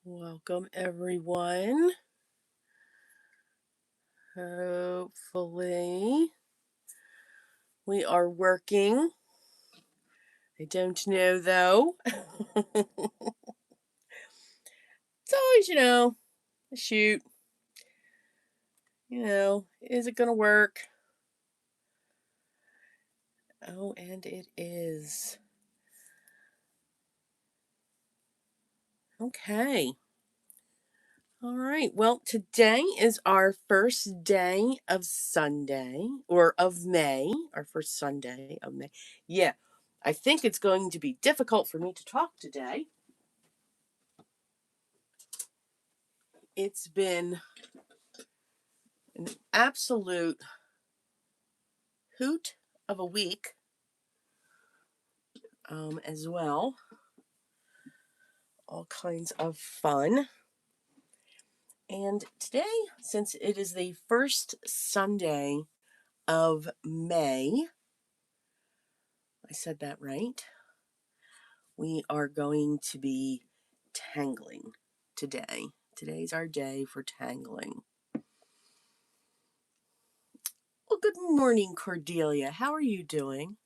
Welcome, everyone. Hopefully, we are working. I don't know though. It's always, shoot, is it going to work? Oh, and it is. Okay. All right. Well, today is our first day of Sunday or of May, our first Sunday of May. Yeah, I think it's going to be difficult for me to talk today. It's been an absolute hoot of a week as well. All kinds of fun. And today, since it is the first Sunday of May, I said that right, we are going to be tangling today. Today's our day for tangling. Well, good morning, Cordelia. How are you doing?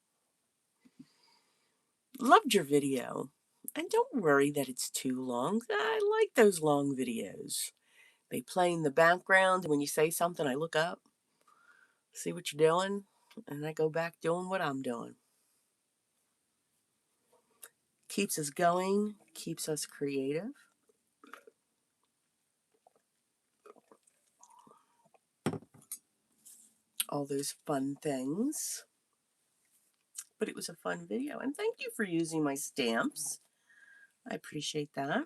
Loved your video. And don't worry that it's too long. I like those long videos. They play in the background, and when you say something, I look up, see what you're doing, and I go back doing what I'm doing. Keeps us going, keeps us creative. All those fun things. But it was a fun video, and thank you for using my stamps. I appreciate that.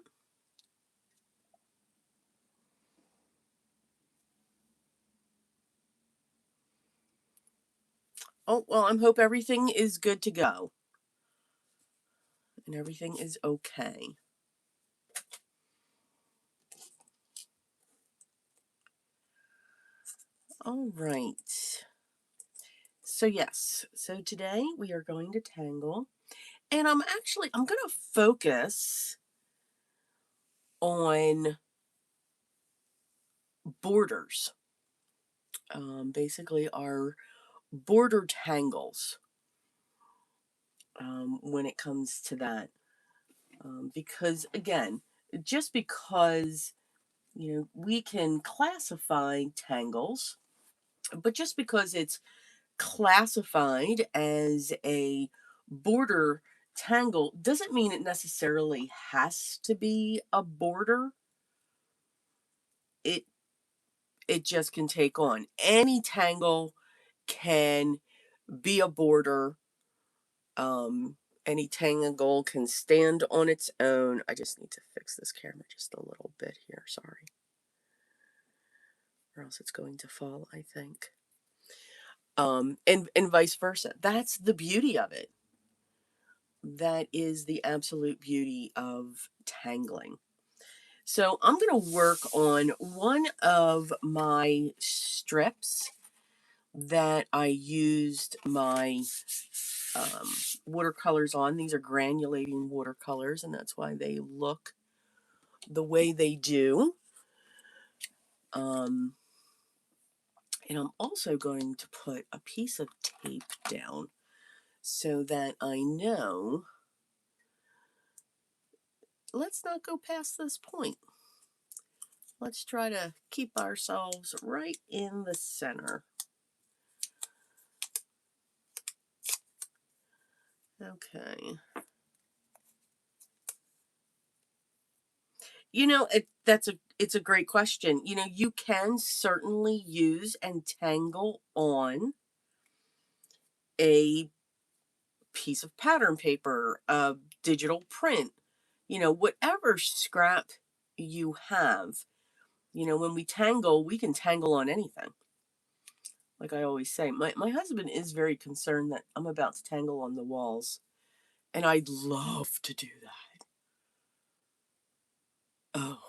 Oh, well, I hope everything is good to go. And everything is okay. All right. So yes, so today we are going to tangle. And I'm going to focus on borders. Basically our border tangles when it comes to that. Because again, just because we can classify tangles, but just because it's classified as a border tangle doesn't mean it necessarily has to be a border. It it just can take on any tangle can be a border. Any tangle can stand on its own. I just need to fix this camera just a little bit here. Sorry. Or else it's going to fall, I think. And vice versa. That's the beauty of it. That is the absolute beauty of tangling. So I'm going to work on one of my strips that I used my watercolors on. These are granulating watercolors, and that's why they look the way they do. And I'm also going to put a piece of tape down so that I know, let's not go past this point. Let's try to keep ourselves right in the center. Okay. It's a great question. You can certainly use and tangle on a piece of pattern paper, a digital print, whatever scrap you have. When we tangle, we can tangle on anything. Like I always say, my husband is very concerned that I'm about to tangle on the walls, and I'd love to do that. Oh,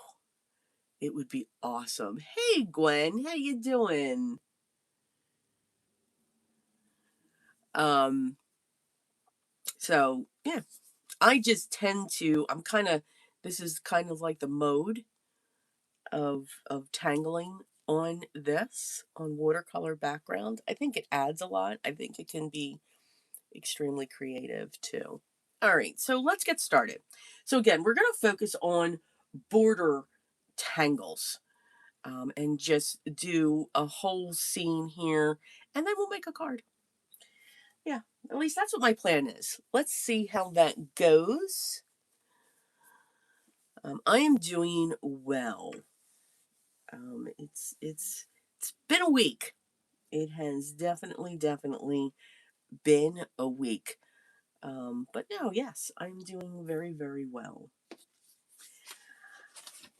it would be awesome. Hey, Gwen, how you doing? Um, so yeah, I just tend to, I'm kind of This is kind of like the mode of tangling on this, on watercolor background. I think it adds a lot. I think it can be extremely creative too. All right, so let's get started. So again, we're going to focus on border tangles, and just do a whole scene here, and then we'll make a card. Yeah, at least that's what my plan is. Let's see how that goes. I am doing well. It's been a week. It has definitely been a week. But no, yes, I'm doing very well.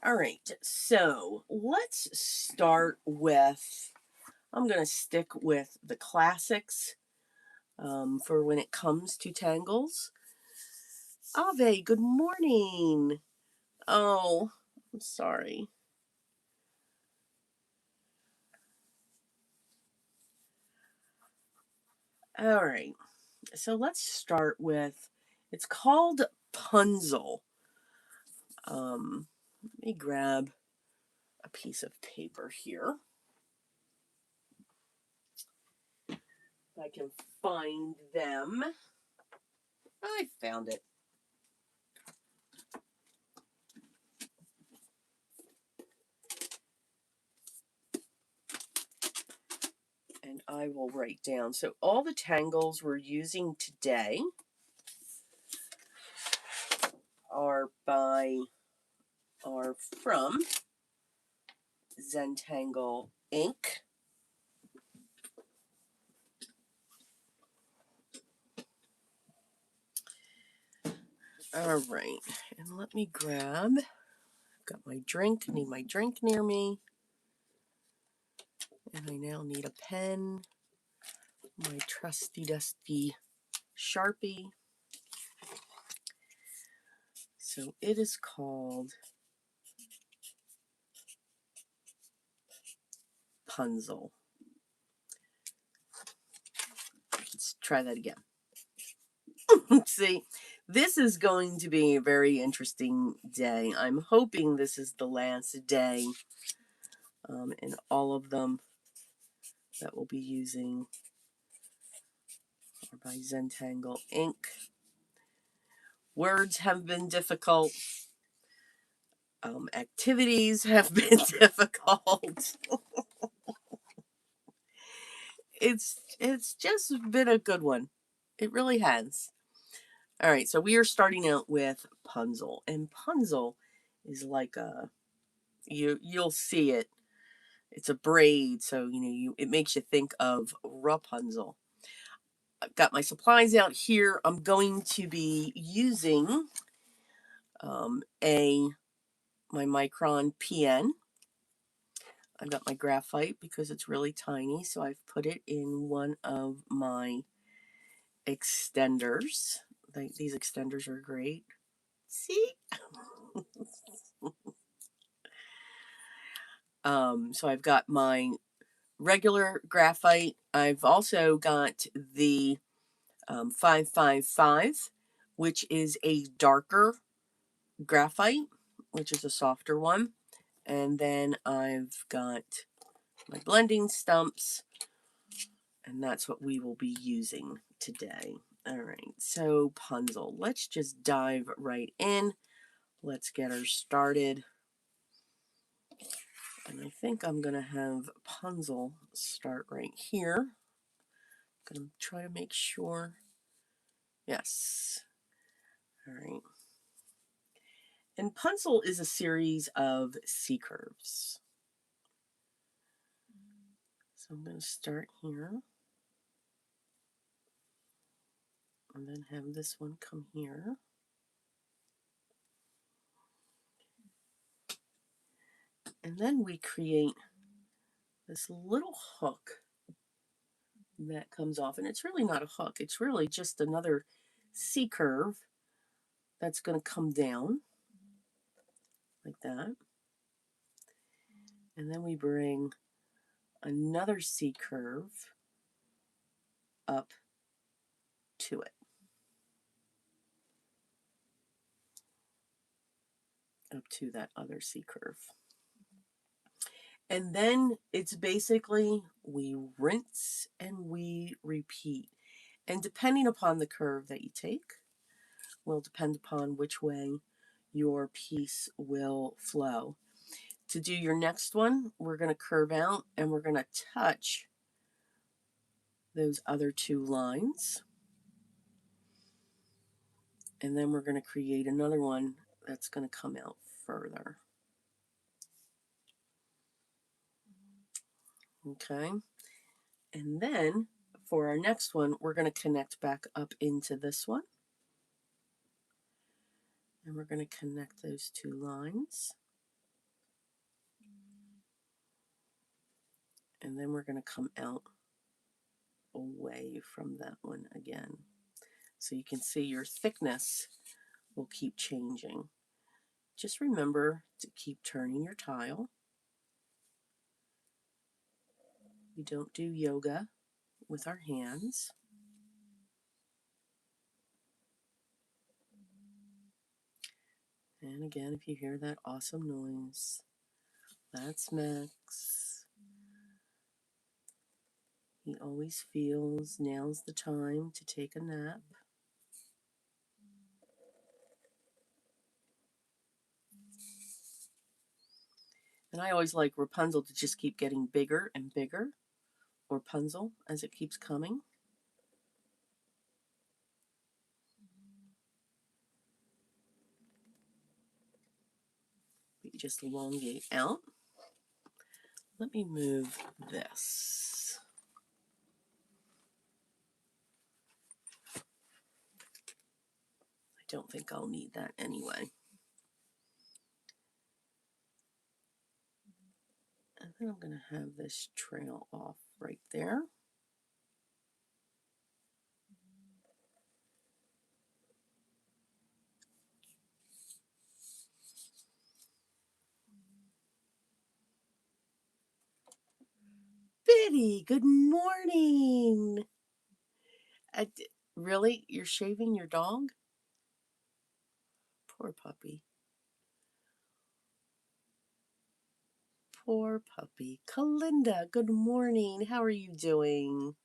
All right, so let's start with. I'm gonna stick with the classics, for when it comes to tangles. Ave, good morning. Oh, I'm sorry. All right. So let's start with, it's called Punzel. Let me grab a piece of paper here. If I can find them. I found it. And I will write down. So all the tangles we're using today are from Zentangle Inc. All right, and let me grab. Got my drink. Need my drink near me, and I now need a pen. My trusty dusty Sharpie. So it is called Punzel. Let's try that again. See, this is going to be a very interesting day. I'm hoping this is the last day, and all of them that we'll be using are by Zentangle Inc. Words have been difficult. Activities have been difficult. It's just been a good one. It really has. All right, so we are starting out with Punzel, and Punzel is like a, you'll see it. It's a braid, so it makes you think of Rapunzel. I've got my supplies out here. I'm going to be using a my Micron PN. I've got my graphite because it's really tiny, so I've put it in one of my extenders. These extenders are great. See? So I've got my regular graphite. I've also got the 555, which is a darker graphite, which is a softer one. And then I've got my blending stumps, and that's what we will be using today. All right, so Punzel. Let's just dive right in. Let's get her started. And I think I'm going to have Punzel start right here. I'm going to try to make sure. Yes. All right. And Punzel is a series of C curves. So I'm going to start here. And then have this one come here. And then we create this little hook that comes off. And it's really not a hook. It's really just another C curve that's going to come down like that. And then we bring another C curve up to it. up to that other C curve. And then it's basically we rinse and we repeat. And depending upon the curve that you take will depend upon which way your piece will flow. To do your next one, we're going to curve out and we're going to touch those other two lines. And then we're going to create another one that's going to come out further. Okay. And then for our next one, we're going to connect back up into this one. And we're going to connect those two lines. And then we're going to come out away from that one again. So you can see your thickness will keep changing. Just remember to keep turning your tile. We don't do yoga with our hands. And again, if you hear that awesome noise, that's Max. He always feels now's the time to take a nap. And I always like Rapunzel to just keep getting bigger and bigger, or Punzel as it keeps coming. You just elongate out. Let me move this. I don't think I'll need that anyway. And then I'm going to have this trail off right there. Biddy, good morning. Really? You're shaving your dog? Poor puppy. Poor puppy. Kalinda, good morning. How are you doing?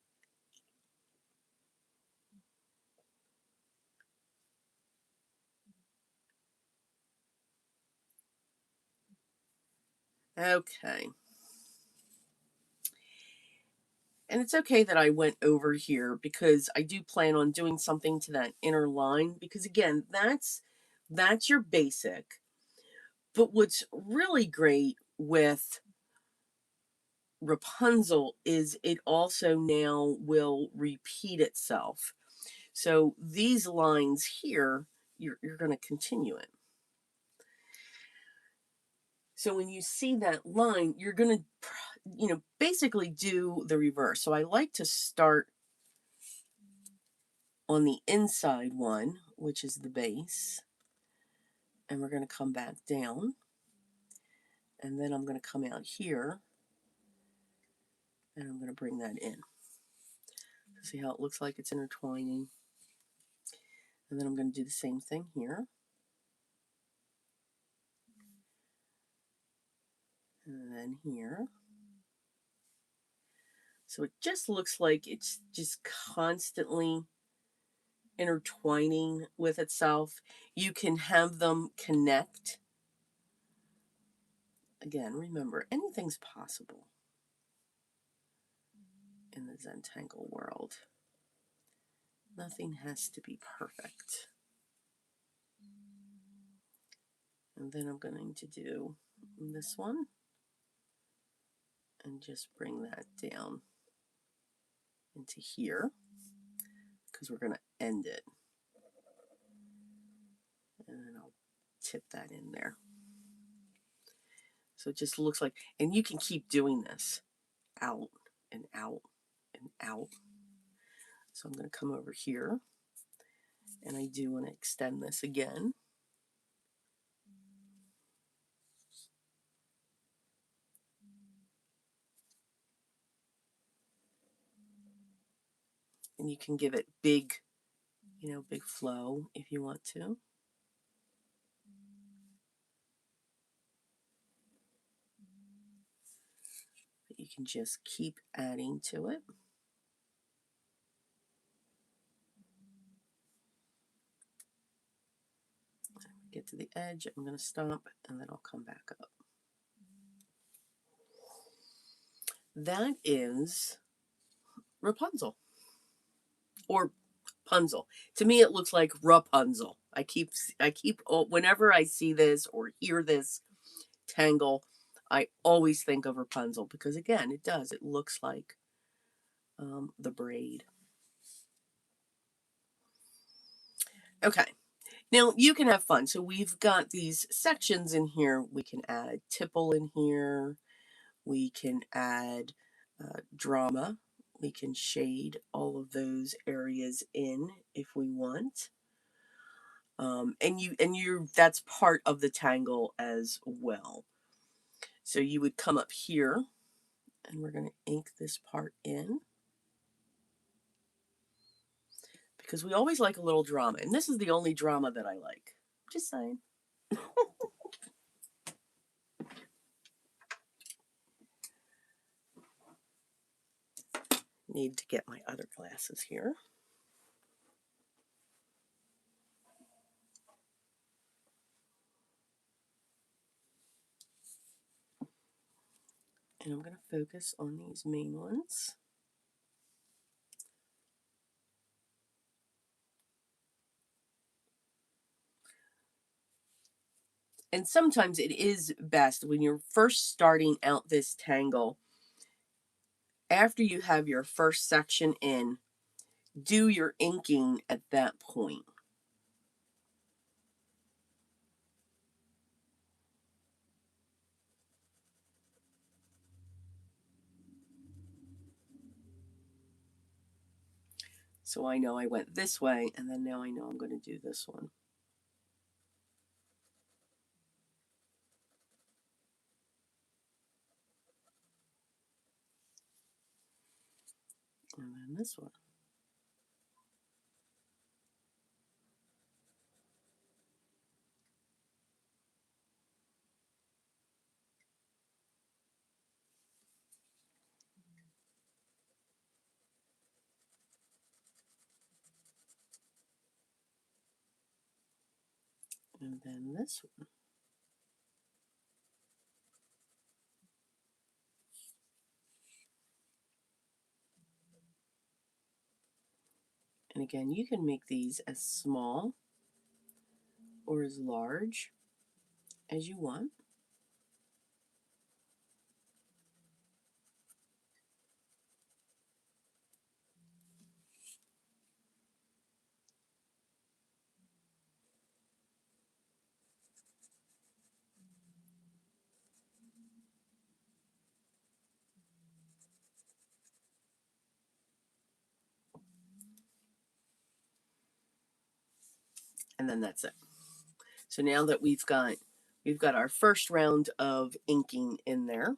Okay. And it's okay that I went over here because I do plan on doing something to that inner line because again, that's your basic. But what's really great with Rapunzel is it also now will repeat itself. So these lines here, you're going to continue it. So when you see that line, you're going to, basically do the reverse. So I like to start on the inside one, which is the base, and we're going to come back down. And then I'm going to come out here, and I'm going to bring that in. See how it looks like it's intertwining. And then I'm going to do the same thing here. And then here. So it just looks like it's just constantly intertwining with itself. You can have them connect. Again, remember, anything's possible in the Zentangle world. Nothing has to be perfect. And then I'm going to do this one and just bring that down into here because we're going to end it. And then I'll tip that in there. So it just looks like, and you can keep doing this out and out and out. So I'm going to come over here and I do want to extend this again. And you can give it big, big flow if you want to. you can just keep adding to it. Get to the edge, I'm going to stop, and then I'll come back up. That is Rapunzel, or Punzel. To me, it looks like Rapunzel. I keep whenever I see this or hear this tangle, I always think of Rapunzel because again, it does. It looks like the braid. Okay, now you can have fun. So we've got these sections in here. We can add tipple in here. We can add drama. We can shade all of those areas in if we want. And you that's part of the tangle as well. So you would come up here, and we're going to ink this part in because we always like a little drama, and this is the only drama that I like. Just saying. Need to get my other glasses here. And I'm going to focus on these main ones. And sometimes it is best when you're first starting out this tangle, after you have your first section in, do your inking at that point. So I know I went this way, and then now I know I'm going to do this one. And then this one. And then this one. And again, you can make these as small or as large as you want. And then that's it. So now that we've got our first round of inking in there.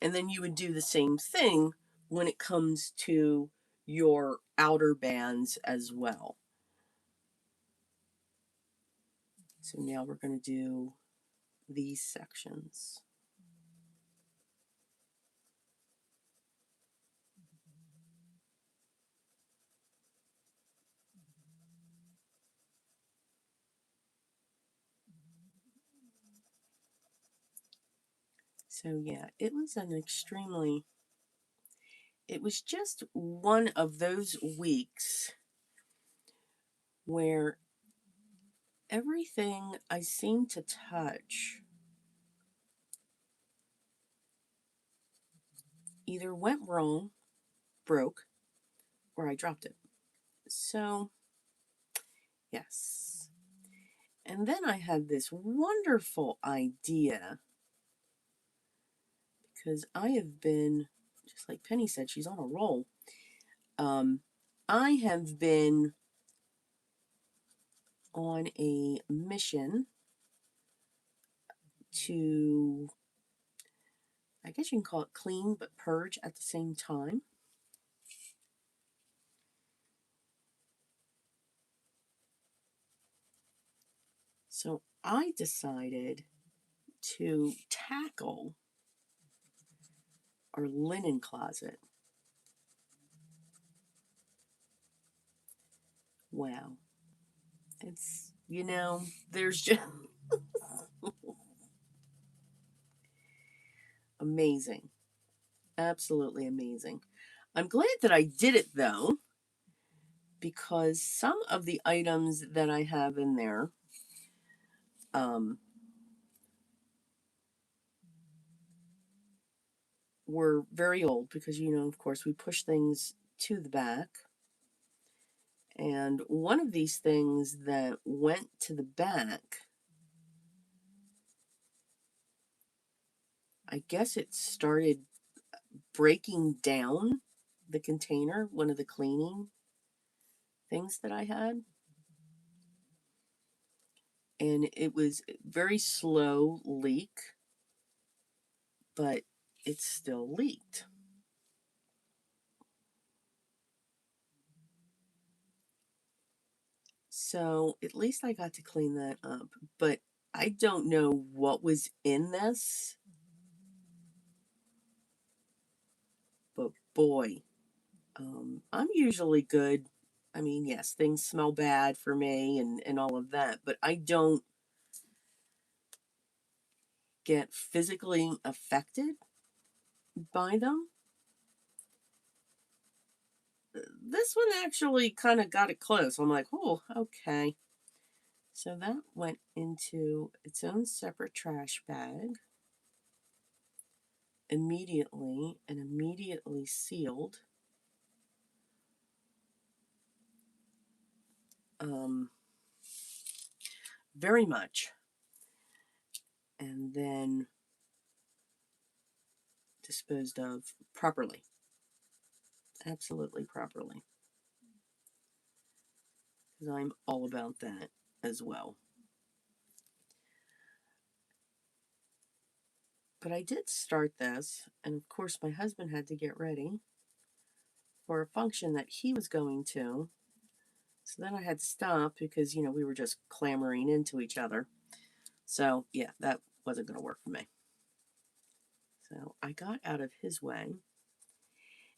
And then you would do the same thing when it comes to your outer bands as well. So now we're going to do these sections. So yeah, it was just one of those weeks where everything I seemed to touch either went wrong, broke, or I dropped it. So, yes. And then I had this wonderful idea because I have been, just like Penny said, she's on a roll. I have been on a mission to, I guess you can call it clean, but purge at the same time. So I decided to tackle our linen closet. Wow. It's, there's just amazing. Absolutely amazing. I'm glad that I did it though, because some of the items that I have in there um, were very old because, of course, we push things to the back. And one of these things that went to the back, I guess it started breaking down the container, one of the cleaning things that I had. And it was very slow leak, but it still leaked. So at least I got to clean that up. But I don't know what was in this. But boy, I'm usually good. I mean, yes, things smell bad for me and all of that, but I don't get physically affected by them. This one actually kind of got it close. I'm like, oh, okay. So that went into its own separate trash bag immediately and immediately sealed. Um, very much. And then disposed of properly. Absolutely properly. Because I'm all about that as well. But I did start this, and of course, my husband had to get ready for a function that he was going to. So then I had to stop because, we were just clamoring into each other. So, yeah, that wasn't going to work for me. So I got out of his way.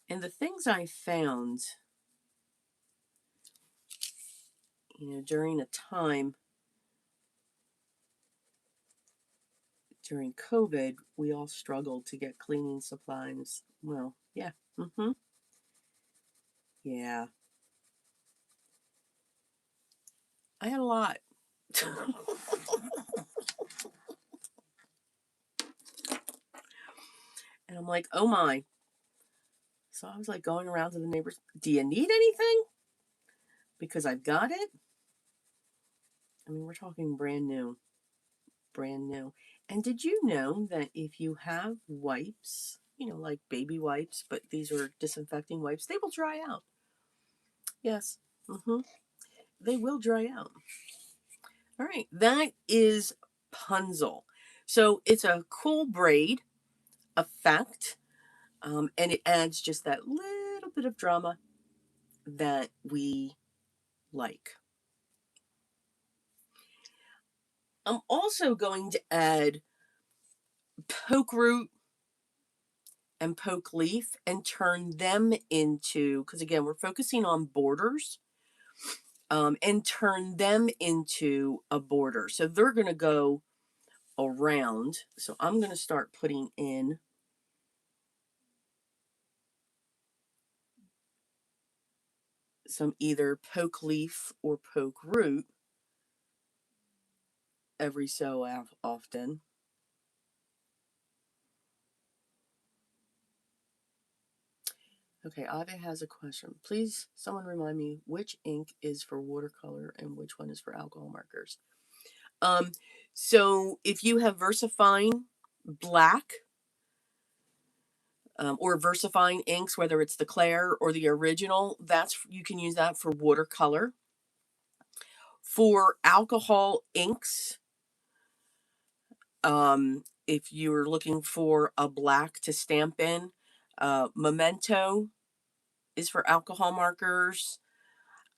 And the things I found, during a time during COVID, we all struggled to get cleaning supplies. Well, yeah. Mm-hmm. Yeah. I had a lot. And I'm like, oh my. So I was like going around to the neighbors, do you need anything? Because I've got it. I mean, we're talking brand new. Brand new. And did you know that if you have wipes, like baby wipes, but these are disinfecting wipes, they will dry out? Yes. Mm-hmm. They will dry out. All right. That is Punzel. So it's a cool braid effect, and it adds just that little bit of drama that we like. I'm also going to add poke root and poke leaf and turn them into, because again, we're focusing on borders, and turn them into a border. So they're going to go around. So I'm going to start putting in some either poke leaf or poke root every so often. Okay, Ave has a question. Please, someone remind me which ink is for watercolor and which one is for alcohol markers. Um, so if you have VersaFine black, or VersaFine inks, whether it's the Claire or the original, you can use that for watercolor. For alcohol inks, if you're looking for a black to stamp in, Memento is for alcohol markers.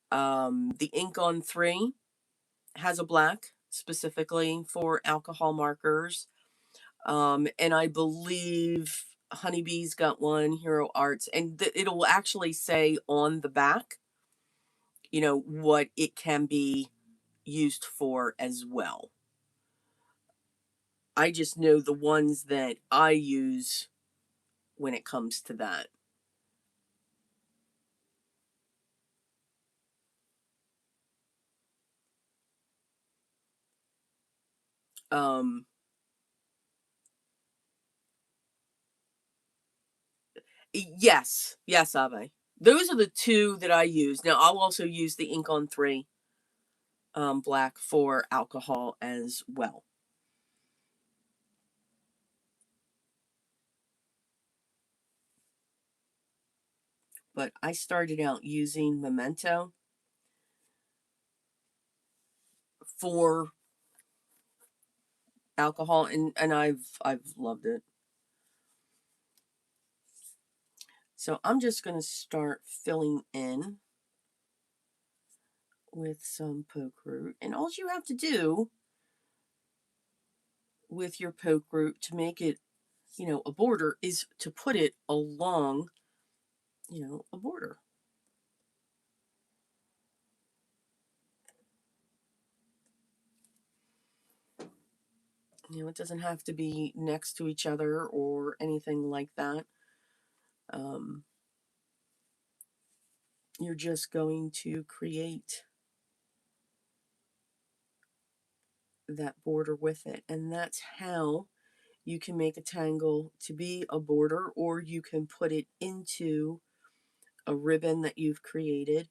The Ink on 3 has a black. specifically for alcohol markers. And I believe Honeybee's got one, Hero Arts, and it'll actually say on the back, what it can be used for as well. I just know the ones that I use when it comes to that. Um, yes, Ave. Those are the two that I use. Now I'll also use the Ink on 3 black for alcohol as well. But I started out using Memento for alcohol, and I've loved it. So I'm just going to start filling in with some poke root. And all you have to do with your poke root to make it, a border is to put it along, a border. It doesn't have to be next to each other or anything like that. Um, you're just going to create that border with it. And that's how you can make a tangle to be a border, or you can put it into a ribbon that you've created,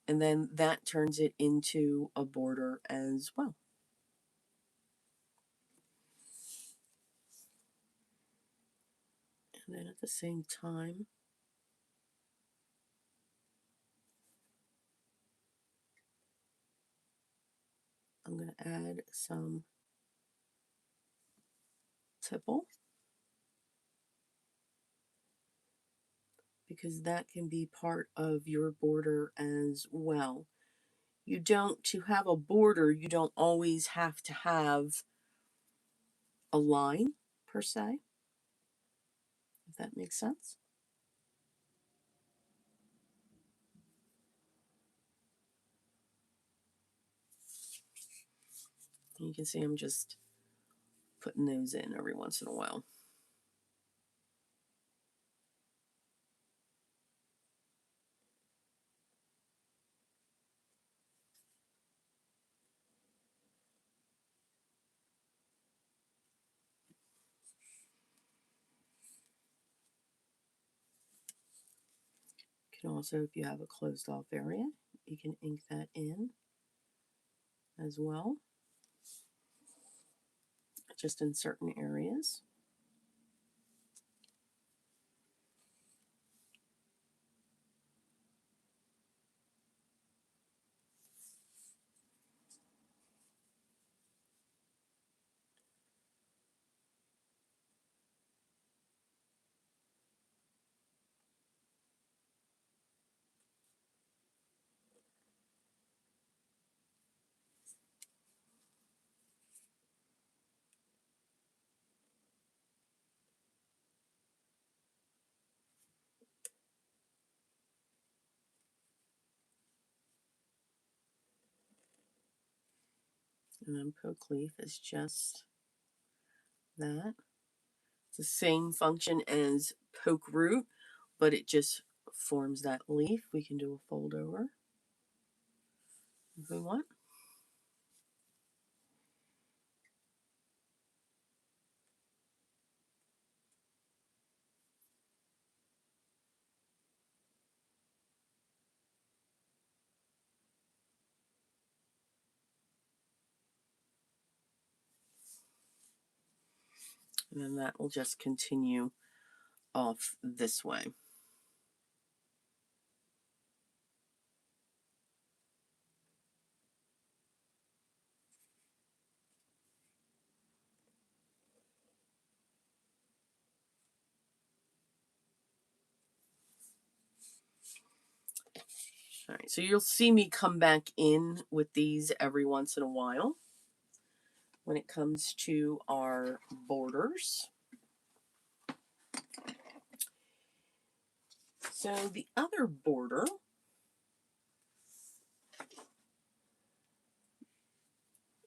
and then that turns it into a border as well. And then at the same time, I'm going to add some tipple, because that can be part of your border as well. To have a border, you don't always have to have a line per se, if that makes sense. And you can see I'm just putting those in every once in a while. You can also, if you have a closed off area, you can ink that in as well, just in certain areas. And then poke leaf is just that. It's the same function as poke root, but it just forms that leaf. We can do a fold over if we want. And then that will just continue off this way. All right, so you'll see me come back in with these every once in a while. when it comes to our borders. So the other border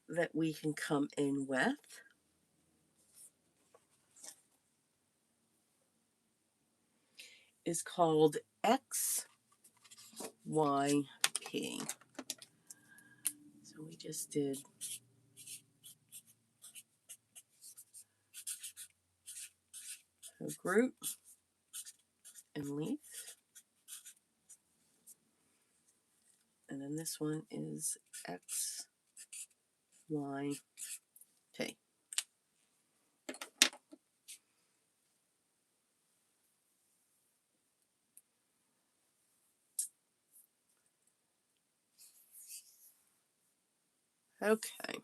that we can come in with is called XYP. So we just did a root and leaf. And then this one is XYP. Okay.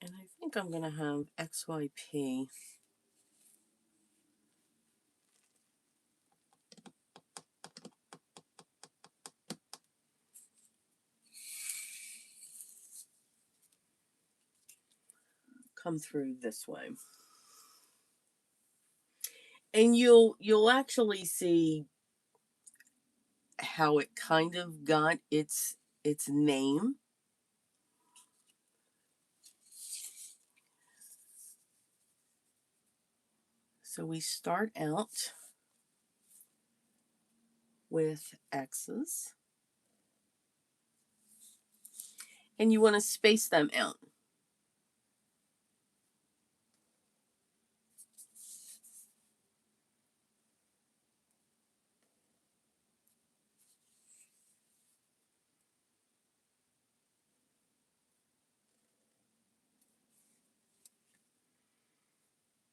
And I think I'm going to have XYP come through this way. And you'll actually see how it kind of got its name. So we start out with X's, and you want to space them out.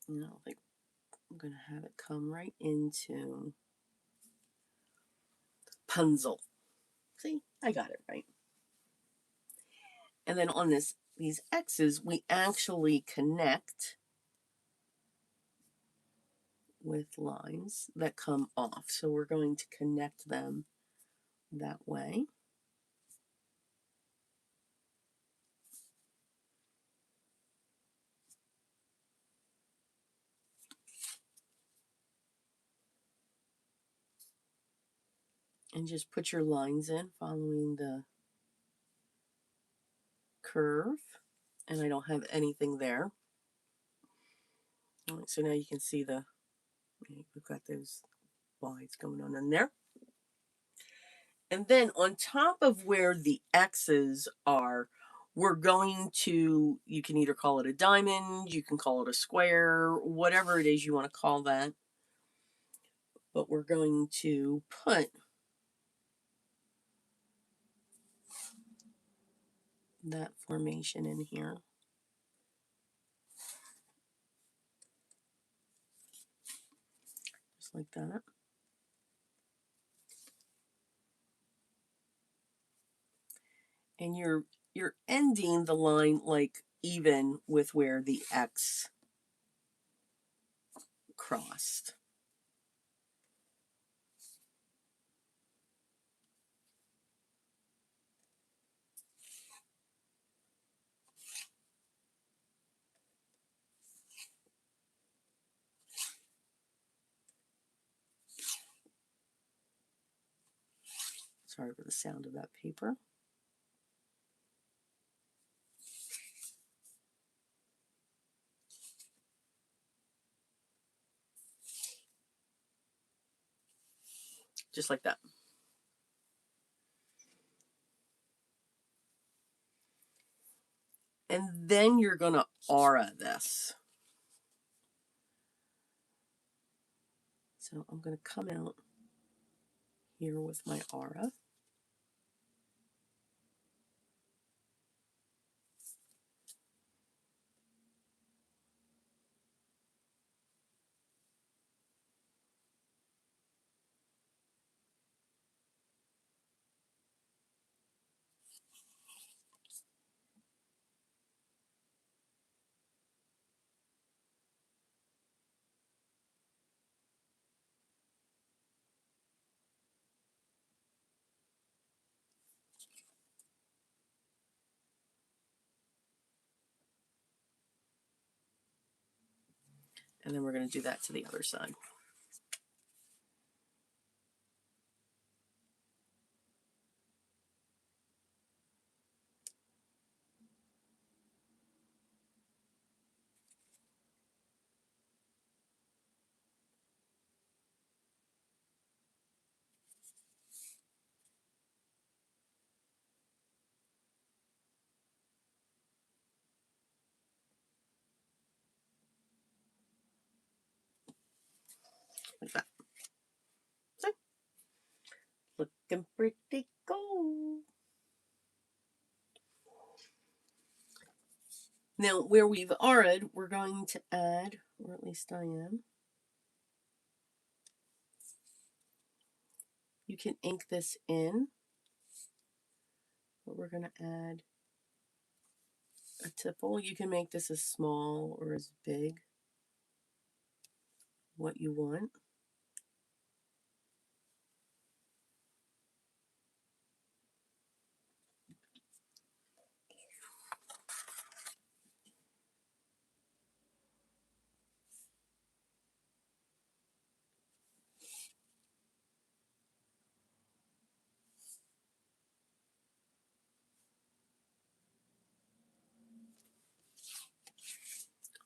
And I think I'm going to have it come right into Punzel. See, I got it right. And then on these X's, we actually connect with lines that come off. So we're going to connect them that way. And just put your lines in following the curve. And I don't have anything there. All right, so now you can see we've got those lines going on in there. And then on top of where the X's are, we're going to, you can either call it a diamond, you can call it a square, whatever it is you want to call that. But we're going to put that formation in here. Just like that. And you're ending the line like even with where the X crossed. Sorry for the sound of that paper. Just like that. And then you're going to aura this. So I'm going to come out here with my aura. And then we're going to do that to the other side. Like that. So, looking pretty cool. Now, where we've arid, we're going to add, or at least I am. You can ink this in, but we're going to add a tipple. You can make this as small or as big, what you want.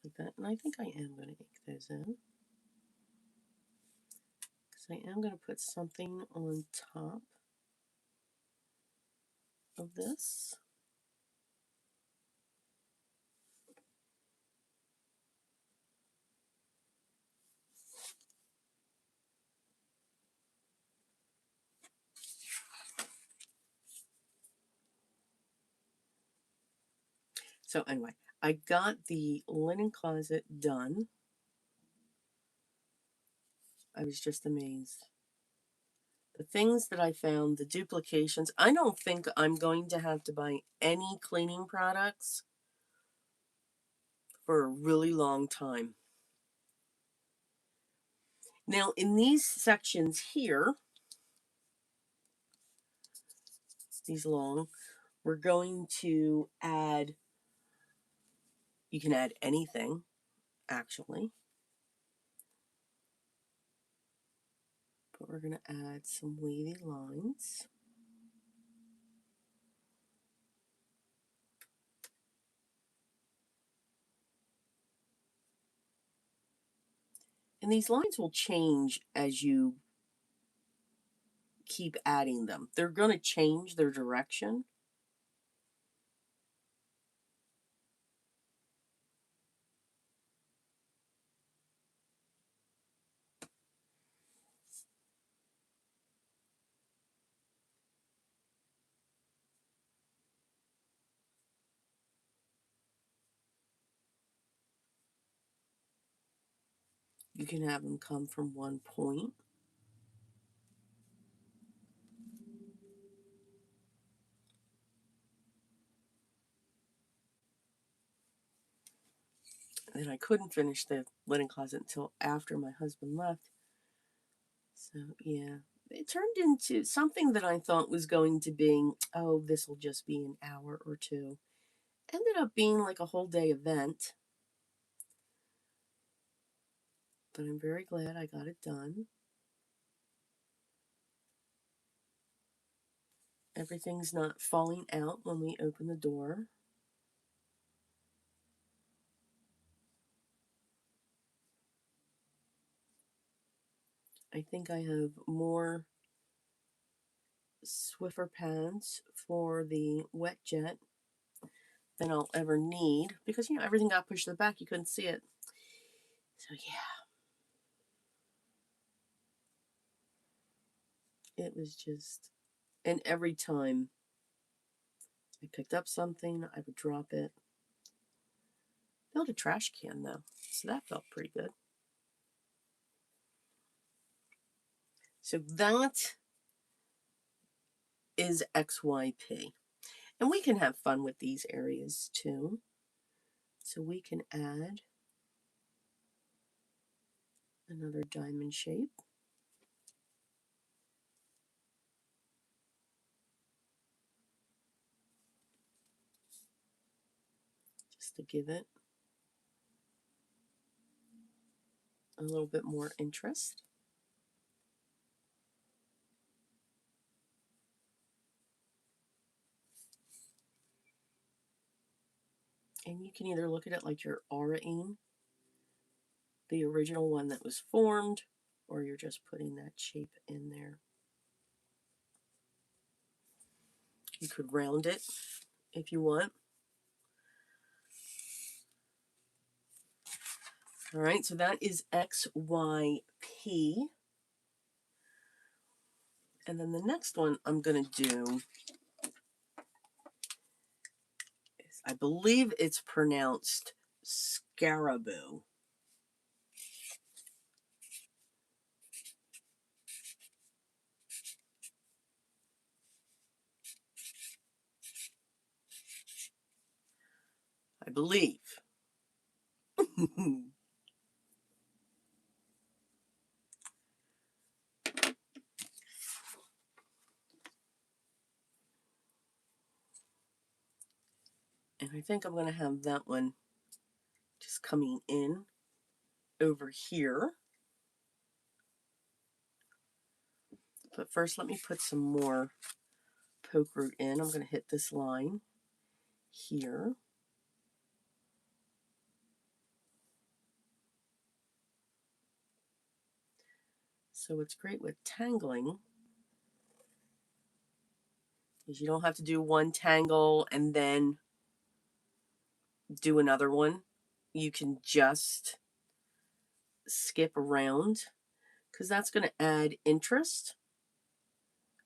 Like that. And I think I am going to ink those in, because I am going to put something on top of this. So anyway, I got the linen closet done. I was just amazed. The things that I found, the duplications, I don't think I'm going to have to buy any cleaning products for a really long time. Now, in these sections here, these long, we're going to add, you can add anything, actually. But we're going to add some wavy lines. And these lines will change as you keep adding them. They're going to change their direction. You can have them come from one point. And I couldn't finish the linen closet until after my husband left. So, yeah. It turned into something that I thought was going to be, oh, this will just be an hour or two. Ended up being like a whole day event. But I'm very glad I got it done. Everything's not falling out when we open the door. I think I have more Swiffer pads for the wet jet than I'll ever need, because, you know, everything got pushed to the back. You couldn't see it. So, yeah. It was just, and every time I picked up something, I would drop it. Filled a trash can, though, so that felt pretty good. So that is XYP. And we can have fun with these areas too. So we can add another diamond shape. Just to give it a little bit more interest. And you can either look at it like you're auraing the original one that was formed, or you're just putting that shape in there. You could round it if you want. All right, so that is XYP. And then the next one I'm going to do is, I believe it's pronounced Scarabou. I believe. And I think I'm going to have that one just coming in over here. But first, let me put some more poke root in. I'm going to hit this line here. So what's great with tangling is you don't have to do one tangle and then do another one. You can just skip around, because that's going to add interest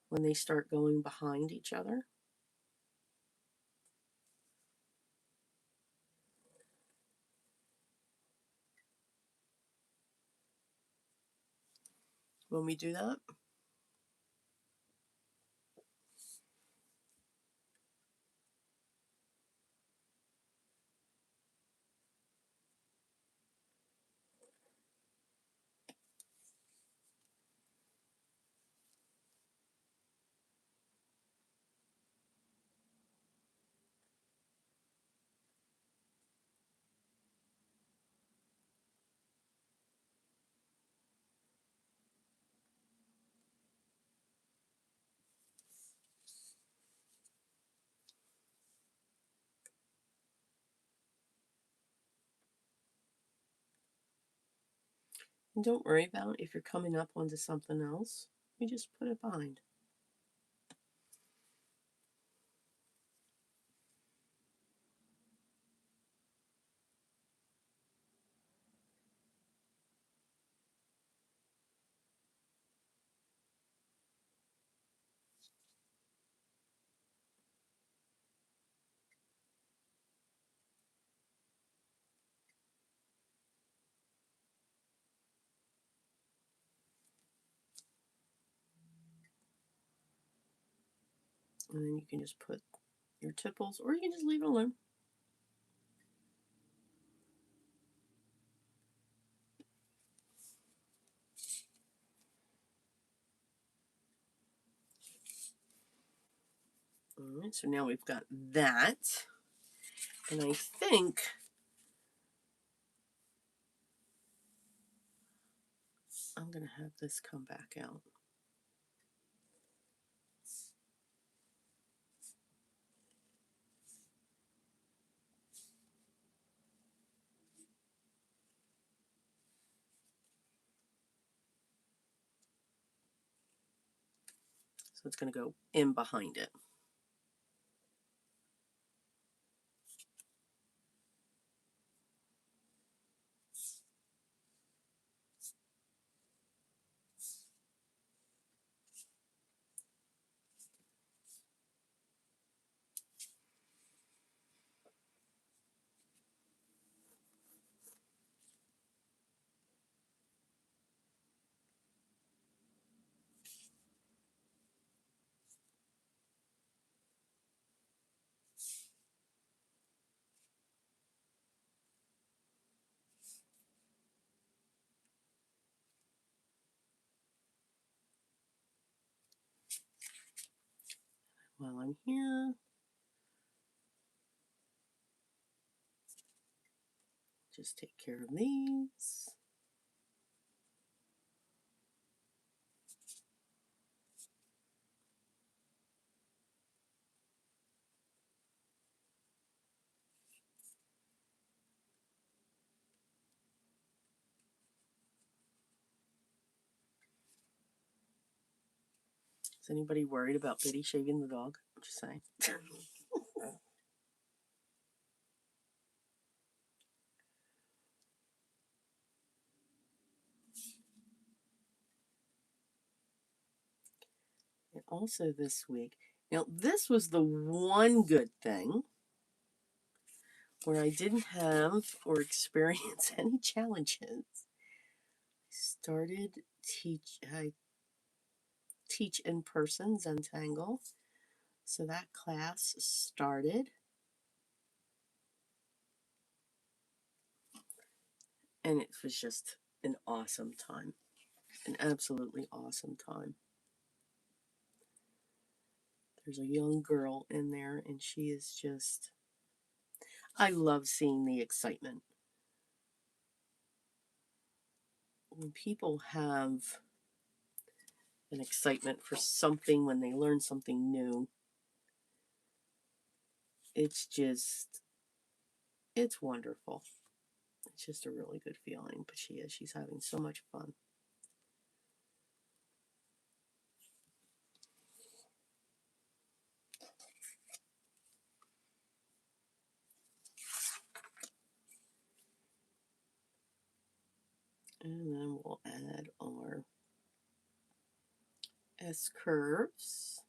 when they start going behind each other. When we do that, and don't worry about if you're coming up onto something else. You just put it behind. And then you can just put your tipples, or you can just leave it alone. All right, so now we've got that. And I think I'm going to have this come back out. So it's going to go in behind it. While I'm here, just take care of these. Is anybody worried about Biddy shaving the dog? I'm just saying. And also this week, now this was the one good thing where I didn't have or experience any challenges. I teach in person Zentangle. So that class started. And it was just an awesome time. An absolutely awesome time. There's a young girl in there, and she is just, I love seeing the excitement. When people have an excitement for something, when they learn something new, it's wonderful. It's just a really good feeling, but she's having so much fun. And then we'll add our S curves.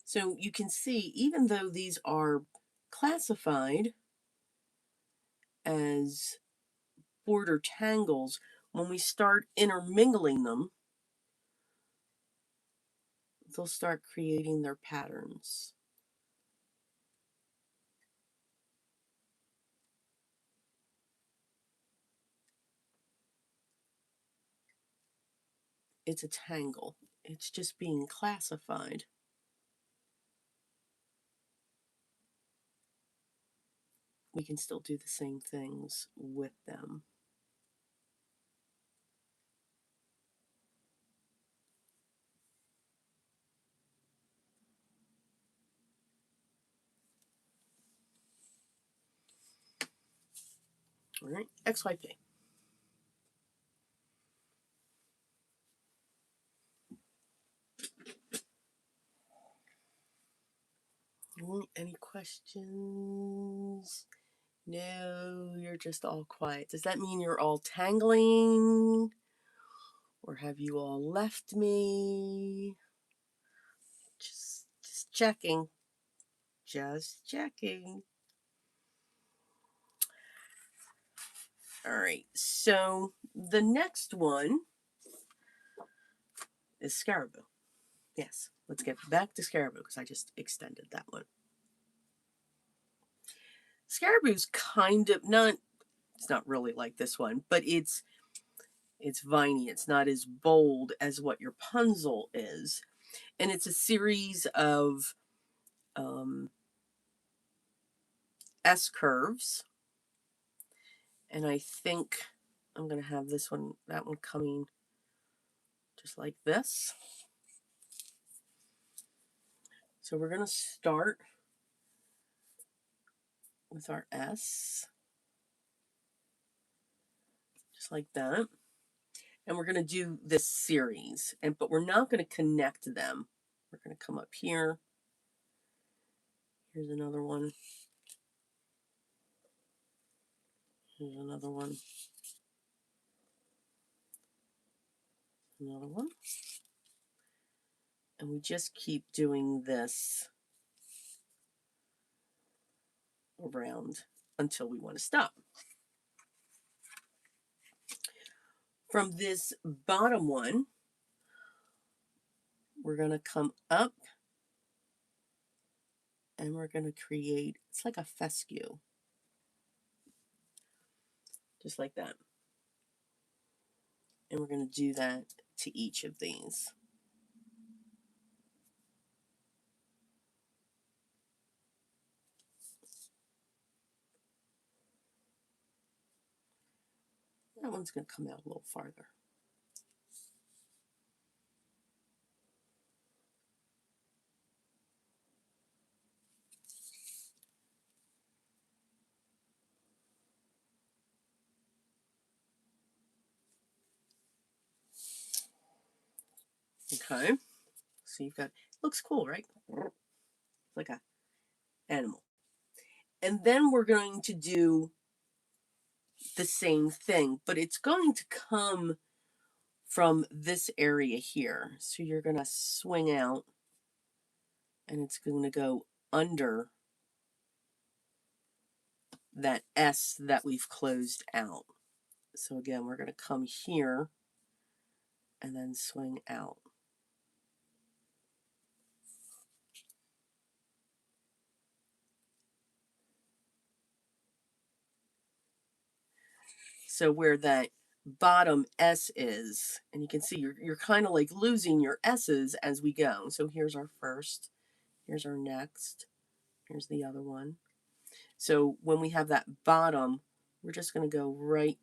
So you can see, even though these are classified as border tangles, when we start intermingling them, they'll start creating their patterns. It's a tangle. It's just being classified. We can still do the same things with them. All right, XYP. Any questions? No, you're just all quiet. Does that mean you're all tangling? Or have you all left me? Just checking. Just checking. All right, so the next one is Scarabou. Yes, let's get back to Scarabou because I just extended that one. Scarabou's kind of not, it's not really like this one, but it's viney. It's not as bold as what your Punzel is. And it's a series of S curves. And I think I'm going to have that one coming just like this. So we're going to start with our S, just like that. And we're going to do this series, but we're not going to connect them. We're going to come up here. Here's another one. Here's another one. Another one. And we just keep doing this around until we want to stop. From this bottom one, we're going to come up and we're going to create, it's like a fescue. Just like that. And we're going to do that to each of these. That one's going to come out a little farther. Okay. So you've got, looks cool, right? Like a animal. And then we're going to do the same thing, but it's going to come from this area here. So you're going to swing out and it's going to go under that S that we've closed out. So again, we're going to come here and then swing out. So where that bottom S is, and you can see you're kind of like losing your S's as we go. So here's our first, here's our next, here's the other one. So when we have that bottom, we're just going to go right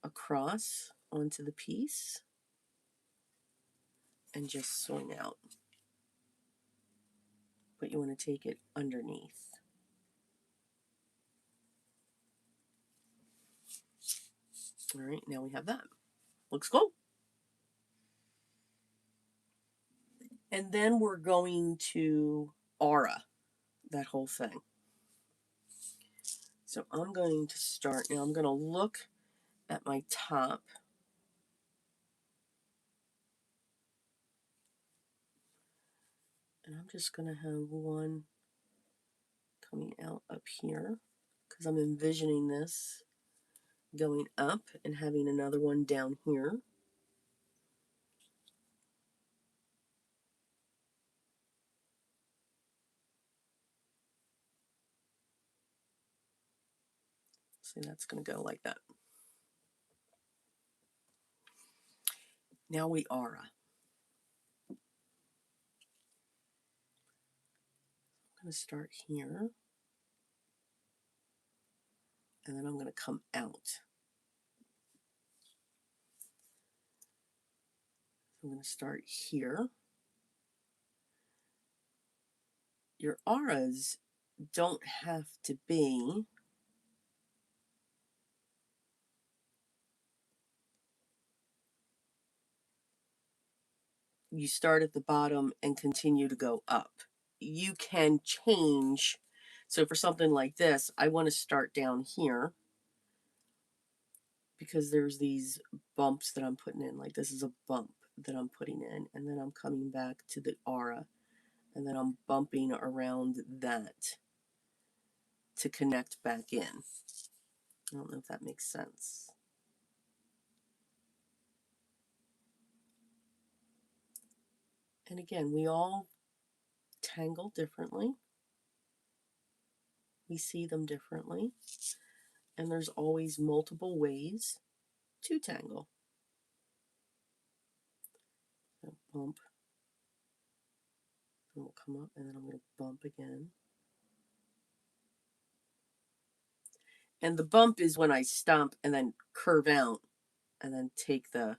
across onto the piece and just swing out. But you want to take it underneath. All right, now we have that. Looks cool. And then we're going to aura that whole thing. So I'm going to start now. I'm going to look at my top. And I'm just going to have one coming out up here because I'm envisioning this going up and having another one down here. So that's going to go like that. Now we aura. I'm going to start here. And then I'm going to come out. I'm going to start here. Your auras don't have to be you start at the bottom and continue to go up. You can change. So for something like this, I want to start down here because there's these bumps that I'm putting in. Like this is a bump that I'm putting in, and then I'm coming back to the aura, and then I'm bumping around that to connect back in. I don't know if that makes sense. And again, we all tangle differently. We see them differently. And there's always multiple ways to tangle. So bump. And we'll come up and then I'm going to bump again. And the bump is when I stomp and then curve out and then take the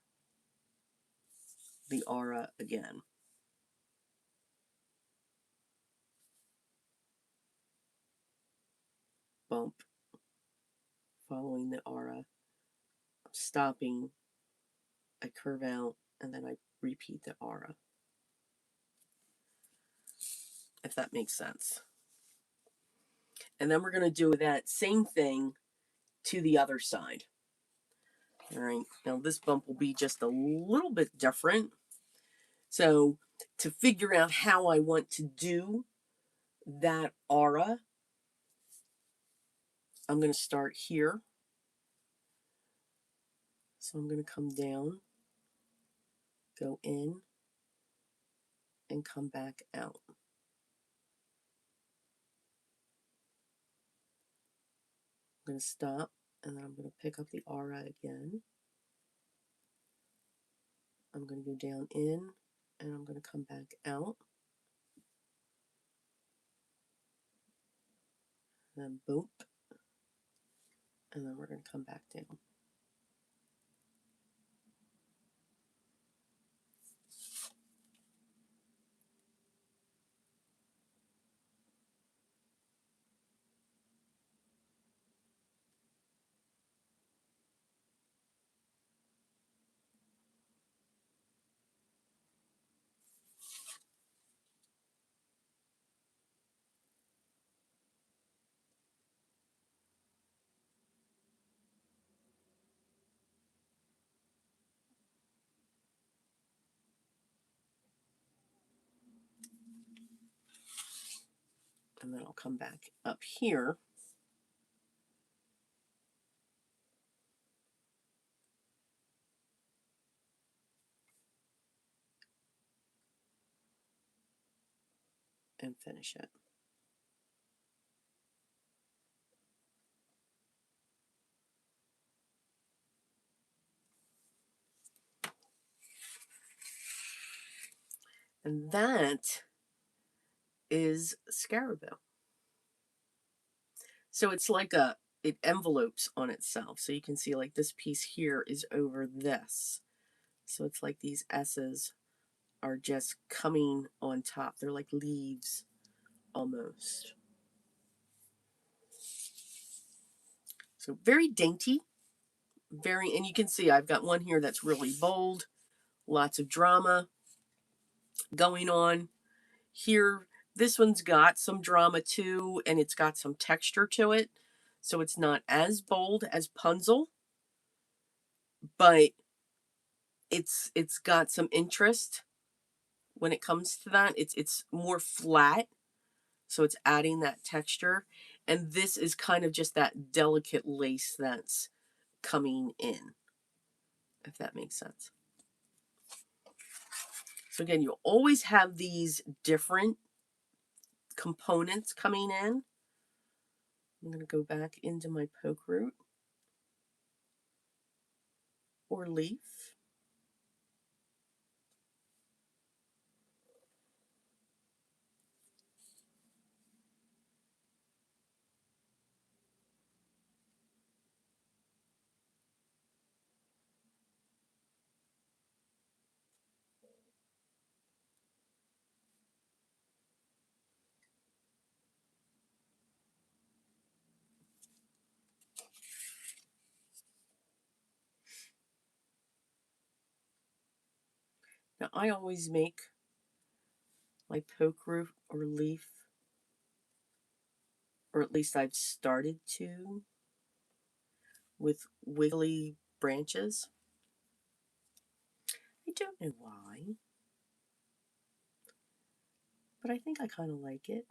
aura again. Bump, following the aura, stopping, I curve out, and then I repeat the aura. If that makes sense. And then we're going to do that same thing to the other side. All right, now this bump will be just a little bit different. So to figure out how I want to do that aura, I'm going to start here. So I'm going to come down, go in, and come back out. I'm going to stop, and then I'm going to pick up the aura again. I'm going to go down in, and I'm going to come back out. And then boop, and then we're going to come back down. And then I'll come back up here. And finish it. And that is Scarabou. So it's like it envelopes on itself. So you can see like this piece here is over this. So it's like these S's are just coming on top. They're like leaves almost. So very dainty, and you can see I've got one here that's really bold, lots of drama going on. Here, this one's got some drama too, and it's got some texture to it. So it's not as bold as Punzel, but it's got some interest when it comes to that. It's more flat, so it's adding that texture. And this is kind of just that delicate lace that's coming in, if that makes sense. So again, you always have these different components coming in. I'm going to go back into my poke root or leaf. Now I always make my poke root or leaf, or at least I've started to, with wiggly branches. I don't know why, but I think I kind of like it.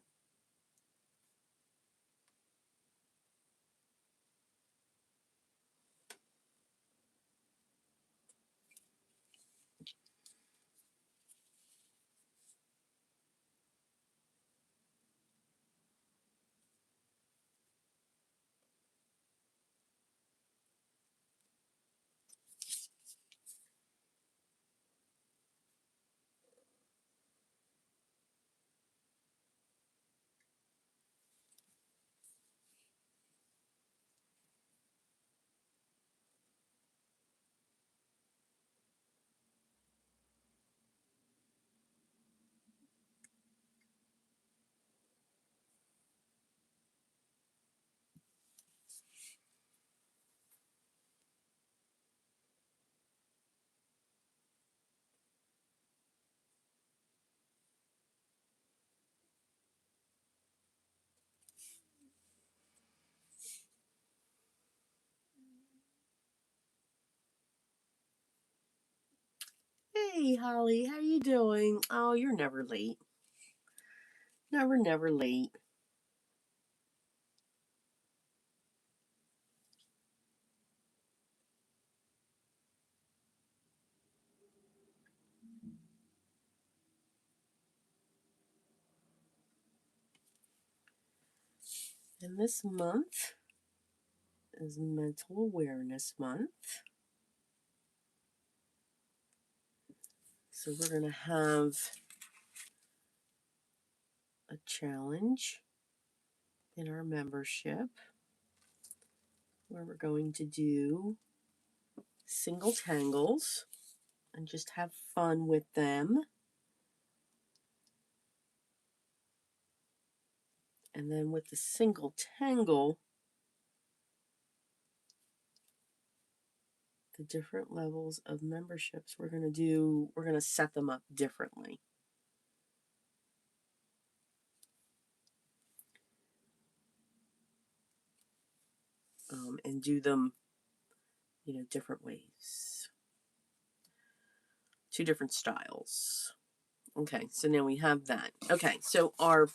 Hey, Holly, how you doing? Oh, you're never late. Never late. And this month is Mental Awareness Month. So we're going to have a challenge in our membership where we're going to do single tangles and just have fun with them. And then with the single tangle, the different levels of memberships we're going to set them up differently. And do them, different ways. 2 different styles. Okay, so now we have that. Okay, so our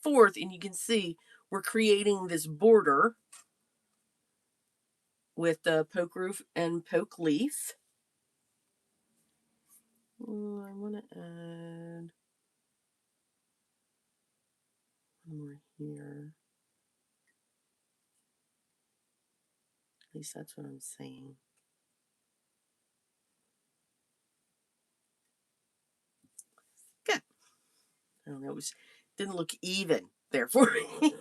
forth, and you can see we're creating this border with the poke roof and poke leaf. I want to add one more here. At least that's what I'm saying. Good. I don't know, it didn't look even there for me.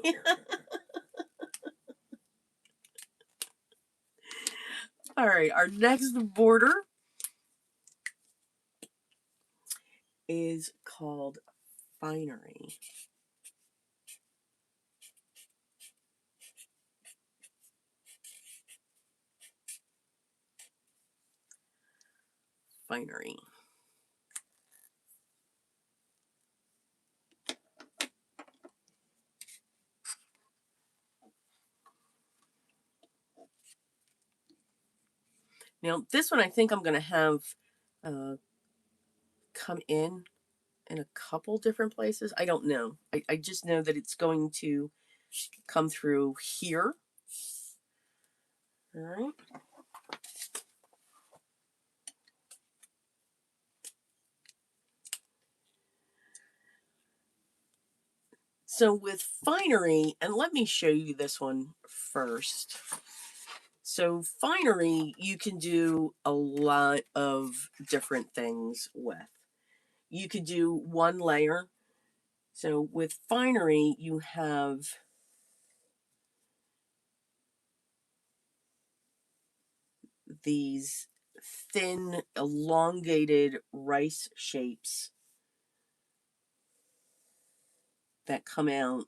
All right, our next border is called Finery. Finery. Now, this one I think I'm going to have come in a couple different places. I don't know. I just know that it's going to come through here. All right. So with Finery, and let me show you this one first. So Finery, you can do a lot of different things with. You could do one layer. So with Finery, you have these thin, elongated rice shapes that come out.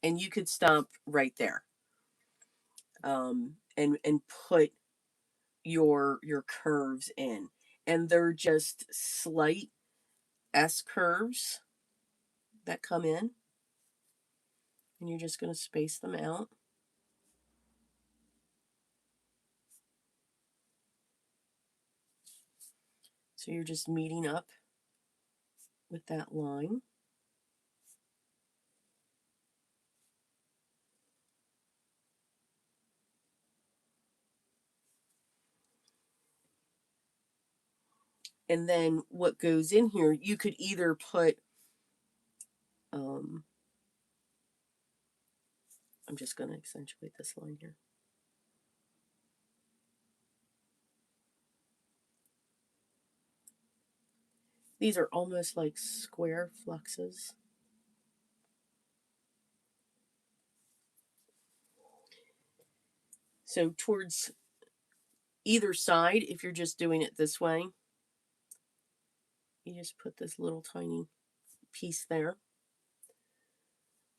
And you could stop right there, and put your curves in. And they're just slight S curves that come in. And you're just going to space them out. So you're just meeting up with that line. And then what goes in here, you could either put, I'm just going to accentuate this line here. These are almost like square fluxes. So towards either side, if you're just doing it this way, you just put this little tiny piece there.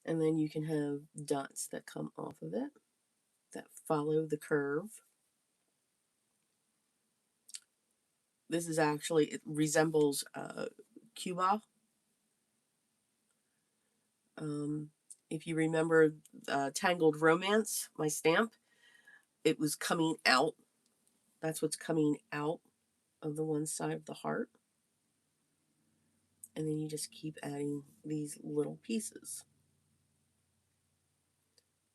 And then you can have dots that come off of it that follow the curve. This is actually, it resembles Cuba. If you remember Tangled Romance, my stamp, it was coming out. That's what's coming out of the one side of the heart. And then you just keep adding these little pieces,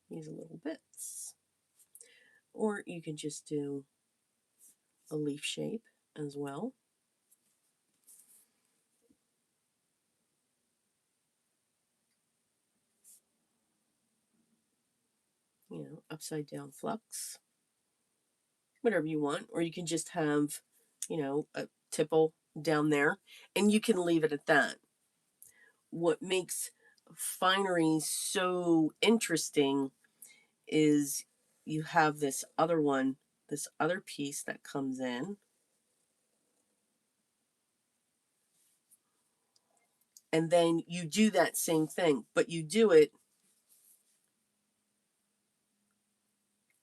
these little bits. Or you can just do a leaf shape as well. You know, upside down flux, whatever you want. Or you can just have, you know, a tipple down there, and you can leave it at that. What makes Finery so interesting is you have this other one, this other piece that comes in. And then you do that same thing, but you do it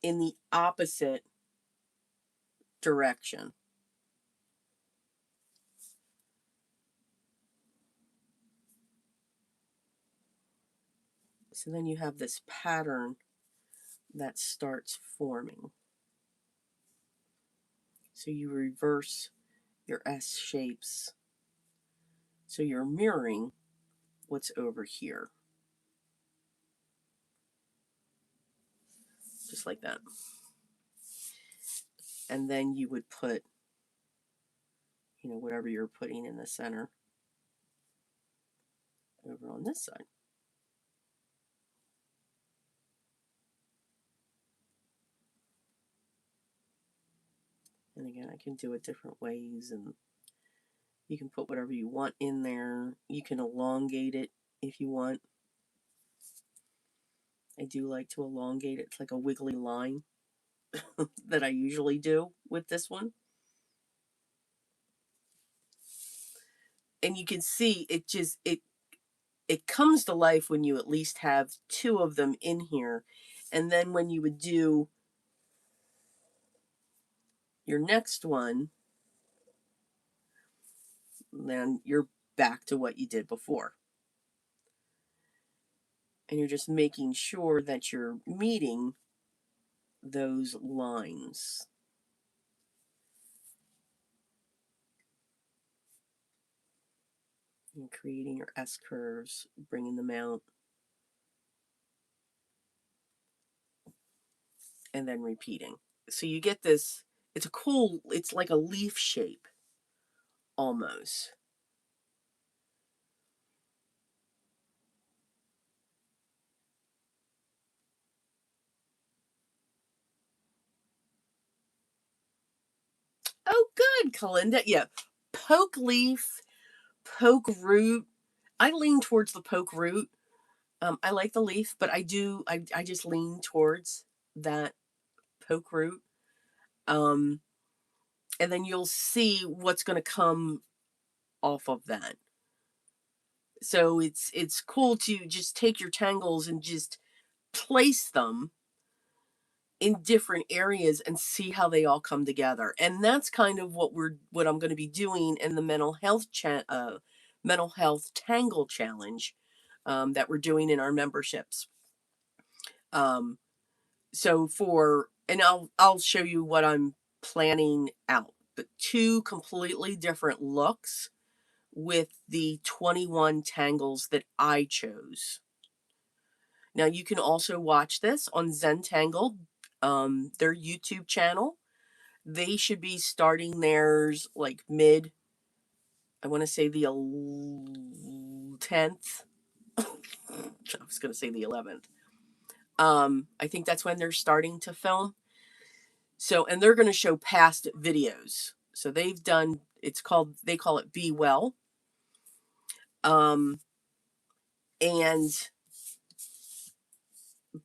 in the opposite direction. So then you have this pattern that starts forming. So you reverse your S shapes So you're mirroring what's over here. Just like that. And then you would put, you know, whatever you're putting in the center over on this side. And again, I can do it different ways, and you can put whatever you want in there. You can elongate it if you want. I do like to elongate it. It's like a wiggly line that I usually do with this one. And you can see it just, it comes to life when you at least have two of them in here. And then when you would do your next one, then you're back to what you did before. And you're just making sure that you're meeting those lines. And creating your S curves, bringing them out, and then repeating. So you get this, it's a cool, it's like a leaf shape almost. Oh, good, Kalinda. Yeah, poke leaf, poke root. I lean towards the poke root. I like the leaf, but I just lean towards that poke root. And then you'll see what's going to come off of that. So it's cool to just take your tangles and just place them in different areas and see how they all come together. And that's kind of what I'm going to be doing in the mental health tangle challenge that we're doing in our memberships. So and I'll show you what I'm planning out, but two completely different looks with the 21 tangles that I chose. Now you can also watch this on Zentangle, their YouTube channel. They should be starting theirs like I want to say the 10th. I was going to say the 11th. I think that's when they're starting to film. So, and they're going to show past videos. So they've done, they call it Be Well. And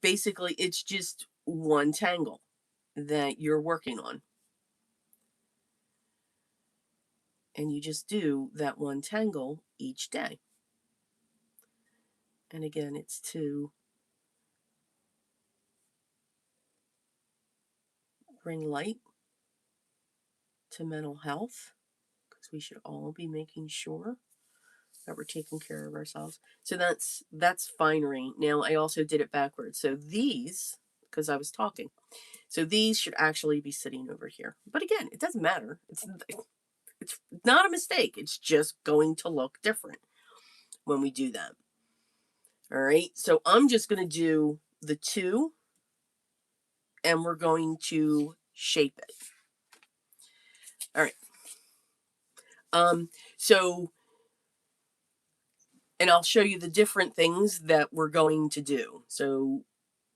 basically it's just one tangle that you're working on. And you just do that one tangle each day. And again, it's to bring light to mental health, because we should all be making sure that we're taking care of ourselves. So that's Finery. Now I also did it backwards. So these, because I was talking, so these should actually be sitting over here. But again, it doesn't matter. It's not a mistake. It's just going to look different when we do that. All right. So I'm just going to do the two, and we're going to shape it. All right. So, and I'll show you the different things that we're going to do. So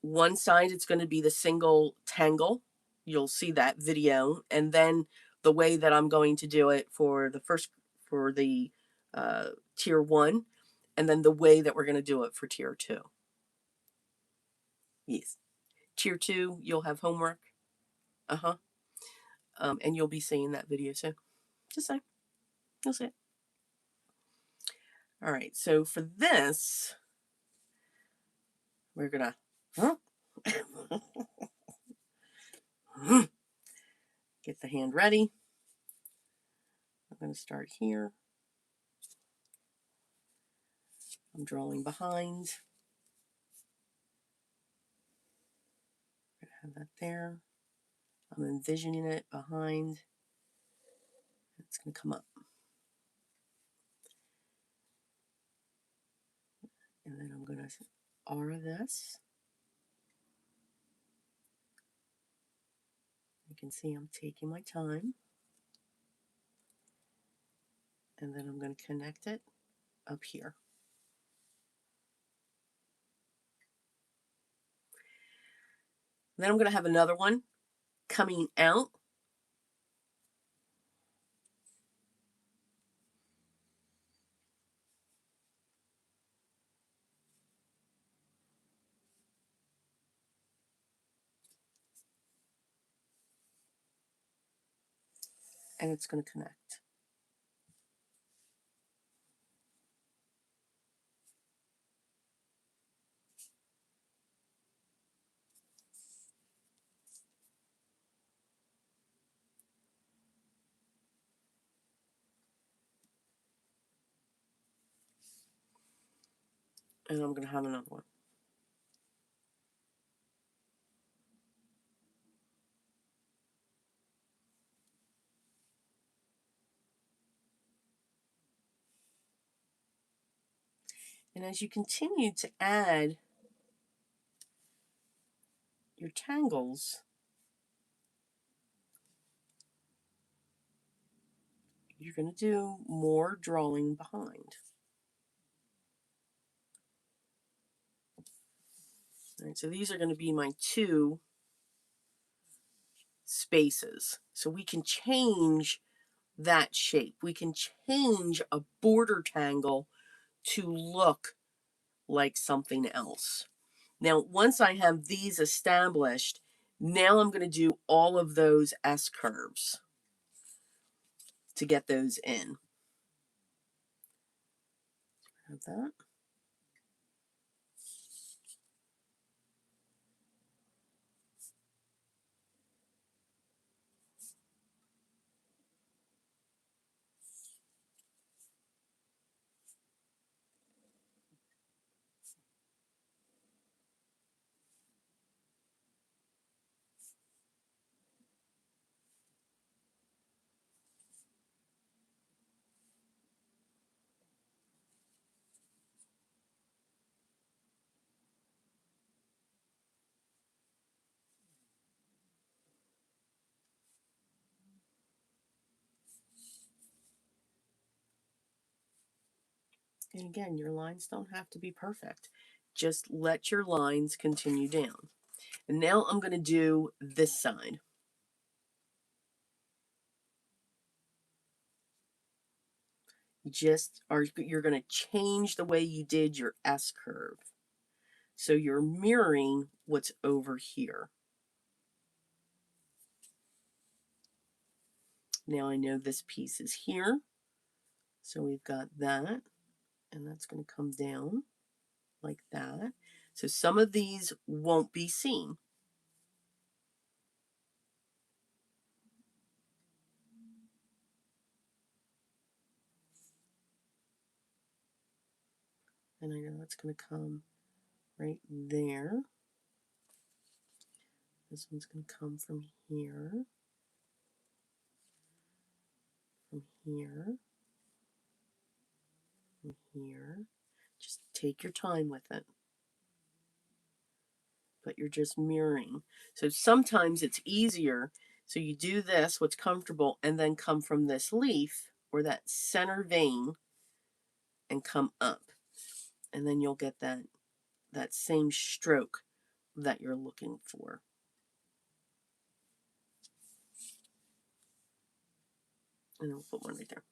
one side, it's going to be the single tangle. You'll see that video. And then the way that I'm going to do it for the tier 1, and then the way that we're going to do it for tier 2. Yes. Tier 2, you'll have homework. And you'll be seeing that video soon. Just say. You'll see it. All right. So for this, we're going to get the hand ready. I'm going to start here. I'm drawing behind. I'm going to have that there. I'm envisioning it behind. It's going to come up. And then I'm going to R this. You can see I'm taking my time. And then I'm going to connect it up here. Then I'm going to have another one coming out. And it's going to connect. And I'm going to have another one. And as you continue to add your tangles, you're going to do more drawing behind. All right, so these are going to be my 2 spaces. So we can change that shape. We can change a border tangle to look like something else. Now, once I have these established, now I'm going to do all of those S curves to get those in. Have that. And again, your lines don't have to be perfect. Just let your lines continue down. And now I'm going to do this side. You're going to change the way you did your S curve. So you're mirroring what's over here. Now I know this piece is here. So we've got that. And that's going to come down like that. So some of these won't be seen. And I know that's going to come right there. This one's going to come from here, from here, from here. Just take your time with it. But you're just mirroring. So sometimes it's easier. So you do this, what's comfortable, and then come from this leaf or that center vein and come up. And then you'll get that same stroke that you're looking for. And I'll put one right there.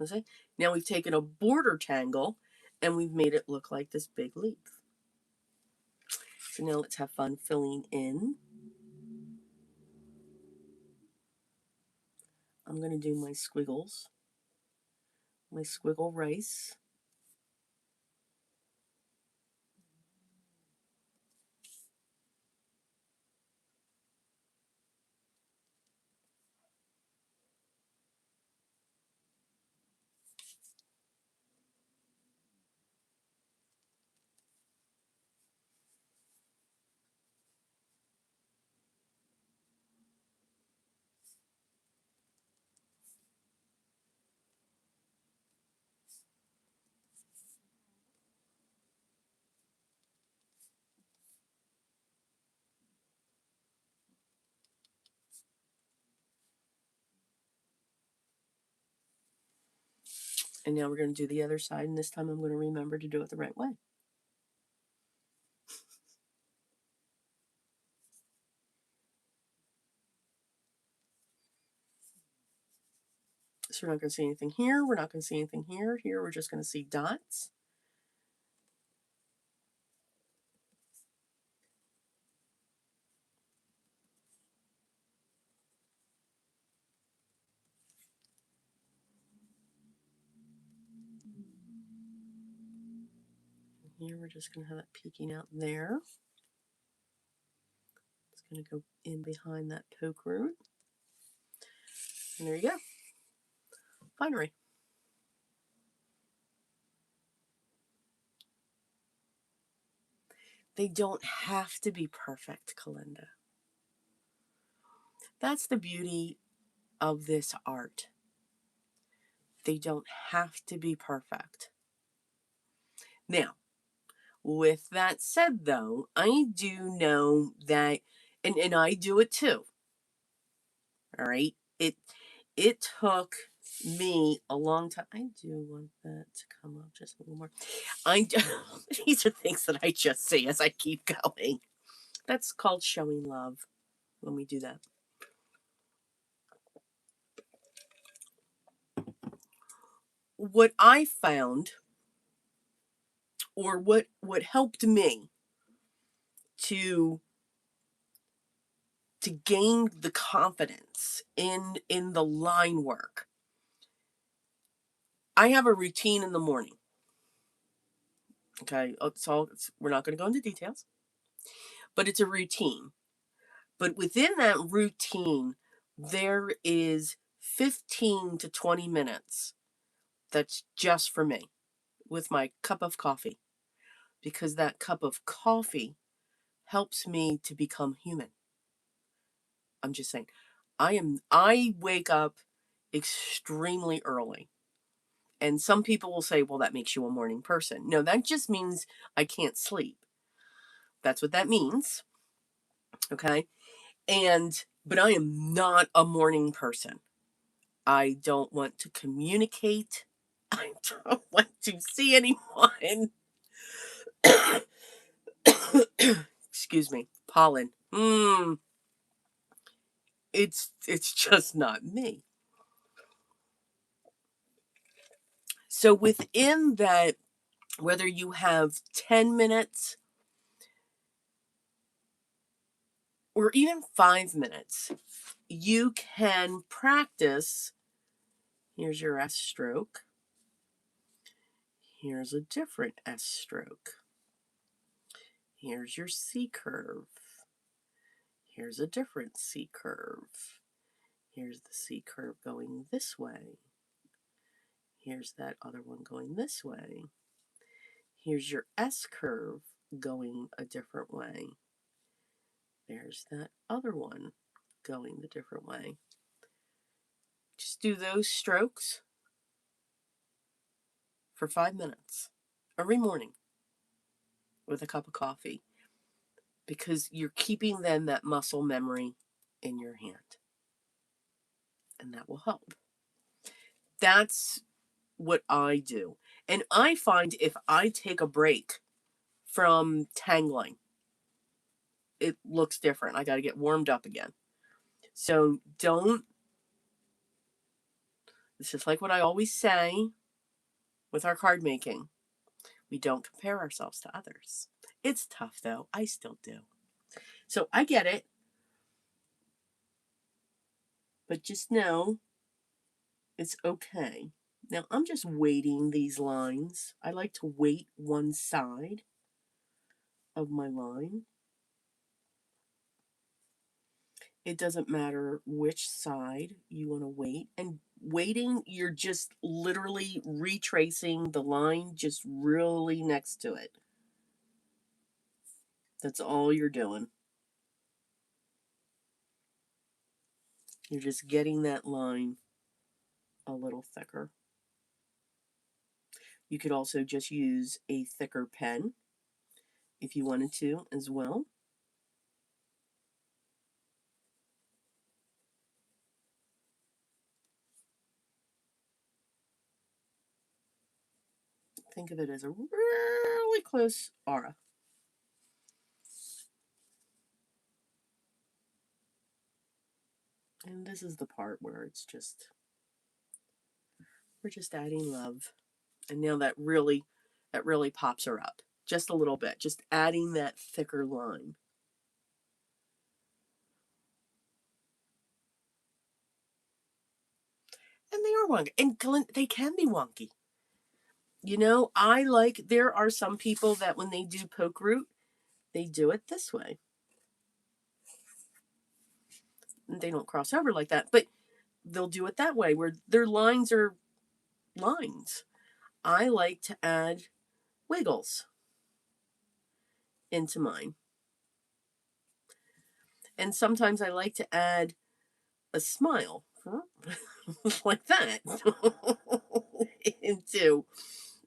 Okay? Now we've taken a border tangle and we've made it look like this big leaf. So now let's have fun filling in. I'm going to do my squiggles, my squiggle rice. And now we're going to do the other side, and this time I'm going to remember to do it the right way. So we're not going to see anything here. We're not going to see anything here. Here we're just going to see dots. And here we're just going to have it peeking out there. It's going to go in behind that poke root. And there you go. Finery. They don't have to be perfect, Kalinda. That's the beauty of this art. They don't have to be perfect. Now, with that said, though, I do know that, and I do it too. All right, it took me a long time. I do want that to come up just a little more. These are things that I just see as I keep going. That's called showing love when we do that. What I found, or what helped me to gain the confidence in the line work, I have a routine in the morning. Okay, we're not going to go into details, but it's a routine. But within that routine, there is 15 to 20 minutes that's just for me with my cup of coffee, because that cup of coffee helps me to become human. I'm just saying, I wake up extremely early. And some people will say, well, that makes you a morning person. No, that just means I can't sleep. That's what that means. Okay. But I am not a morning person. I don't want to communicate. I don't want to see anyone. Excuse me. Pollen. It's just not me. So within that, whether you have 10 minutes or even 5 minutes, you can practice. Here's your S stroke. Here's a different S stroke. Here's your C curve. Here's a different C curve. Here's the C curve going this way. Here's that other one going this way. Here's your S curve going a different way. There's that other one going the different way. Just do those strokes for 5 minutes every morning with a cup of coffee, because you're keeping then that muscle memory in your hand, and that will help. That's what I do. And I find if I take a break from tangling, it looks different. I got to get warmed up again. So it's just like what I always say with our card making. We don't compare ourselves to others. It's tough though. I still do. So I get it. But just know it's okay. Now I'm just weighting these lines. I like to weight one side of my line. It doesn't matter which side you want to weight. And weighting, you're just literally retracing the line just really next to it. That's all you're doing. You're just getting that line a little thicker. You could also just use a thicker pen if you wanted to as well. think of it as a really close aura. And this is the part where it's just, we're just adding love. And now that really pops her up just a little bit, just adding that thicker line. And they are wonky, and they can be wonky. You know, there are some people that when they do poke root, they do it this way. And they don't cross over like that, but they'll do it that way where their lines are lines. I like to add wiggles into mine. And sometimes I like to add a smile like that into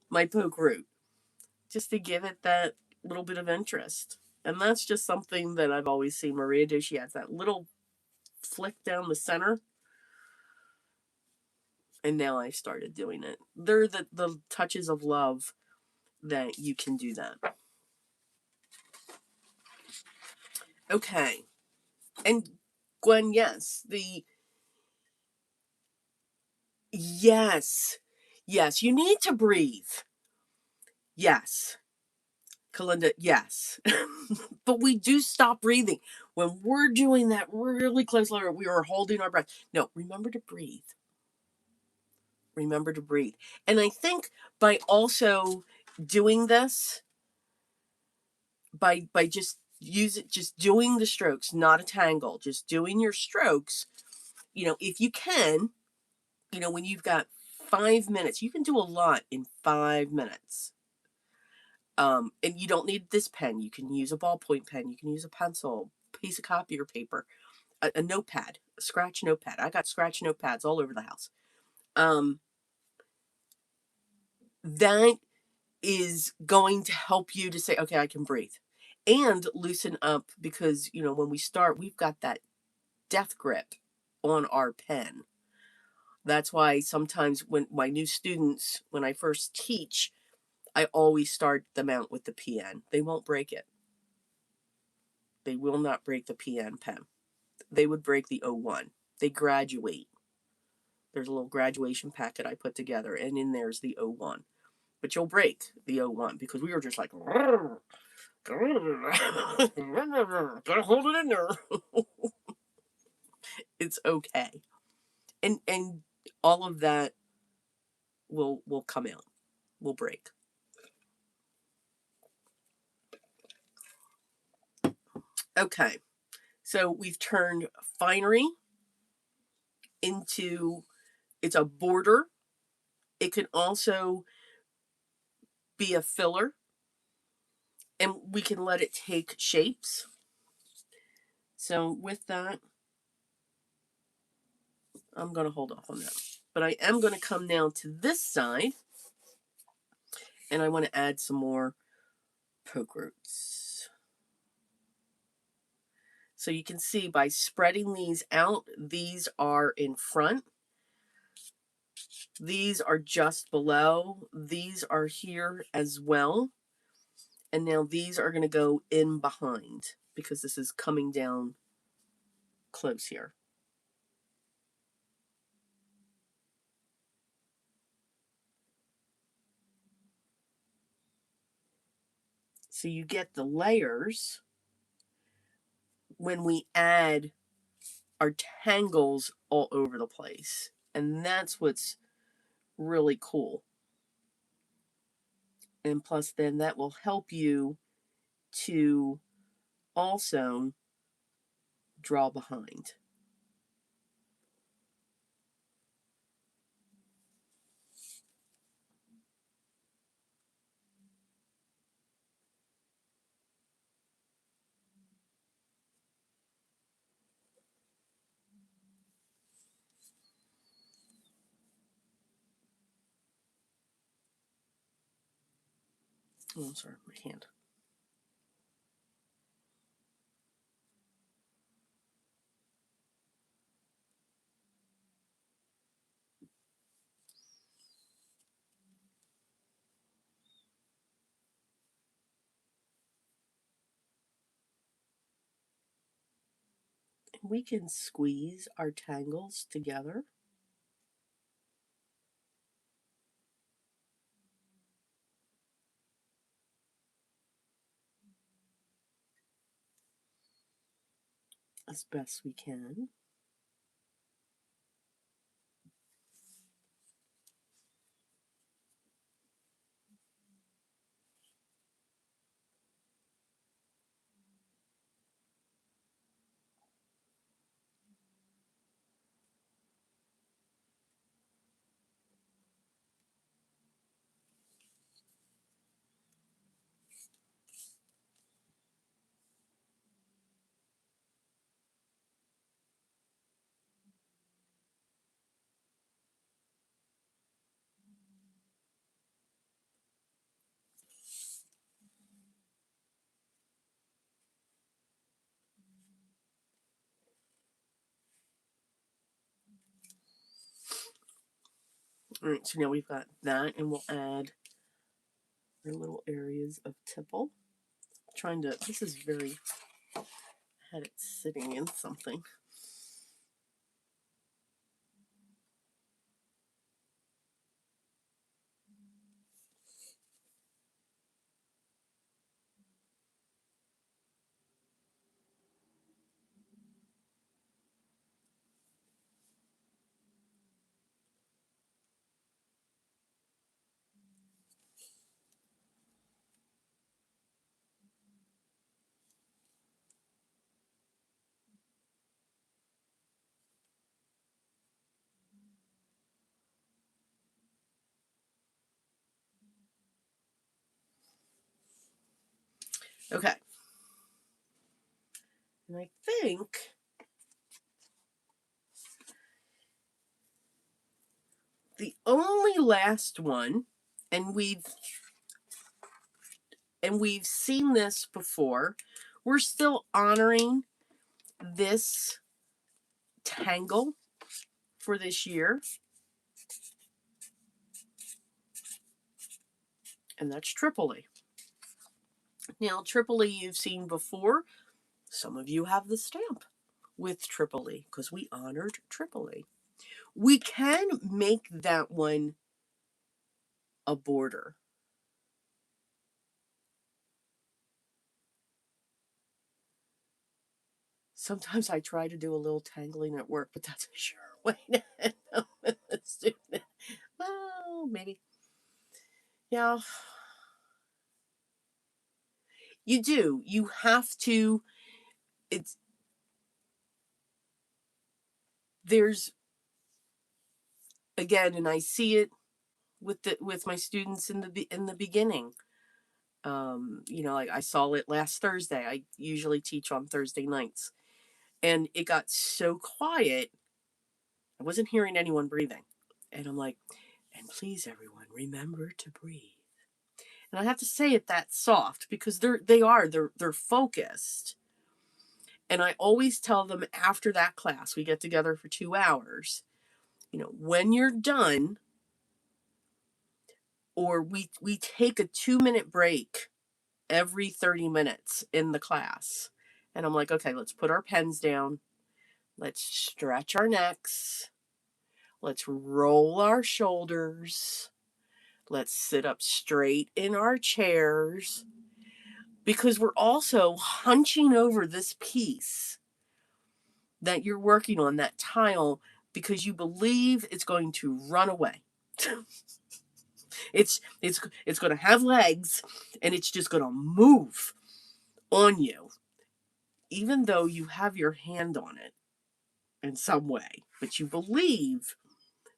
my poke root just to give it that little bit of interest. And that's just something that I've always seen Maria do. She has that little flick down the center. And now I started doing it. They're the touches of love that you can do that. Okay. And Gwen, yes, yes, you need to breathe. Yes. Kalinda, yes. But we do stop breathing. When we're doing that really close layer, we are holding our breath. No, remember to breathe. Remember to breathe. And I think by also doing this, by just just doing the strokes, not a tangle, just doing your strokes, you know, if you can, you know, when you've got 5 minutes, you can do a lot in 5 minutes. And you don't need this pen. You can use a ballpoint pen. You can use a pencil, piece of copier paper, a notepad, a scratch notepad. I got scratch notepads all over the house. That is going to help you to say, okay, I can breathe and loosen up because, you know, when we start, we've got that death grip on our pen. That's why sometimes when my new students, when I first teach, I always start them out with the PN. They won't break it. They will not break the PN pen. They would break the O1. They graduate. There's a little graduation packet I put together, and in there's the O1. But you'll break the O1 because we were just like, gotta hold it in there. It's okay. And all of that will come out. Will break. Okay. So we've turned Finery into, it's a border. It can also be a filler, and we can let it take shapes. So with that, I'm going to hold off on that. But I am going to come now to this side, and I want to add some more poke roots. So you can see by spreading these out, these are in front. These are just below. These are here as well. And now these are going to go in behind because this is coming down close here. So you get the layers when we add our tangles all over the place. And that's what's really cool. And plus then that will help you to also draw behind. Oh, I'm sorry, my hand. We can squeeze our tangles together. As best we can. All right, so now we've got that, and we'll add our little areas of tipple. Trying to, this is very, I had it sitting in something. Okay. And I think the only last one, and we've seen this before, we're still honoring this tangle for this year, and that's Tripoli. Now, Tripoli you've seen before. Some of you have the stamp with Tripoli because we honored Tripoli. We can make that one a border. Sometimes I try to do a little tangling at work, but that's a sure way to end up with a student. Well, maybe. Yeah, you do. You have to. It's there's again, and I see it with my students in the beginning. Like I saw it last Thursday. I usually teach on Thursday nights, and it got so quiet. I wasn't hearing anyone breathing, and I'm like, and please, everyone, remember to breathe. And I have to say it that soft because they're focused. And I always tell them after that class, we get together for 2 hours. When you're done, or we take a 2 minute break every 30 minutes in the class. And I'm like, okay, let's put our pens down. Let's stretch our necks. Let's roll our shoulders. Let's sit up straight in our chairs because we're also hunching over this piece that you're working on, that tile, because you believe it's going to run away. It's going to have legs and it's just going to move on you, even though you have your hand on it in some way. But you believe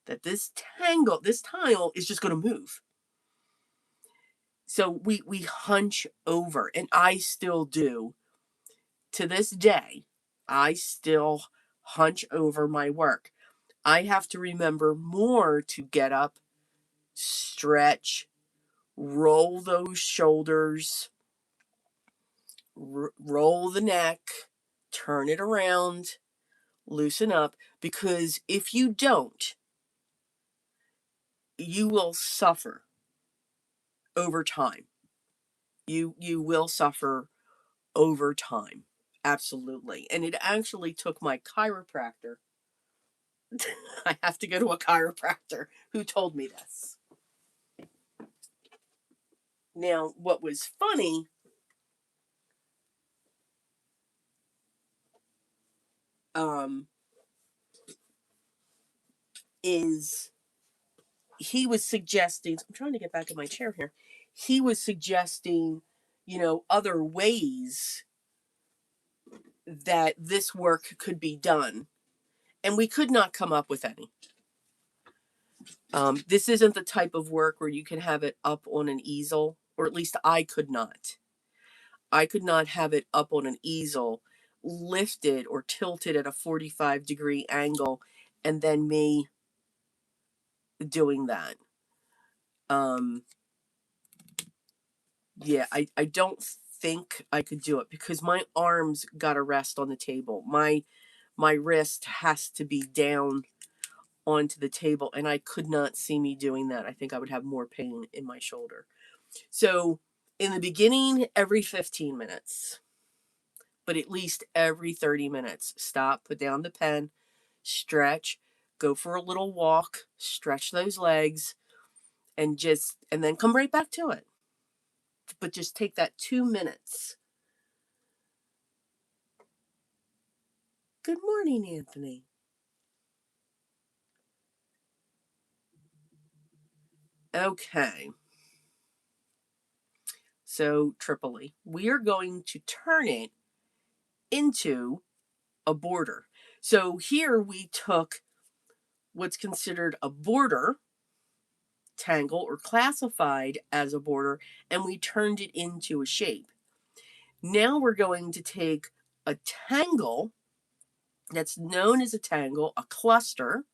that this tile is just going to move. So we hunch over, and I still do to this day. I still hunch over my work. I have to remember more to get up, stretch, roll those shoulders, roll the neck, turn it around, loosen up, because if you don't, you will suffer over time. You will suffer over time. Absolutely. And it actually took my chiropractor. I have to go to a chiropractor who told me this. Now, what was funny, um, is he was suggesting, I'm trying to get back in my chair here. He was suggesting, other ways that this work could be done. And we could not come up with any. This isn't the type of work where you can have it up on an easel, or at least I could not. I could not have it up on an easel, lifted or tilted at a 45-degree angle, and then me doing that. Um, yeah, I don't think I could do it because my arms got to rest on the table. My wrist has to be down onto the table, and I could not see me doing that. I think I would have more pain in my shoulder. So in the beginning, every 15 minutes, but at least every 30 minutes, stop, put down the pen, stretch, go for a little walk, stretch those legs, and then come right back to it. But just take that 2 minutes. Good morning, Anthony. Okay. So, Tripoli, we are going to turn it into a border. So, here we took what's considered a border tangle or classified as a border, and we turned it into a shape. Now we're going to take a tangle that's known as a tangle, a cluster,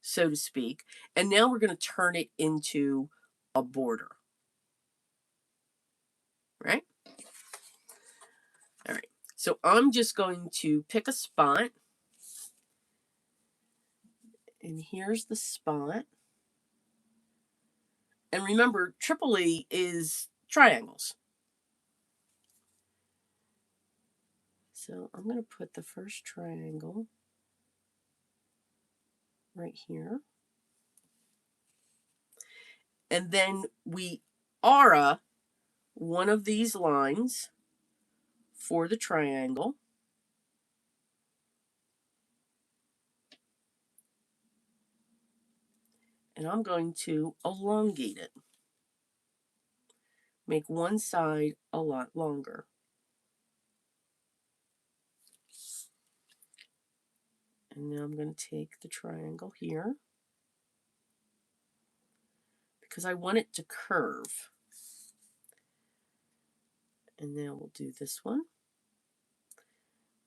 so to speak, and now we're going to turn it into a border. Right? All right. So I'm just going to pick a spot. And here's the spot. And remember, Tripoli is triangles. So I'm going to put the first triangle right here. And then we aura one of these lines for the triangle. And I'm going to elongate it. Make one side a lot longer. And now I'm going to take the triangle here because I want it to curve. And now we'll do this one.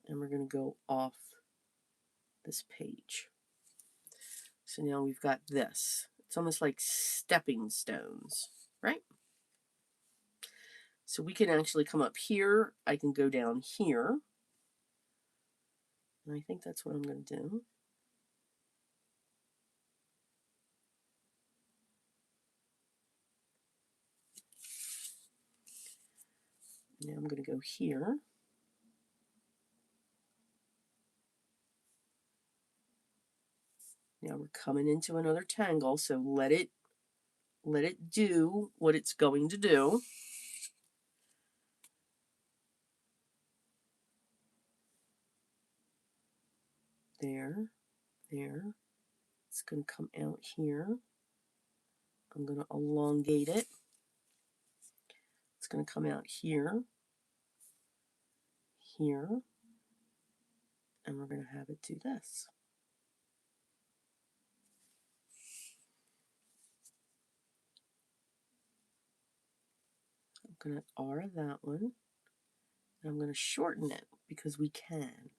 And we're going to go off this page. So now we've got this. It's almost like stepping stones, right? So we can actually come up here. I can go down here. And I think that's what I'm going to do. Now I'm going to go here. Now we're coming into another tangle, so let it do what it's going to do. There. It's going to come out here. I'm going to elongate it. It's going to come out here, here, and we're going to have it do this. I'm going to R that one, and I'm going to shorten it because we can.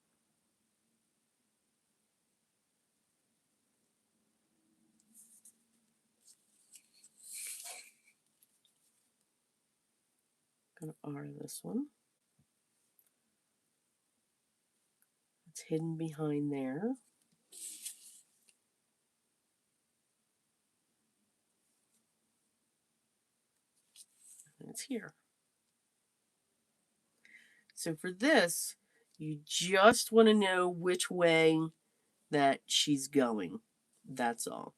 I'm going to R this one. It's hidden behind there. And it's here. So for this, You just want to know which way that she's going. That's all.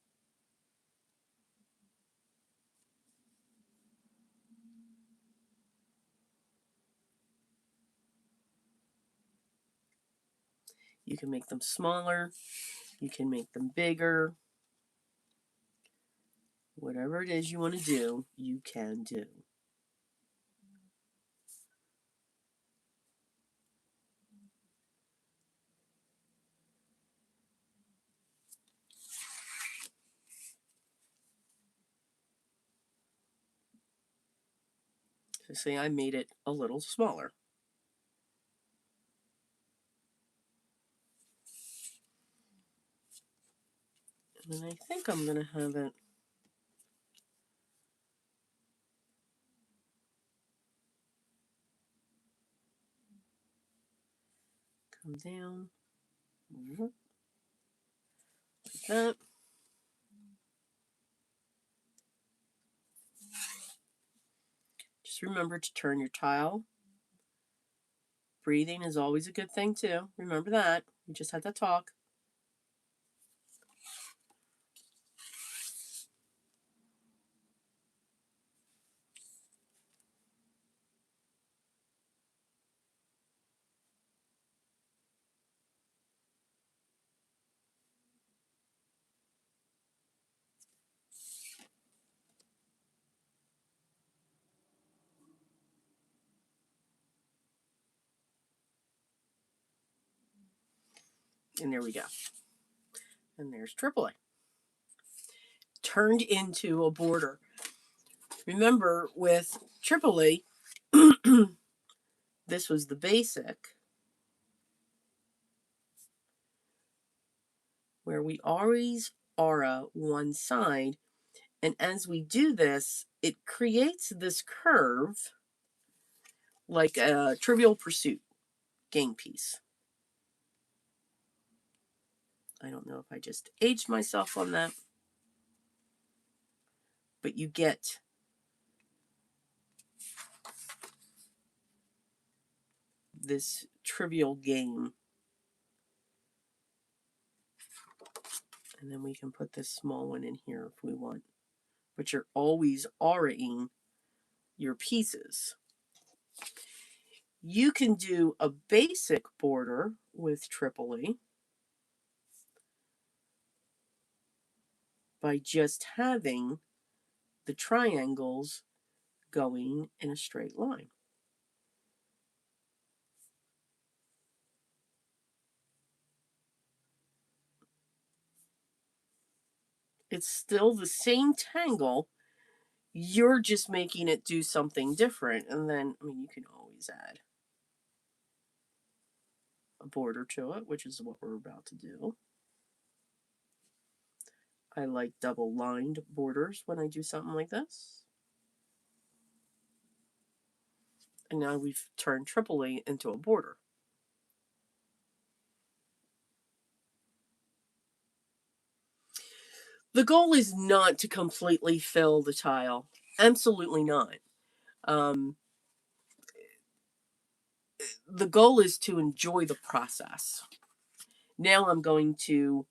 You can make them smaller. You can make them bigger. Whatever it is you want to do, you can do. So say I made it a little smaller. And I think I'm going to have it come down like that. Just remember to turn your tile. Breathing is always a good thing too. Remember that. We just had that talk. And there we go. And there's Tripoli. Turned into a border. Remember, with Tripoli, this was the basic, where we always aura one side. And as we do this, it creates this curve like a Trivial Pursuit game piece. I don't know if I just aged myself on that, but you get this trivial game. And then we can put this small one in here if we want. But you're always auraing your pieces. You can do a basic border with Tripoli by just having the triangles going in a straight line. It's still the same tangle, you're just making it do something different. And then, I mean, you can always add a border to it, which is what we're about to do. I like double lined borders when I do something like this. And now we've turned Tripoli into a border. The goal is not to completely fill the tile. Absolutely not. The goal is to enjoy the process. Now I'm going to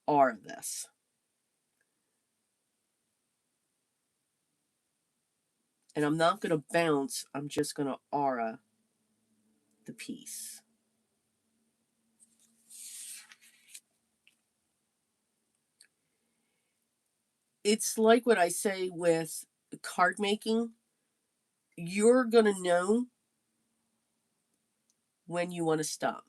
aura this. And I'm not going to bounce, I'm just going to aura the piece. It's like what I say with card making. You're going to know when you want to stop.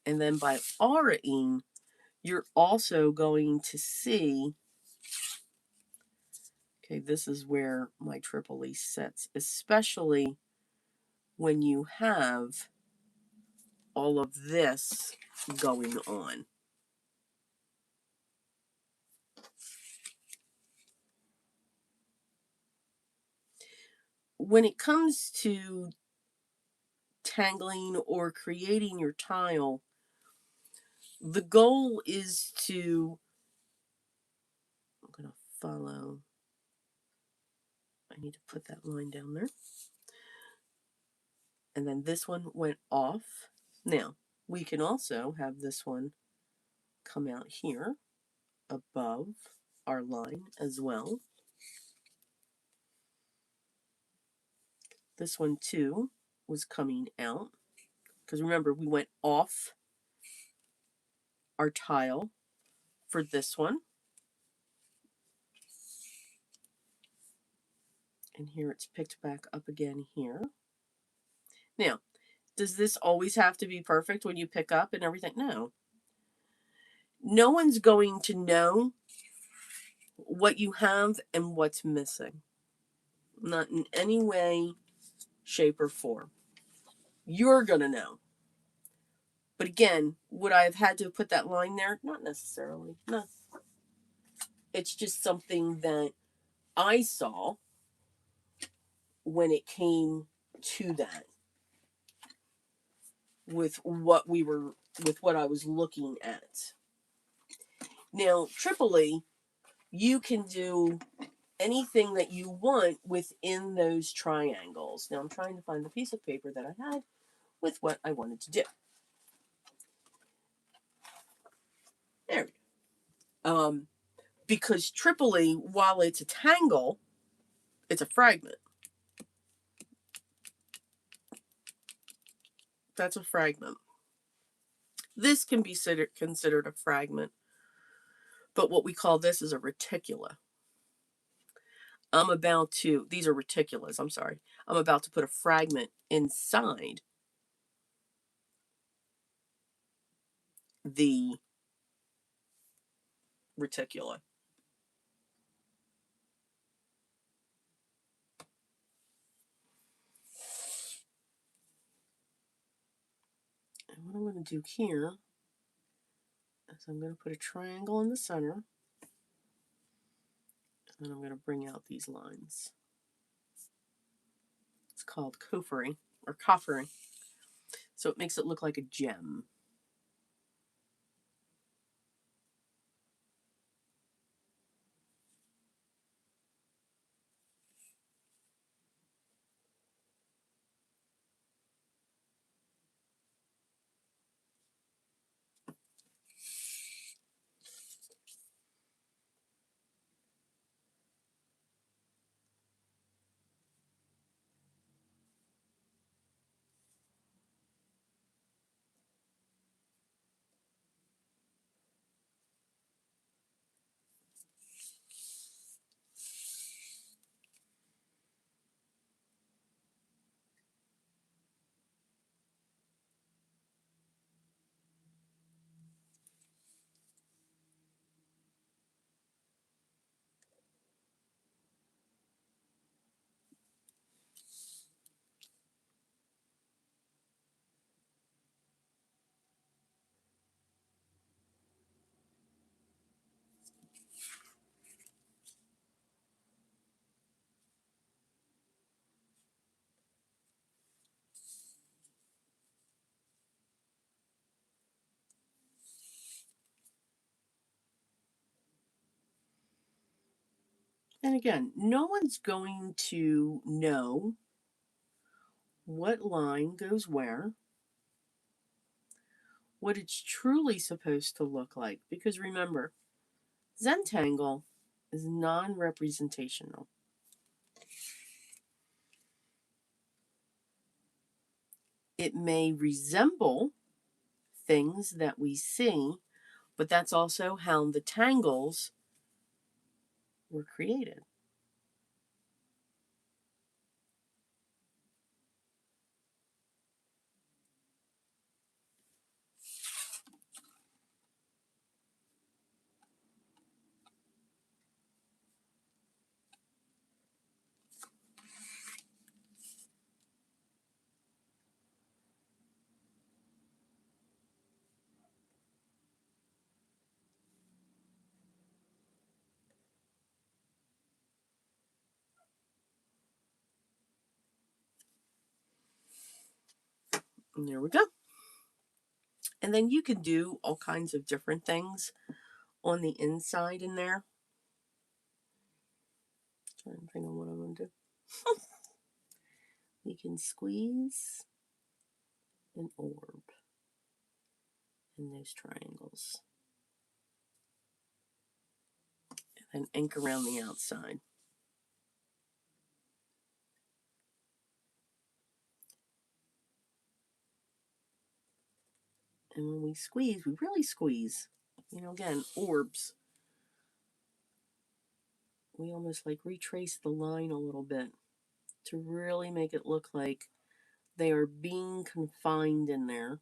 And then by auraing, you're also going to see, okay, this is where my Tripoli sits, especially when you have all of this going on. When it comes to tangling or creating your tile, the goal is to follow. I need to put that line down there. And then this one went off. Now, we can also have this one come out here above our line as well. This one too was coming out, because remember, we went off our tile for this one. And here it's picked back up again here. Now, does this always have to be perfect when you pick up and everything? No. No one's going to know what you have and what's missing. Not in any way, shape, or form. You're going to know. But again, would I have had to put that line there? Not necessarily. No. It's just something that I saw when it came to that. With what I was looking at. Now, Tripoli, you can do anything that you want within those triangles. Now, I'm trying to find the piece of paper that I had with what I wanted to do. There we go. Because Tripoli, while it's a tangle, it's a fragment. That's a fragment. This can be considered a fragment, but what we call this is a reticula. These are reticulas, I'm sorry. I'm about to put a fragment inside the reticula. And what I'm going to do here is I'm going to put a triangle in the center, and I'm going to bring out these lines. It's called coffering, or coffering. So it makes it look like a gem. And again, no one's going to know what line goes where, what it's truly supposed to look like. Because remember, Zentangle is non-representational. It may resemble things that we see, but that's also how the tangles were created. And there we go. And then you can do all kinds of different things on the inside in there. Trying to think of what I'm going to do. We can squeeze an orb in those triangles. And ink around the outside. And when we squeeze, we really squeeze. You know, again, orbs. We almost like retrace the line a little bit to really make it look like they are being confined in there.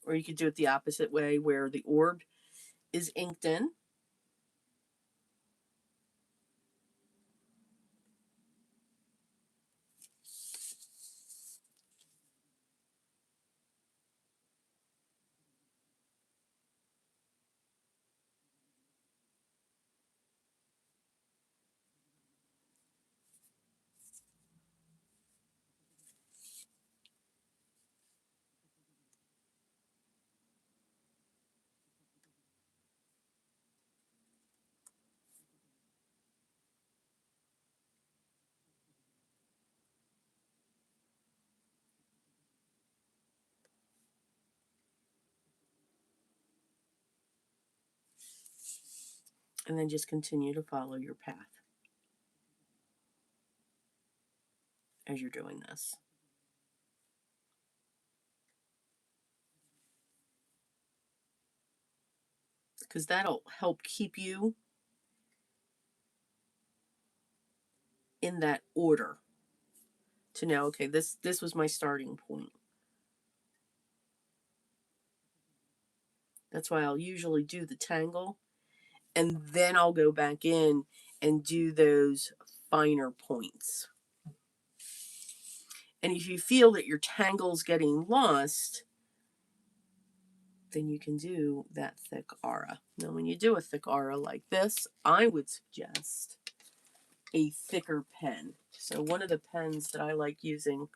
Or you could do it the opposite way where the orb is inked in. And then just continue to follow your path as you're doing this. Because that'll help keep you in that order to know, okay, this was my starting point. That's why I'll usually do the tangle, and then I'll go back in and do those finer points. And if you feel that your tangle's getting lost, then you can do that thick aura. Now, when you do a thick aura like this, I would suggest a thicker pen. So one of the pens that I like using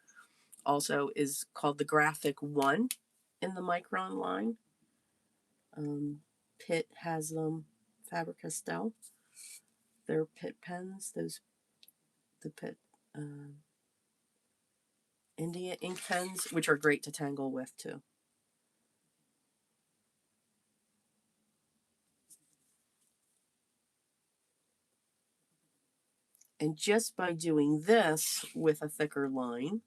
also is called the Graphic 1 in the Micron line. Pitt has them, Faber-Castell. They're Pitt pens, the Pitt India ink pens, which are great to tangle with too. And just by doing this with a thicker line,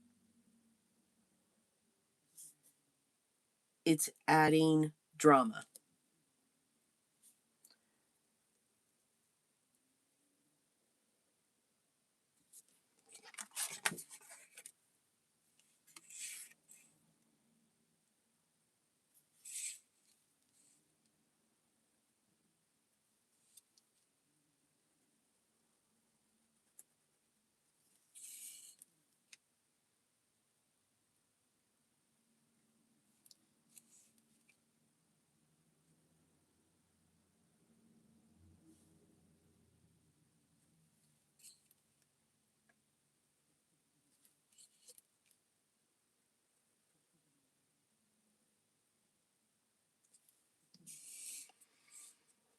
it's adding drama.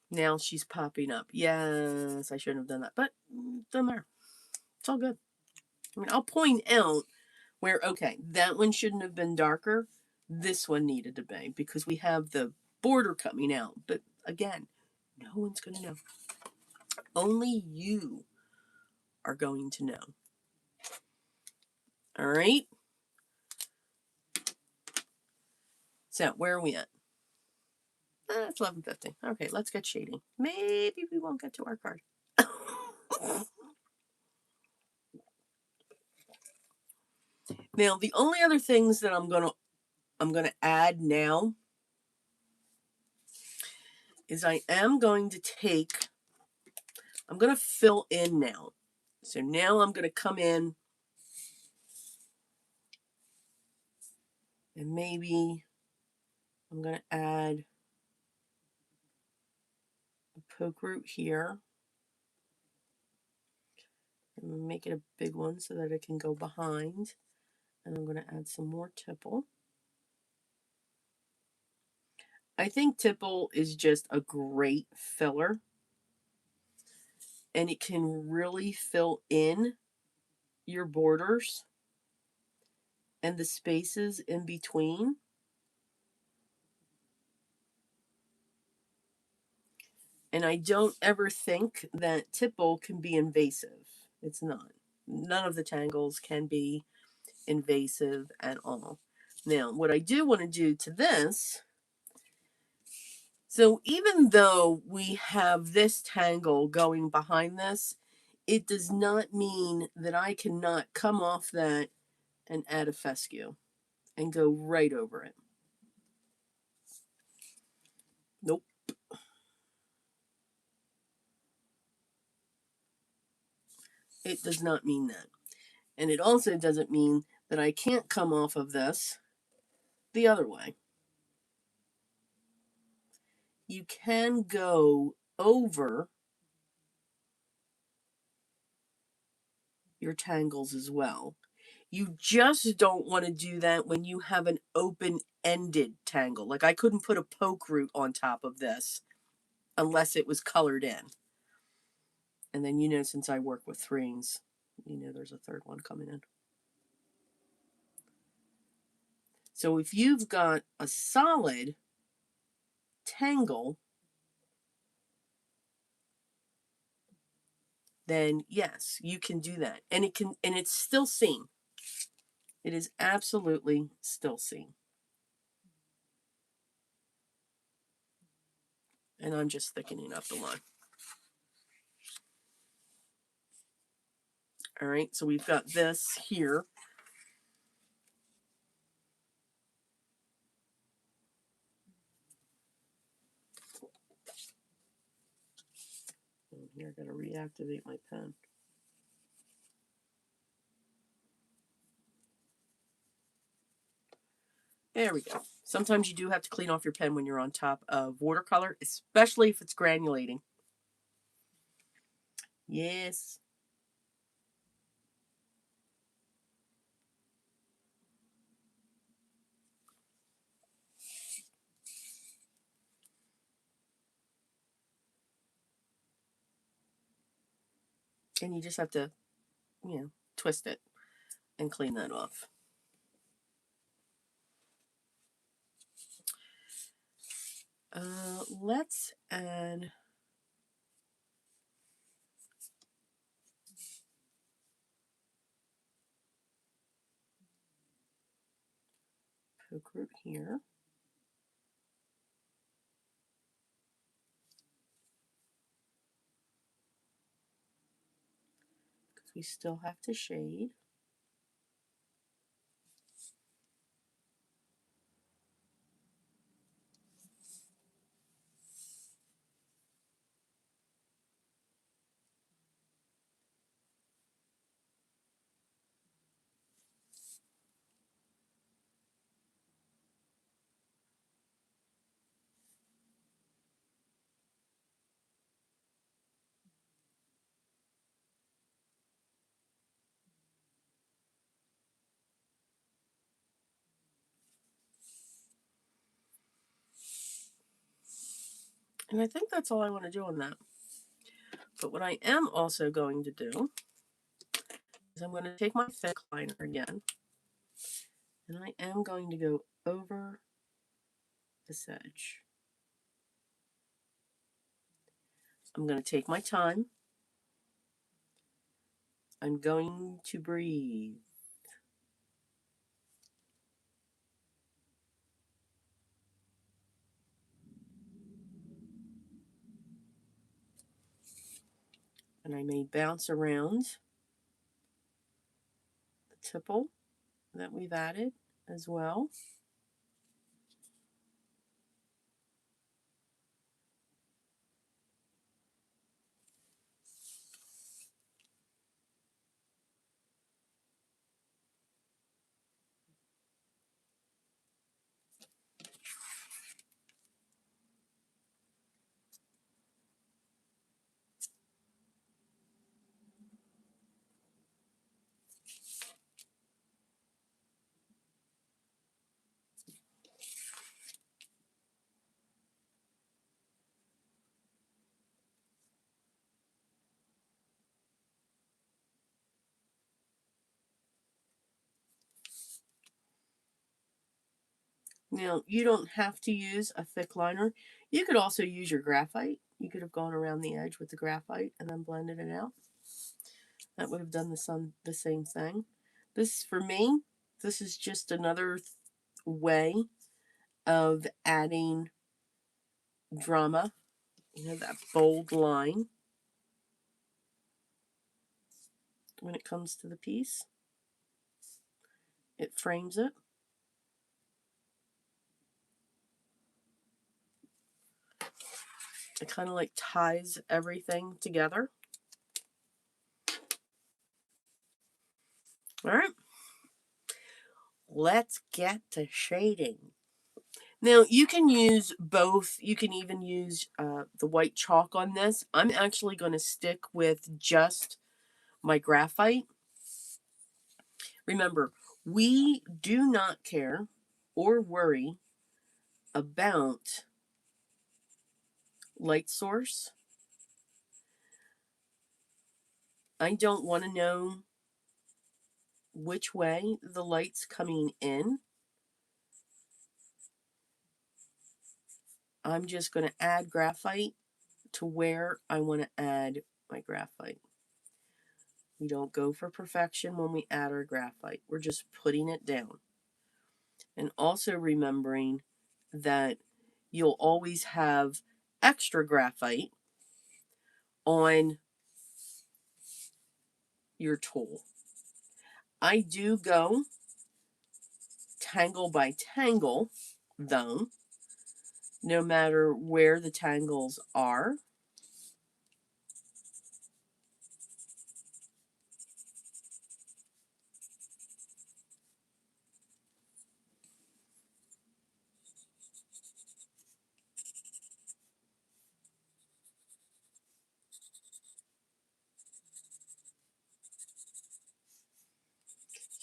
Now she's popping up. Yes, I shouldn't have done that, but doesn't matter. It's all good. I mean, I'll point out where, okay, that one shouldn't have been darker. This one needed to be because we have the border coming out. But again, no one's going to know. Only you are going to know. All right. So where are we at? It's 11:50. Okay, let's get shading. Maybe we won't get to our card. Now, the only other things that I'm gonna add now is I'm going to fill in now. So now I'm going to come in And maybe I'm going to add a poke root here. And make it a big one so that it can go behind. And I'm going to add some more tipple. I think tipple is just a great filler. And it can really fill in your borders and the spaces in between. And I don't ever think that tipple can be invasive. It's not. None of the tangles can be invasive at all. Now, what I do want to do to this, so even though we have this tangle going behind this, it does not mean that I cannot come off that and add a fescue and go right over it. Nope. It does not mean that. And it also doesn't mean that I can't come off of this the other way. You can go over your tangles as well. You just don't want to do that when you have an open-ended tangle. Like I couldn't put a poke root on top of this unless it was colored in. And then, you know, since I work with threes, you know, there's a third one coming in. So if you've got a solid tangle, then yes, you can do that. And it's still seen. It is absolutely still seen. And I'm just thickening up the line. All right, so we've got this here. And here, I gotta reactivate my pen. There we go. Sometimes you do have to clean off your pen when you're on top of watercolor, especially if it's granulating. Yes. And you just have to, you know, twist it and clean that off. Let's add poke root here. Because we still have to shade. And I think that's all I want to do on that. But what I am also going to do is I'm going to take my thick liner again. And I am going to go over this edge. I'm going to take my time. I'm going to breathe. And I may bounce around the tipple that we've added as well. Now, you don't have to use a thick liner. You could also use your graphite. You could have gone around the edge with the graphite and then blended it out. That would have done the same thing. This, for me, this is just another way of adding drama. You know, that bold line when it comes to the piece. It frames it. It kind of like ties everything together. All right. Let's get to shading. Now, you can use both. You can even use the white chalk on this. I'm actually going to stick with just my graphite. Remember, we do not care or worry about light source. I don't want to know which way the light's coming in. I'm just going to add graphite to where I want to add my graphite. We don't go for perfection when we add our graphite. We're just putting it down. And also remembering that you'll always have extra graphite on your tool. I do go tangle by tangle, though, no matter where the tangles are.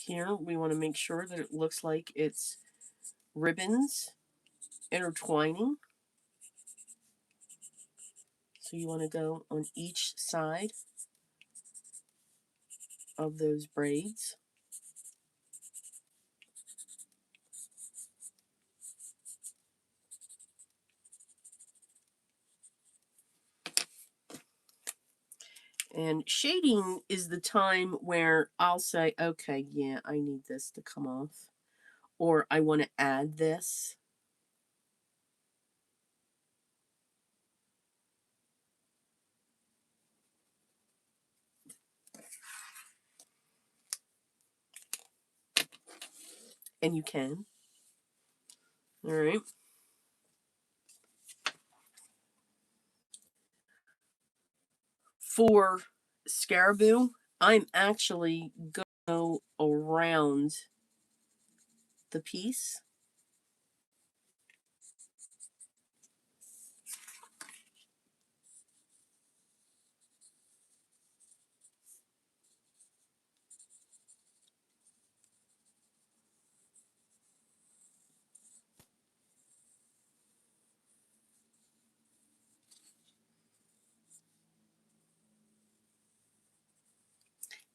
Here, we want to make sure that it looks like it's ribbons intertwining. So you want to go on each side of those braids. And shading is the time where I'll say, okay, yeah, I need this to come off. Or I want to add this. And you can. All right. For Scarabou, I'm actually going to go around the piece.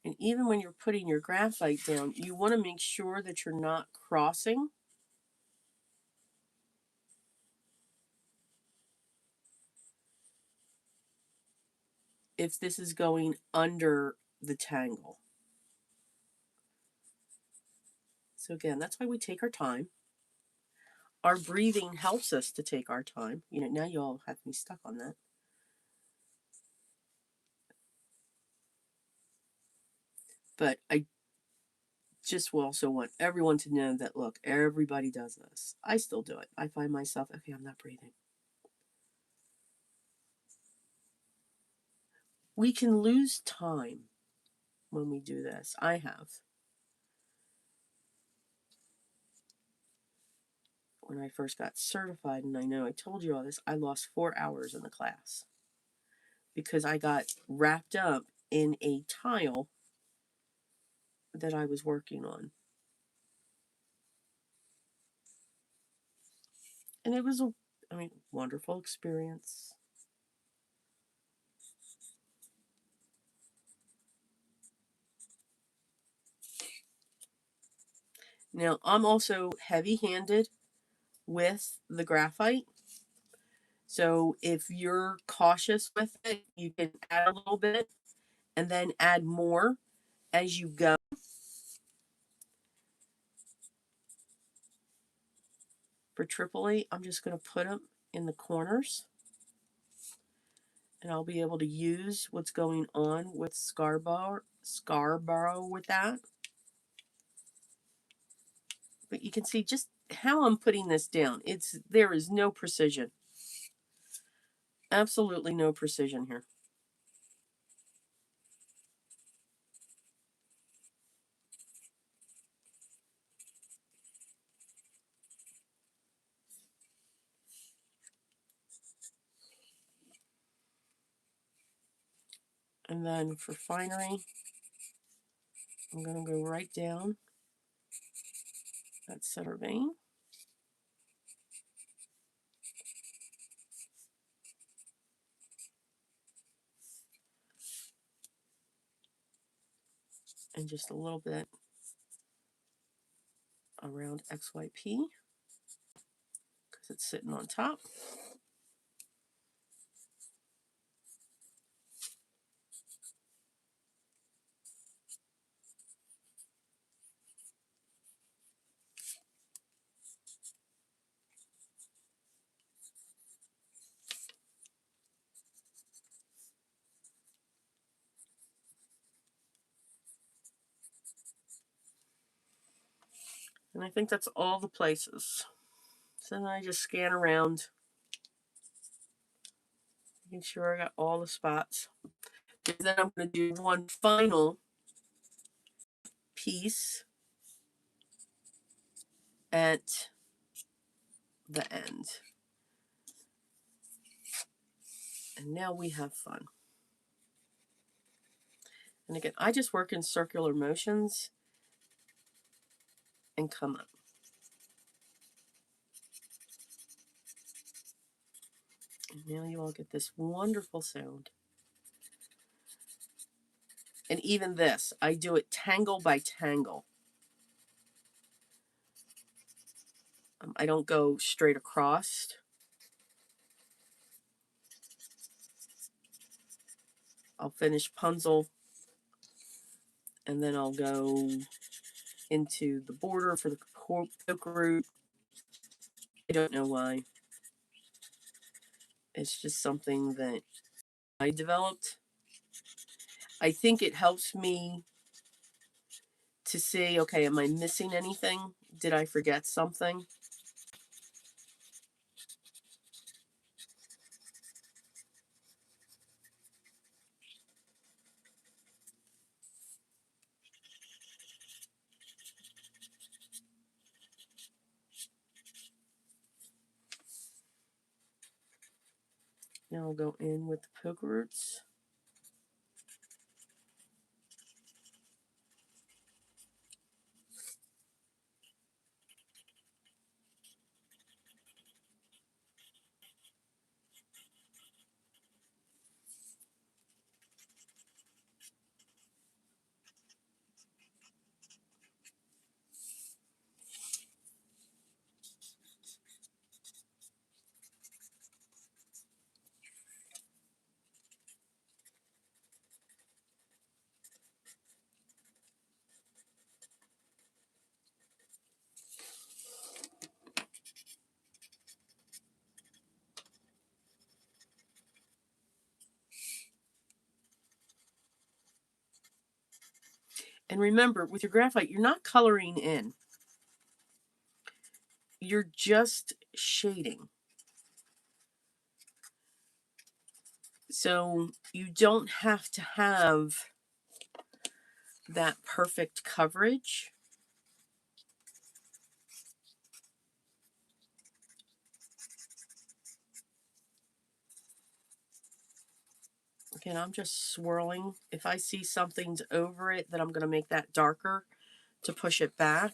And even when you're putting your graphite down, you want to make sure that you're not crossing. If this is going under the tangle. So again, that's why we take our time. Our breathing helps us to take our time. You know, now you all have me stuck on that. But I just also want everyone to know that, look, everybody does this. I still do it. I find myself, okay, I'm not breathing. We can lose time when we do this. I have. When I first got certified, and I know I told you all this, I lost 4 hours in the class because I got wrapped up in a tile that I was working on. And it was a wonderful experience. Now, I'm also heavy-handed with the graphite. So if you're cautious with it, you can add a little bit and then add more as you go. For Tripoli, I'm just going to put them in the corners. And I'll be able to use what's going on with Scarabou with that. But you can see just how I'm putting this down. There is no precision. Absolutely no precision here. And then for Finery, I'm going to go right down that center vein. And just a little bit around XYP because it's sitting on top. And I think that's all the places. So then I just scan around, making sure I got all the spots. Because then I'm going to do one final piece at the end. And now we have fun. And again, I just work in circular motions and come up. And now you all get this wonderful sound. And even this, I do it tangle by tangle. I don't go straight across. I'll finish Punzel, and then I'll go into the border for the poke root. I don't know why. It's just something that I developed. I think it helps me to see, okay, am I missing anything? Did I forget something? Now I'll go in with the poke roots. And remember, with your graphite, you're not coloring in. You're just shading. So you don't have to have that perfect coverage. Again, I'm just swirling. If I see something's over it, then I'm going to make that darker to push it back.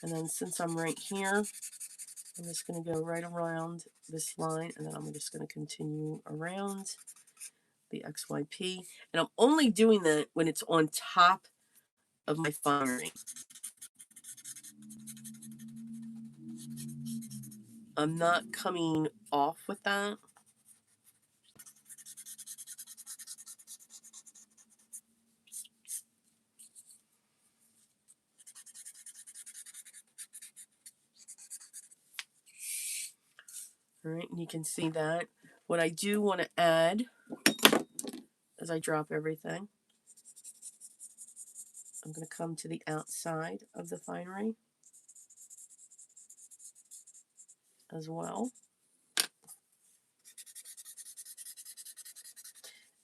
And then since I'm right here, I'm just going to go right around this line, and then I'm just going to continue around the XYP. And I'm only doing that when it's on top of my finery. I'm not coming off with that. All right, and you can see that. What I do want to add as I drop everything, I'm going to come to the outside of the Finery as well.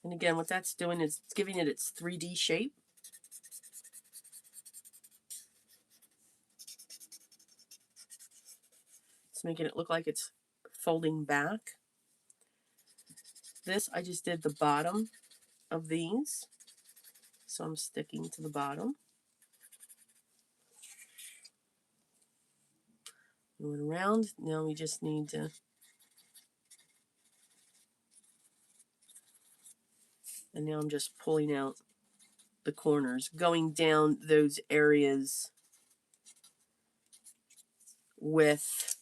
And again, what that's doing is it's giving it its 3D shape. It's making it look like it's folding back. This, I just did the bottom of these. So I'm sticking to the bottom. Going around. Now we just need to, and now I'm just pulling out the corners, going down those areas with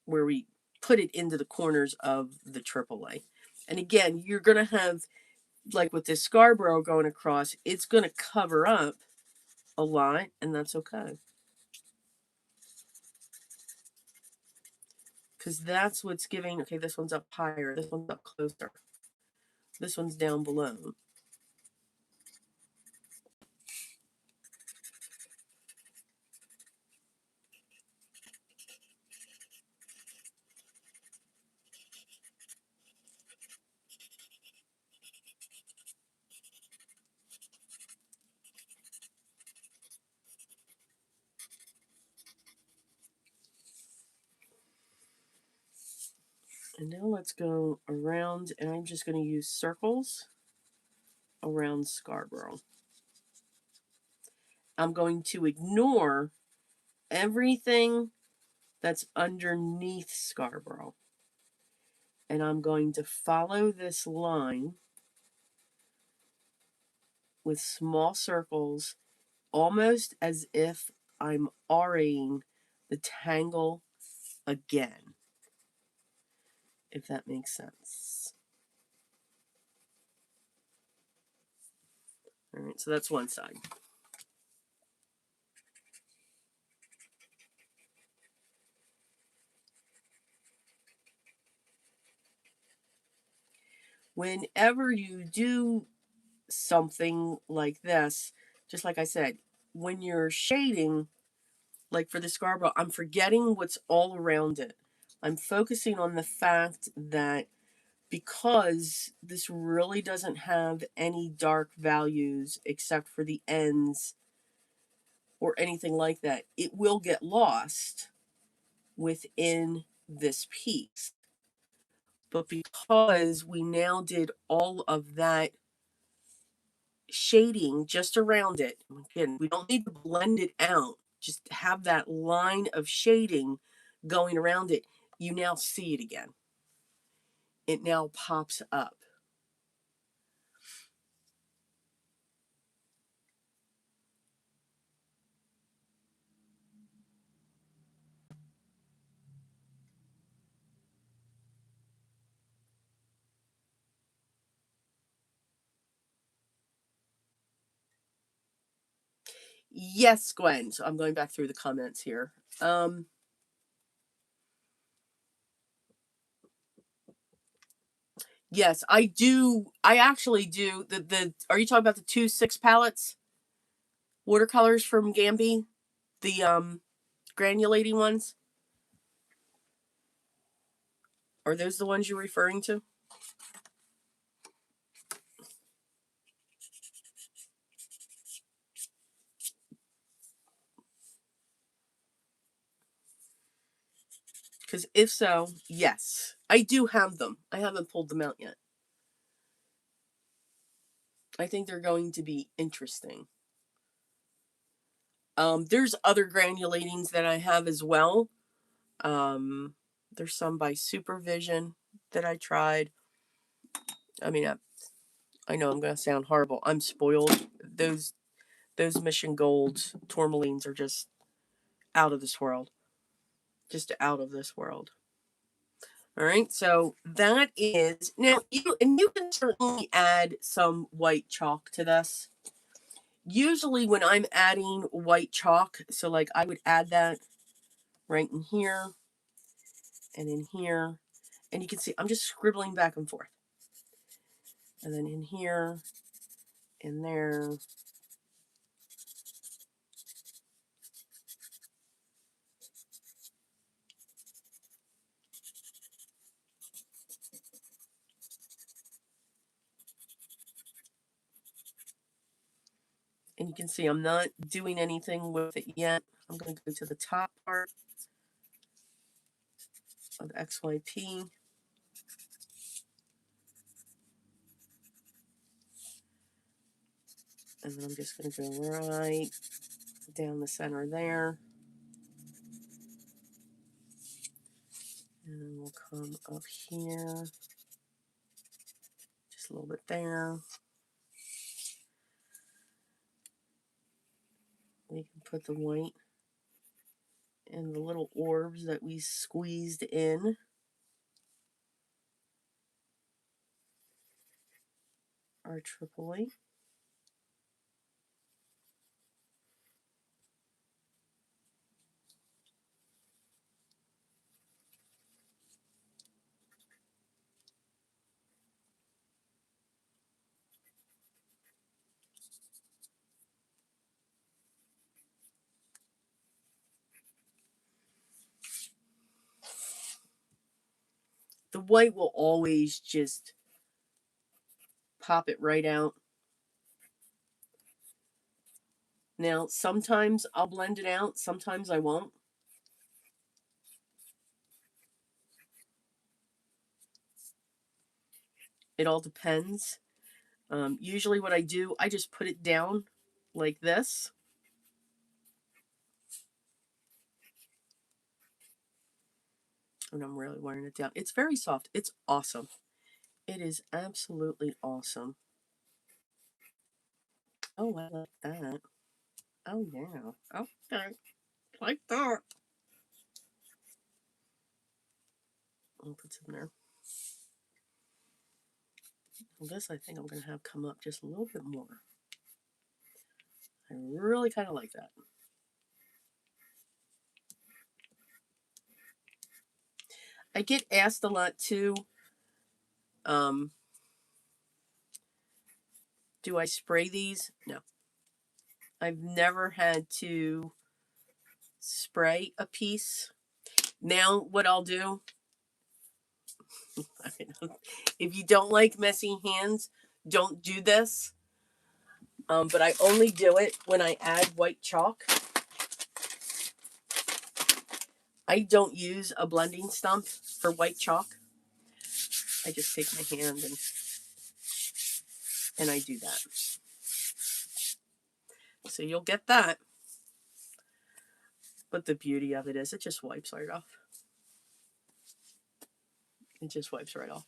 where we put it into the corners of the Tripoli. And again, you're going to have, like with this Scarabou going across, it's going to cover up a lot, and that's okay. Because that's what's giving, okay, this one's up higher, this one's up closer, this one's down below. And now let's go around, and I'm just going to use circles around Scarborough. I'm going to ignore everything that's underneath Scarborough. And I'm going to follow this line with small circles, almost as if I'm RAing the tangle again, if that makes sense. All right, so that's one side. Whenever you do something like this, just like I said, when you're shading, like for the Scarborough, I'm forgetting what's all around it. I'm focusing on the fact that because this really doesn't have any dark values except for the ends or anything like that, it will get lost within this piece. But because we now did all of that shading just around it, again, we don't need to blend it out, just have that line of shading going around it. You now see it again. It now pops up. Yes, Gwen. So I'm going back through the comments here. Yes, I do. I actually do. The Are you talking about the 2-6 palettes? Watercolors from Gamby? The granulating ones? Are those the ones you're referring to? Because if so, yes. I do have them. I haven't pulled them out yet. I think they're going to be interesting. There's other granulatings that I have as well. There's some by Supervision that I tried. I mean, I know I'm going to sound horrible. I'm spoiled. Those Mission Gold tourmalines are just out of this world. Just out of this world. All right, so that is, now you can certainly add some white chalk to this. Usually when I'm adding white chalk, so like I would add that right in here and in here, and you can see I'm just scribbling back and forth. And then in here, in there. And you can see I'm not doing anything with it yet. I'm going to go to the top part of XYP. And then I'm just going to go right down the center there. And then we'll come up here. Just a little bit there. We can put the white and the little orbs that we squeezed in. Our Tripoli. The white will always just pop it right out. Now, sometimes I'll blend it out, sometimes I won't. It all depends. Usually what I do, I just put it down like this. And I'm really wearing it down. It's very soft. It's awesome. It is absolutely awesome. Oh, I like that. Oh, yeah. Okay. Like that. I'll put some there. Well, this I think I'm going to have come up just a little bit more. I really kind of like that. I get asked a lot too, do I spray these? No. I've never had to spray a piece. Now what I'll do, if you don't like messy hands, don't do this. But I only do it when I add white chalk. I don't use a blending stump for white chalk. I just take my hand and I do that. So you'll get that. But the beauty of it is it just wipes right off. It just wipes right off.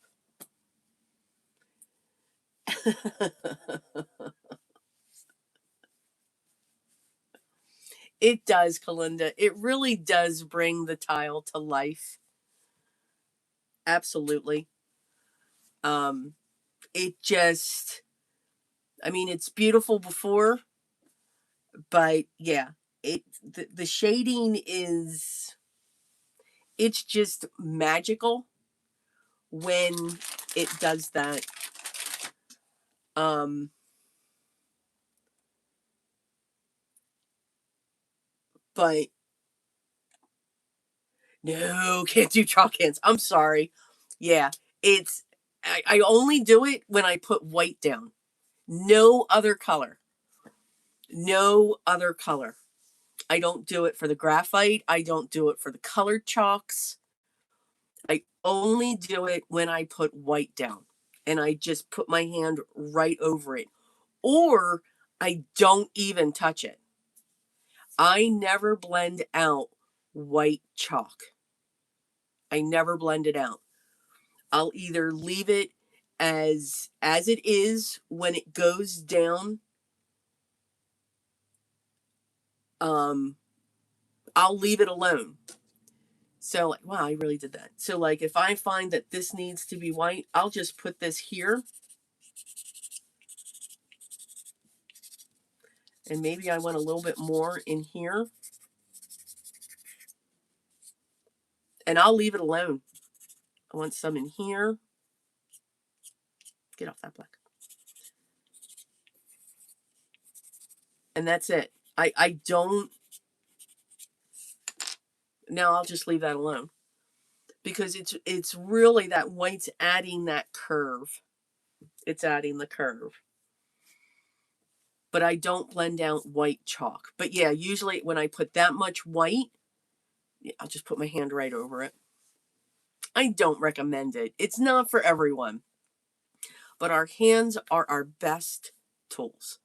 It does, Kalinda. It really does bring the tile to life. Absolutely. It just, I mean, it's beautiful before, but yeah, the shading is, it's just magical when it does that. But no, can't do chalk hands. I'm sorry. Yeah, it's, I only do it when I put white down. No other color. No other color. I don't do it for the graphite. I don't do it for the colored chalks. I only do it when I put white down. And I just put my hand right over it. Or I don't even touch it. I never blend out white chalk. I never blend it out. I'll either leave it as it is when it goes down I'll leave it alone. So, like, wow, I really did that. So, like, if I find that this needs to be white, I'll just put this here. And maybe I want a little bit more in here. And I'll leave it alone. I want some in here. Get off that black. And that's it. I don't. Now I'll just leave that alone. Because it's really that white's adding that curve. It's adding the curve. But I don't blend out white chalk. But yeah, usually when I put that much white, I'll just put my hand right over it. I don't recommend it. It's not for everyone. But our hands are our best tools.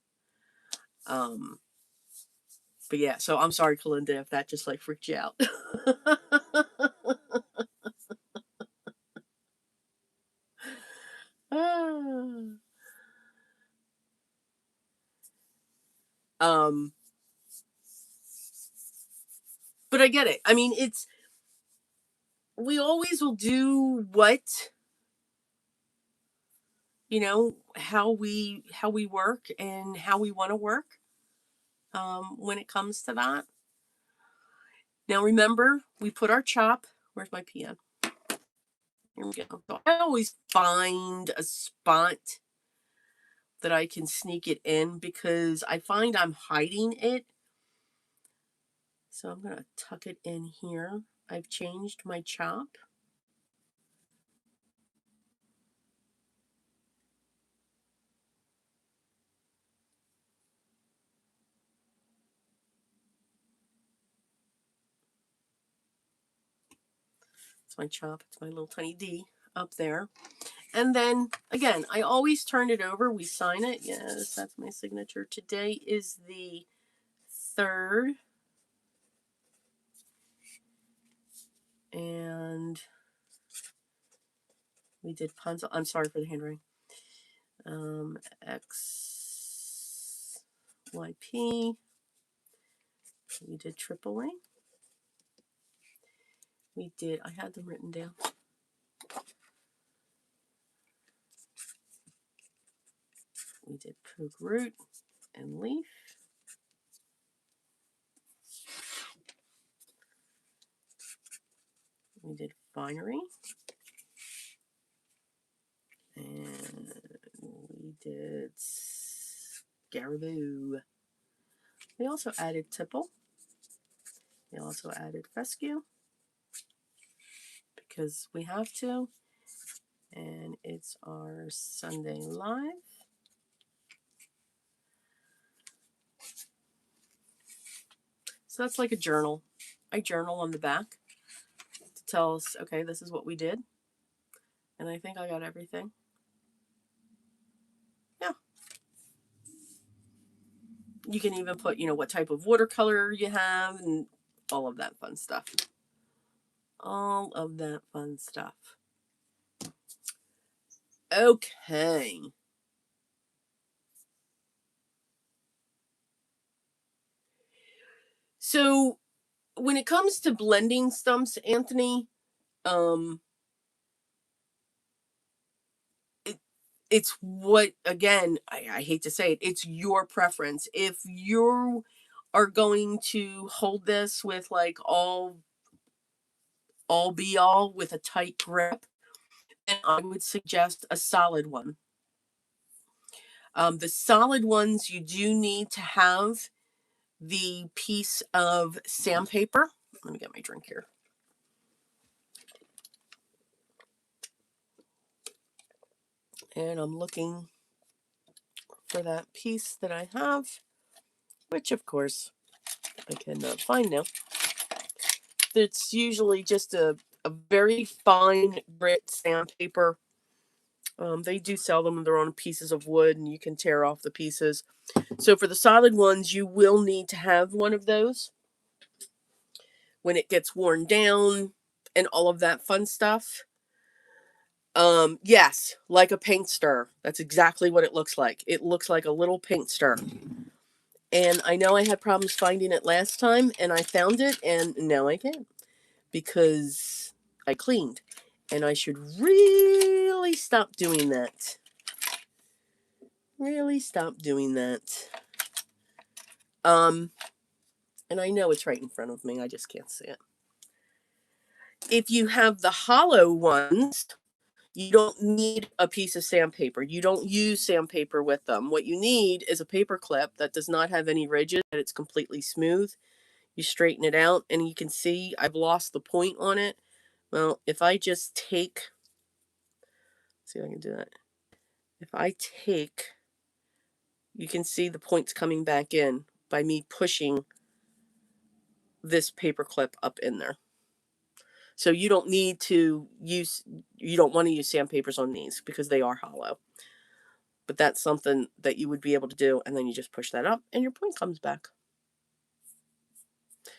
But yeah, so I'm sorry, Kalinda, if that just like freaked you out. um, but I get it. I mean, we always will do what, how we work and how we want to work. When it comes to that. Now remember, we put our chop. Where's my pen? Here we go. So I always find a spot that I can sneak it in because I find I'm hiding it. So I'm going to tuck it in here. I've changed my chop. It's my chop. It's my little tiny D up there. And then, again, I always turn it over. We sign it. Yes, that's my signature. Today is the 3rd. And we did Punzel. I'm sorry for the handwriting. XYP. We did Tripoli. We did, I had them written down. We did poke root and leaf. We did Finery. And we did Scarabou. We also added Tipple. We also added Fescue because we have to. And it's our Sunday live. So that's like a journal. I journal on the back to tell us, okay, this is what we did. And I think I got everything. Yeah. You can even put, what type of watercolor you have and all of that fun stuff. All of that fun stuff. Okay. So when it comes to blending stumps, Anthony, it's what, again, I hate to say it, it's your preference. If you are going to hold this with like all be all with a tight grip, then I would suggest a solid one. The solid ones, you do need to have the piece of sandpaper. Let me get my drink here. And I'm looking for that piece that I have, which of course I cannot find now. It's usually just a very fine grit sandpaper. They do sell them. They're on pieces of wood and you can tear off the pieces. So for the solid ones, you will need to have one of those when it gets worn down and all of that fun stuff. Yes, like a paint stir. That's exactly what it looks like. It looks like a little paint stir. And I know I had problems finding it last time, and I found it, and now I can. Because I cleaned. And I should really stop doing that. Really stop doing that. And I know it's right in front of me. I just can't see it. If you have the hollow ones, you don't need a piece of sandpaper. You don't use sandpaper with them. What you need is a paper clip that does not have any ridges, that it's completely smooth. You straighten it out, and you can see I've lost the point on it. Well, if I just take, see if I can do that. If I take, you can see the points coming back in by me pushing this paper clip up in there. So you don't need to use, you don't want to use sandpapers on these because they are hollow. But that's something that you would be able to do, and then you just push that up and your point comes back.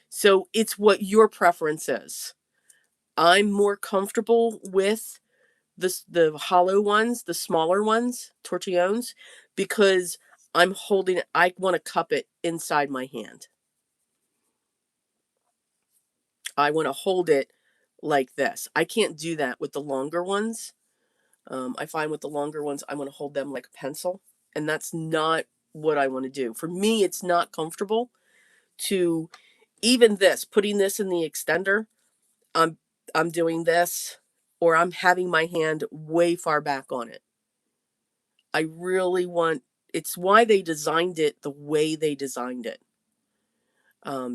So it's what your preference is. I'm more comfortable with the hollow ones, the smaller ones, tortillones, because I'm holding it, I want to cup it inside my hand. I want to hold it like this. I can't do that with the longer ones. I find with the longer ones, I want to hold them like a pencil, and that's not what I want to do. For me, it's not comfortable to, even this, putting this in the extender, I'm doing this, or I'm having my hand way far back on it. I really want, it's why they designed it the way they designed it.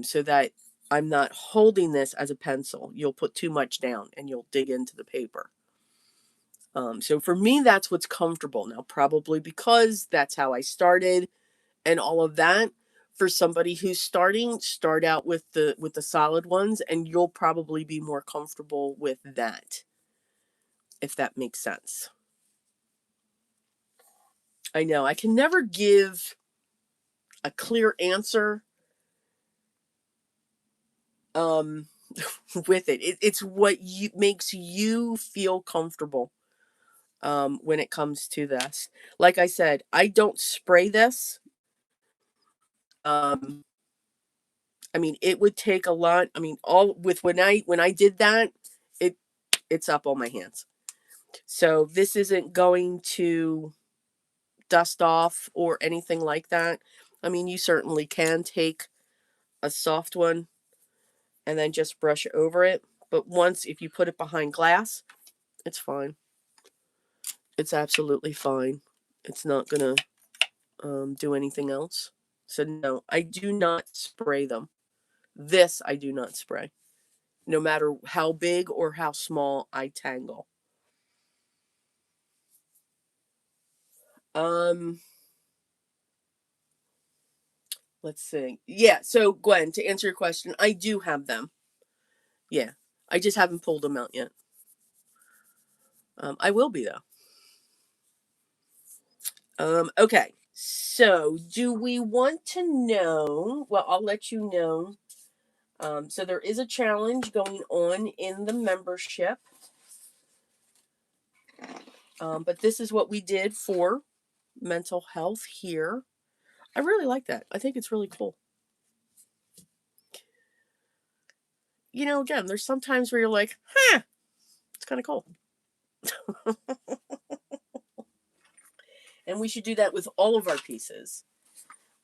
So that I'm not holding this as a pencil. You'll put too much down and you'll dig into the paper. So for me, that's what's comfortable. Now, probably because that's how I started and all of that. For somebody who's starting, start out with the solid ones, and you'll probably be more comfortable with that, if that makes sense. I know I can never give a clear answer with it. It's what makes you feel comfortable when it comes to this. Like I said, I don't spray this. I mean, it would take a lot. I mean, all with when I did that, it's up on my hands. So this isn't going to dust off or anything like that. I mean, you certainly can take a soft one and then just brush over it. But once, if you put it behind glass, it's fine. It's absolutely fine. It's not going to do anything else. So no, I do not spray them. This I do not spray. No matter how big or how small I tangle. Let's see. Yeah, so Gwen, to answer your question, I do have them. Yeah, I just haven't pulled them out yet. I will be though. Okay, so do we want to know? Well, I'll let you know. So there is a challenge going on in the membership. But this is what we did for mental health here. I really like that. I think it's really cool. You know, again, there's sometimes where you're like, huh, it's kind of cool. And we should do that with all of our pieces.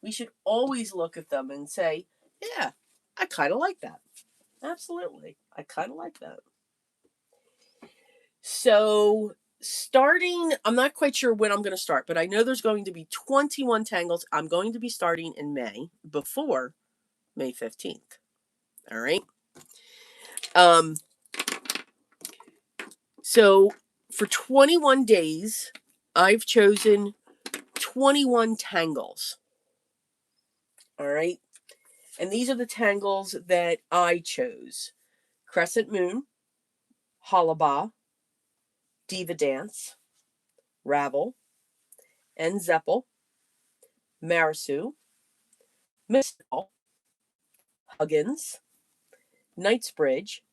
We should always look at them and say, yeah, I kind of like that. Absolutely. I kind of like that. So starting, I'm not quite sure when I'm going to start, but I know there's going to be 21 tangles. I'm going to be starting in May, before May 15th. All right. So for 21 days, I've chosen 21 tangles. All right. And these are the tangles that I chose: Crescent Moon, Hollabah, Diva Dance, Ravel, Enzeppel, Marisu, Mystical, Huggins, Knightsbridge,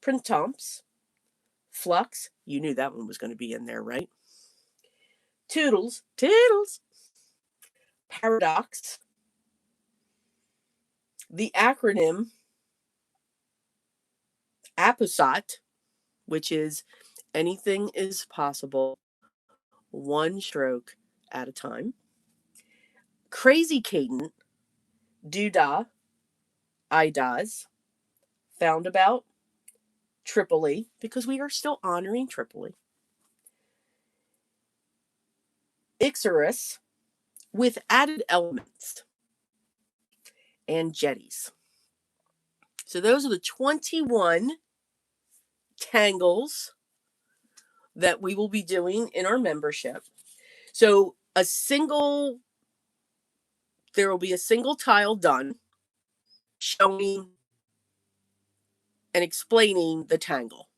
Printemps, Flux. You knew that one was going to be in there, right? Toodles, Paradox, The acronym APOSOT, which is anything is possible, one stroke at a time. Crazy Cadent, Doodah, IDAS, Found About, Tripoli, because we are still honoring Tripoli. Ixorus, with added elements, and jetties. So those are the 21 tangles that we will be doing in our membership. So there will be a single tile done showing and explaining the tangle.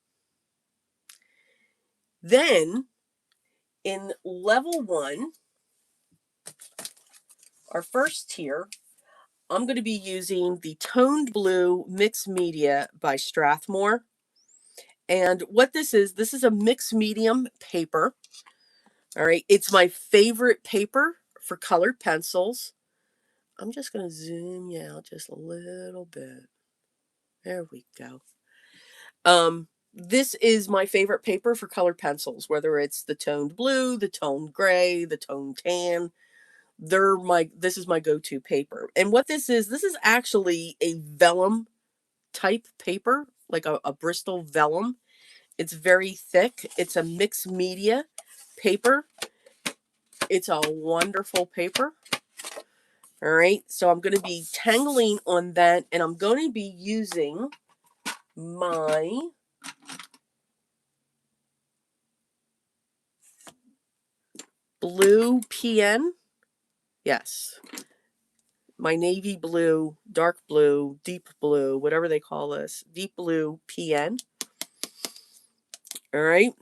Then in level 1, our first tier, I'm going to be using the Toned Blue Mixed Media by Strathmore. And what this is a mixed medium paper. All right, it's my favorite paper for colored pencils. I'm just going to zoom you out just a little bit. There we go. This is my favorite paper for colored pencils, whether it's the toned blue, the toned gray, the toned tan. This is my go-to paper. And what this is actually a vellum type paper, like a Bristol vellum. It's very thick. It's a mixed media paper. It's a wonderful paper. All right, so I'm going to be tangling on that, and I'm going to be using my blue PN. Yes. My navy blue, dark blue, deep blue, whatever they call this. Deep blue PN. All right.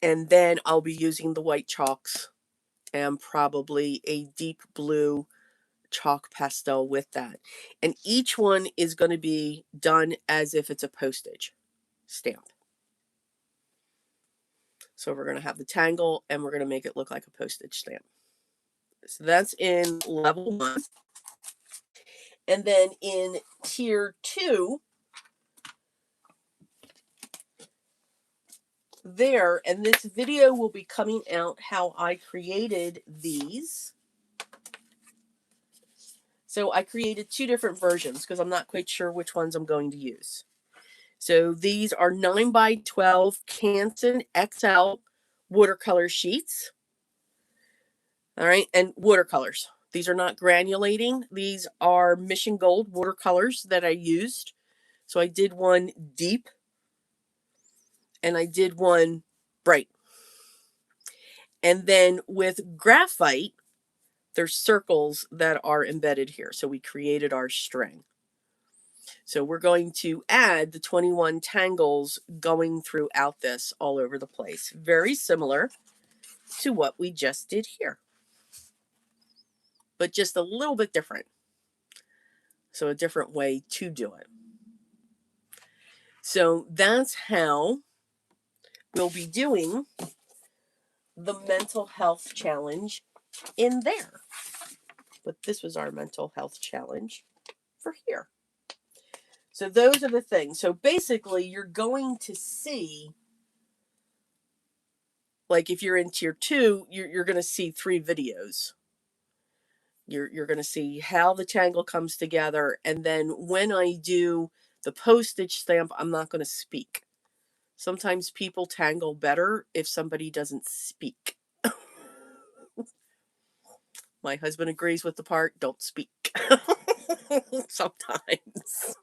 And then I'll be using the white chalks and probably a deep blue chalk pastel with that. And each one is going to be done as if it's a postage stamp. So we're going to have the tangle and we're going to make it look like a postage stamp. So that's in level 1. And then in tier 2, and this video will be coming out how I created these. So I created 2 different versions because I'm not quite sure which ones I'm going to use. So these are 9x12 Canson XL watercolor sheets. All right, and watercolors. These are not granulating. These are Mission Gold watercolors that I used. So I did one deep and I did one bright. And then with graphite, there's circles that are embedded here. So we created our string. So we're going to add the 21 tangles going throughout this all over the place. Very similar to what we just did here, but just a little bit different. So a different way to do it. So that's how we'll be doing the mental health challenge in there. But this was our mental health challenge for here. So those are the things. So basically you're going to see, like if you're in tier 2, you're going to see 3 videos. You're going to see how the tangle comes together. And then when I do the postage stamp, I'm not going to speak. Sometimes people tangle better if somebody doesn't speak. My husband agrees with the part, don't speak. Sometimes.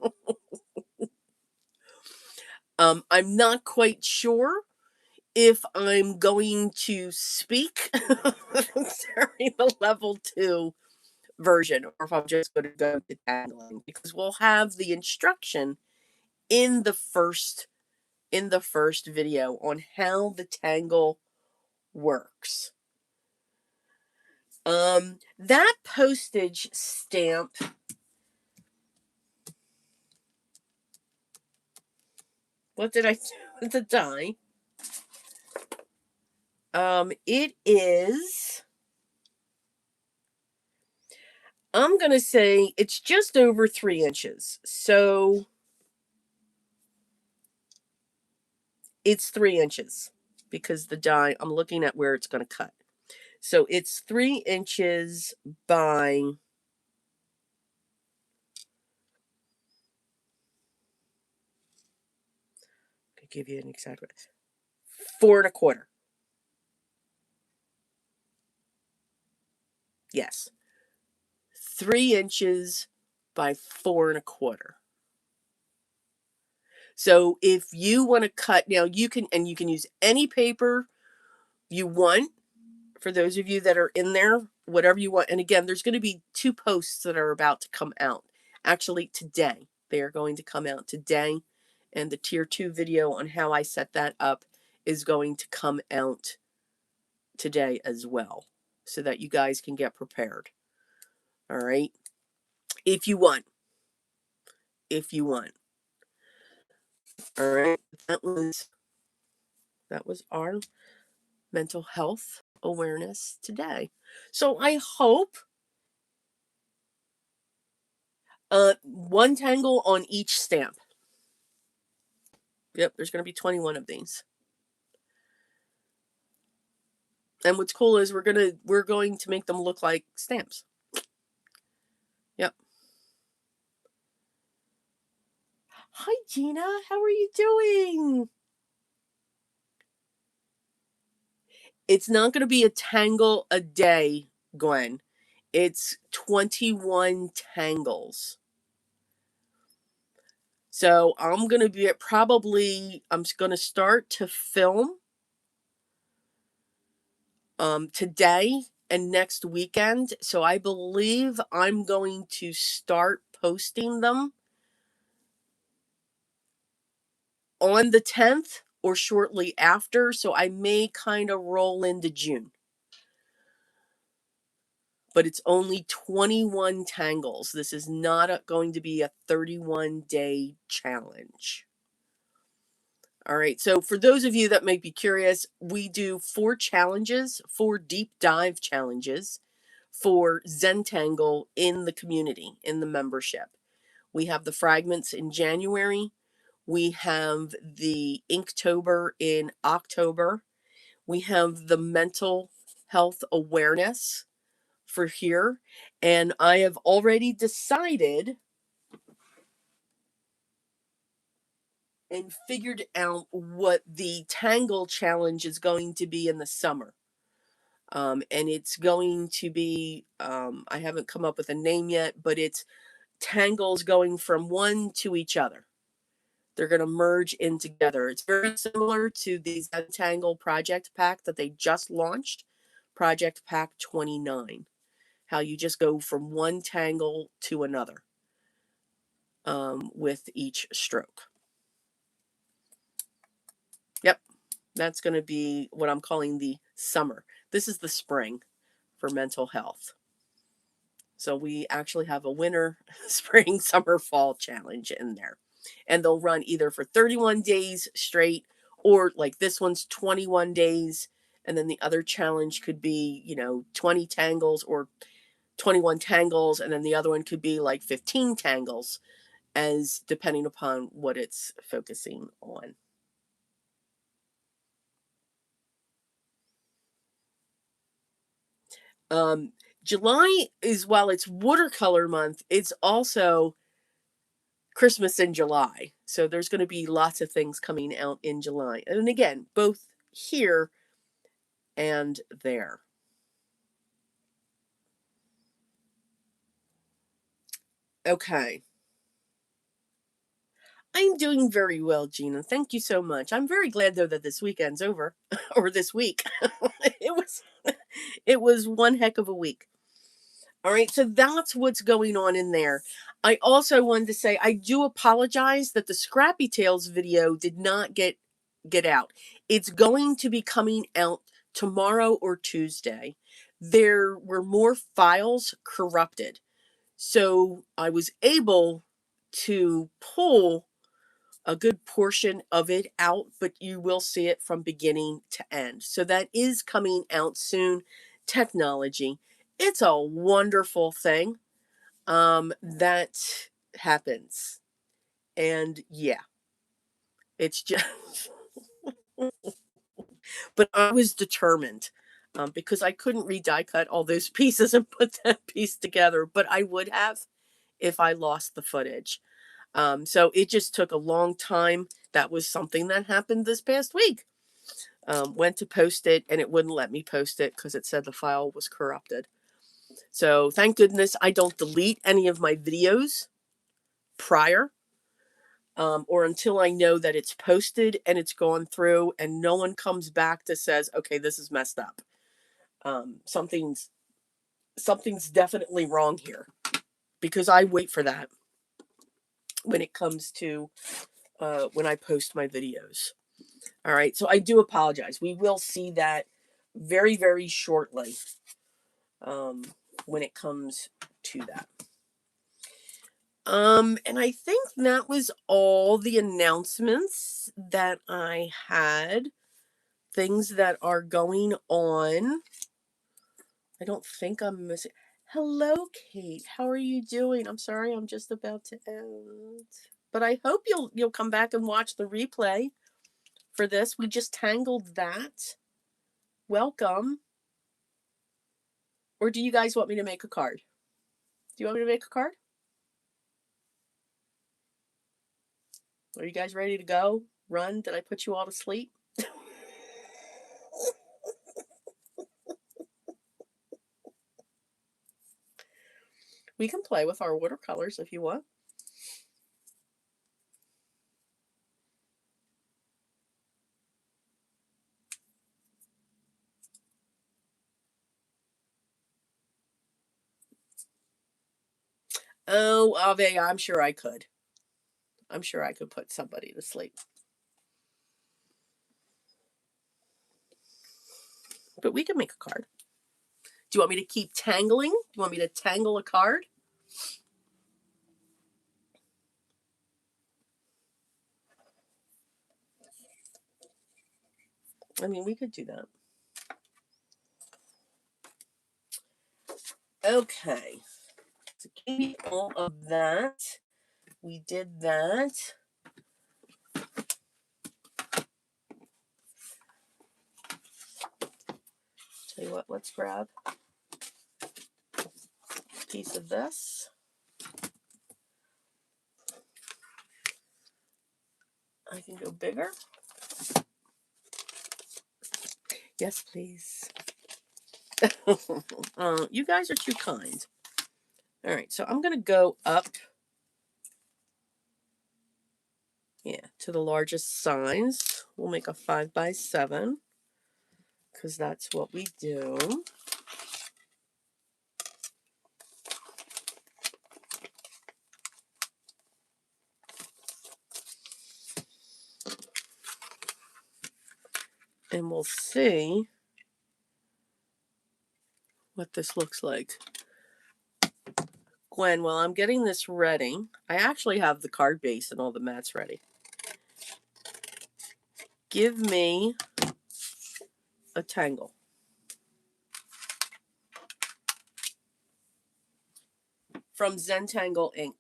I'm not quite sure if I'm going to speak during the level 2 version or if I'm just going to go to tangling, because we'll have the instruction in the first video on how the tangle works. That postage stamp, what did I do with the die? It is I'm going to say it's just over 3 inches. So it's 3 inches because the die, I'm looking at where it's going to cut. So it's 3 inches by, I'll give you an exact, 4 1/4. Yes. 3 inches by 4 1/4. So if you want to cut, now you can, and you can use any paper you want. For those of you that are in there, whatever you want. And again, there's going to be 2 posts that are about to come out. Actually, today. They are going to come out today. And the tier 2 video on how I set that up is going to come out today as well, so that you guys can get prepared. All right. If you want. If you want. All right. That was our mental health awareness today. So I hope 1 tangle on each stamp. Yep, there's going to be 21 of these. And what's cool is we're going to make them look like stamps. Yep. Hi Gina, how are you doing? It's not going to be a tangle a day, Gwen. It's 21 tangles. So I'm going to be at I'm going to start to film today and next weekend. So I believe I'm going to start posting them on the 10th or shortly after. So I may kind of roll into June. But it's only 21 tangles. This is not going to be a 31-day challenge. All right, so for those of you that might be curious, we do 4 challenges, 4 deep dive challenges for Zentangle in the community, in the membership. We have the fragments in January. We have the Inktober in October. We have the mental health awareness for here. And I have already decided and figured out what the Tangle challenge is going to be in the summer. And it's going to be, I haven't come up with a name yet, but it's tangles going from one to each other. They're going to merge in together. It's very similar to the Zentangle project pack that they just launched, Project Pack 29. How you just go from one tangle to another with each stroke. Yep, that's going to be what I'm calling the summer. This is the spring for mental health. So we actually have a winter, spring, summer, fall challenge in there. And they'll run either for 31 days straight, or like this one's 21 days. And then the other challenge could be, 20 tangles or 21 tangles. And then the other one could be like 15 tangles, as depending upon what it's focusing on. July is, while it's watercolor month, it's also Christmas in July. So there's going to be lots of things coming out in July. And again, both here and there. Okay. I'm doing very well, Gina. Thank you so much. I'm very glad though that this weekend's over, or this week. it was one heck of a week. All right, so that's what's going on in there. I also wanted to say I do apologize that the Scrappy Tales video did not get out. It's going to be coming out tomorrow or Tuesday. There were more files corrupted. So I was able to pull a good portion of it out, but you will see it from beginning to end. So that is coming out soon. Technology. It's a wonderful thing. that happens. And yeah, it's just, but I was determined because I couldn't die cut all those pieces and put that piece together, but I would have if I lost the footage. So it just took a long time. That was something that happened this past week. Went to post it and it wouldn't let me post it because it said the file was corrupted. So thank goodness I don't delete any of my videos prior or until I know that it's posted and it's gone through and no one comes back that says, okay, this is messed up. Something's definitely wrong here because I wait for that when it comes to when I post my videos. All right, so I do apologize. We will see that very, very shortly when it comes to that. And I think that was all the announcements that I had. Things that are going on. I don't think I'm missing. Hello, Kate. How are you doing? I'm sorry, I'm just about to end. But I hope you'll come back and watch the replay for this. We just tangled that. Welcome. Or do you guys want me to make a card? Do you want me to make a card? Are you guys ready to go? Run? Did I put you all to sleep? We can play with our watercolors if you want. Oh, Ave, I'm sure I could. I'm sure I could put somebody to sleep. But we can make a card. Do you want me to keep tangling? Do you want me to tangle a card? I mean, we could do that. Okay. So give me all of that. We did that. Tell you what, let's grab a piece of this. I can go bigger. Yes, please. You guys are too kind. All right, so I'm going to go up, to the largest size. We'll make a 5x7 because that's what we do. And we'll see what this looks like. Gwen, while I'm getting this ready, I actually have the card base and all the mats ready. Give me a tangle. From Zentangle Inc.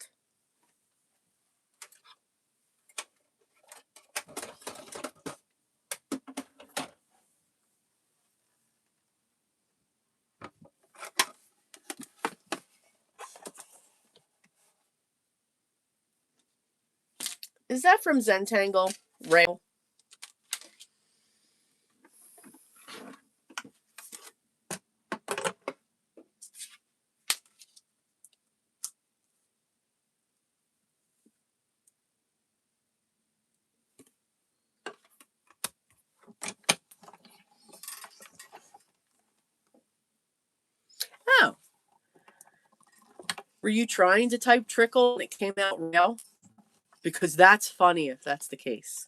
Is that from Zentangle? Rail? Oh. Were you trying to type trickle and it came out rail? Because that's funny if that's the case.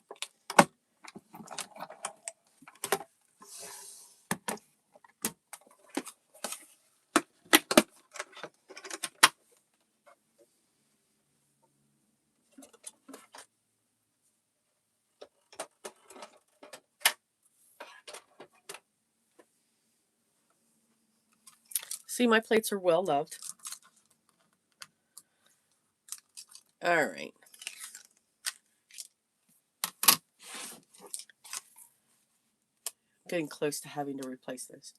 See, my plates are well loved. All right. Getting close to having to replace this.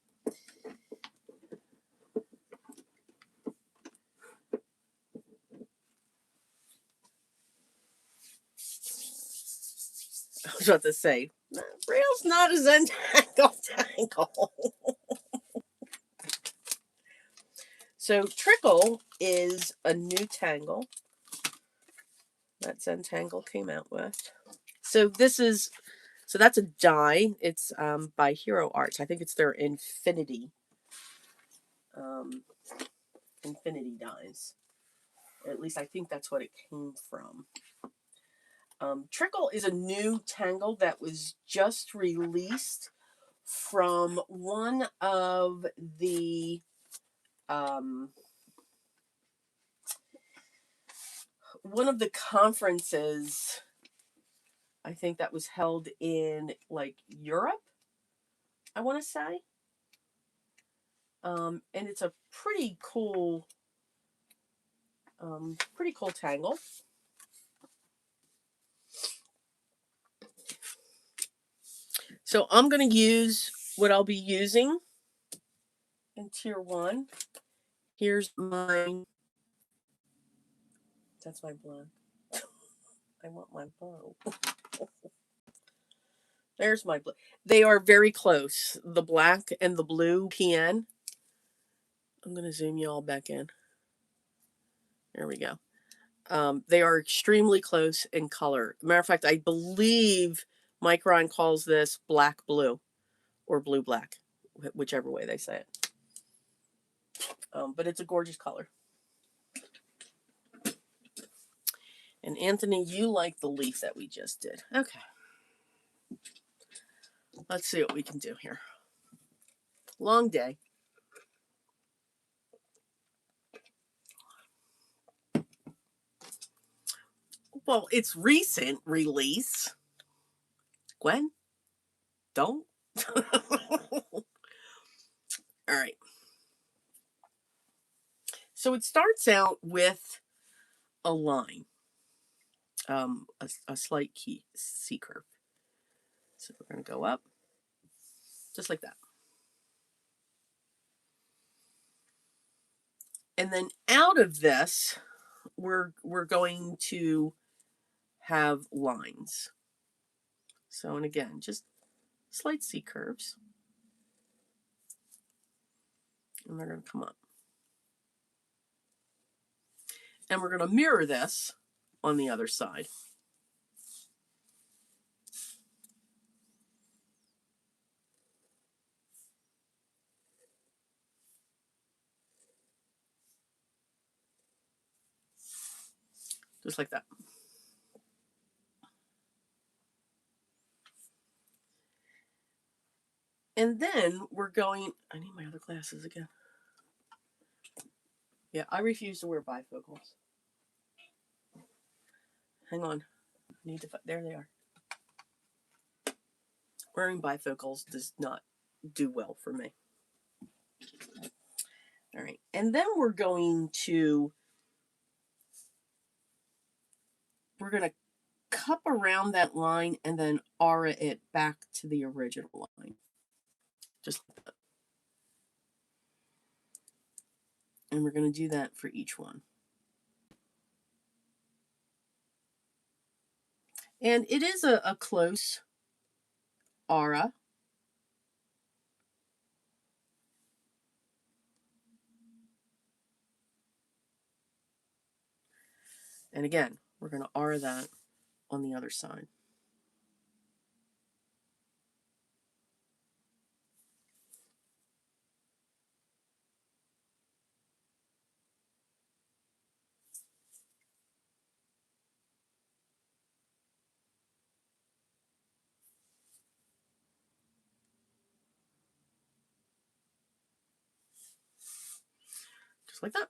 I was about to say, Braille's not a Zentangle tangle. So Trickle is a new tangle that Zentangle came out with. So that's a die. It's by Hero Arts. I think it's their Infinity Infinity dies. At least I think that's what it came from. Trickle is a new tangle that was just released from one of the conferences, I think, that was held in like Europe, I want to say. And it's a pretty cool tangle. So I'm going to use what I'll be using in tier 1. Here's mine. That's my black. I want my bow. There's my blue. They are very close. The black and the blue PN. I'm going to zoom you all back in. There we go. They are extremely close in color. Matter of fact, I believe Micron calls this black blue or blue black, whichever way they say it. But it's a gorgeous color. And Anthony, you like the leaf that we just did. Okay. Let's see what we can do here. Long day. Well, it's recent release. Gwen, don't. All right. So it starts out with a line, a slight C curve. So we're going to go up, just like that. And then out of this, we're going to have lines. So, and again, just slight C curves. And they're going to come up. And we're going to mirror this on the other side. Just like that. And then we're going, I need my other glasses again. Yeah, I refuse to wear bifocals. Hang on. I need to, there they are. Wearing bifocals does not do well for me. All right. And then we're going to cup around that line and then aura it back to the original line. Just like that. And we're going to do that for each one. And it is a close aura. And again, we're going to aura that on the other side. Just like that.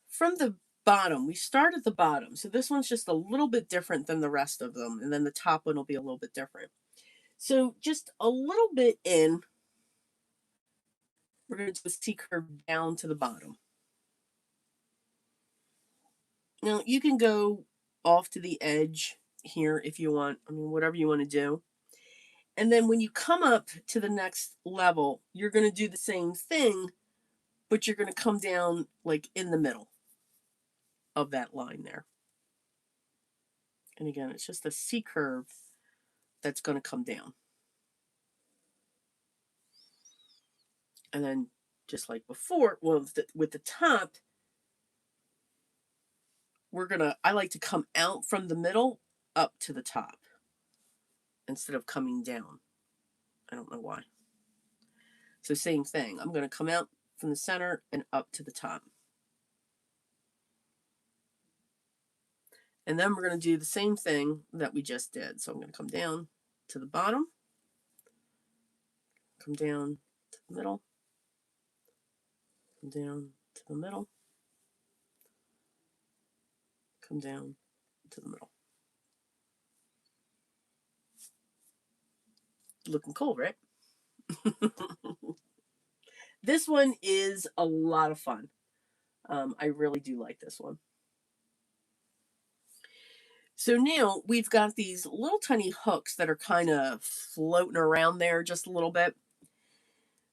From the bottom, we start at the bottom. So this one's just a little bit different than the rest of them. And then the top one will be a little bit different. So just a little bit in, We're going to do a C curve down to the bottom. Now you can go off to the edge here if you want. I mean, whatever you want to do. And then when you come up to the next level, you're going to do the same thing, but you're going to come down like in the middle of that line there. And again, it's just a C curve that's going to come down. And then just like before, well, with the top, I like to come out from the middle up to the top instead of coming down. I don't know why. So same thing. I'm going to come out from the center and up to the top. And then we're going to do the same thing that we just did. So I'm going to come down to the bottom, come down to the middle, come down to the middle, come down to the middle. Looking cool, right? This one is a lot of fun. I really do like this one. So now we've got these little tiny hooks that are kind of floating around there just a little bit.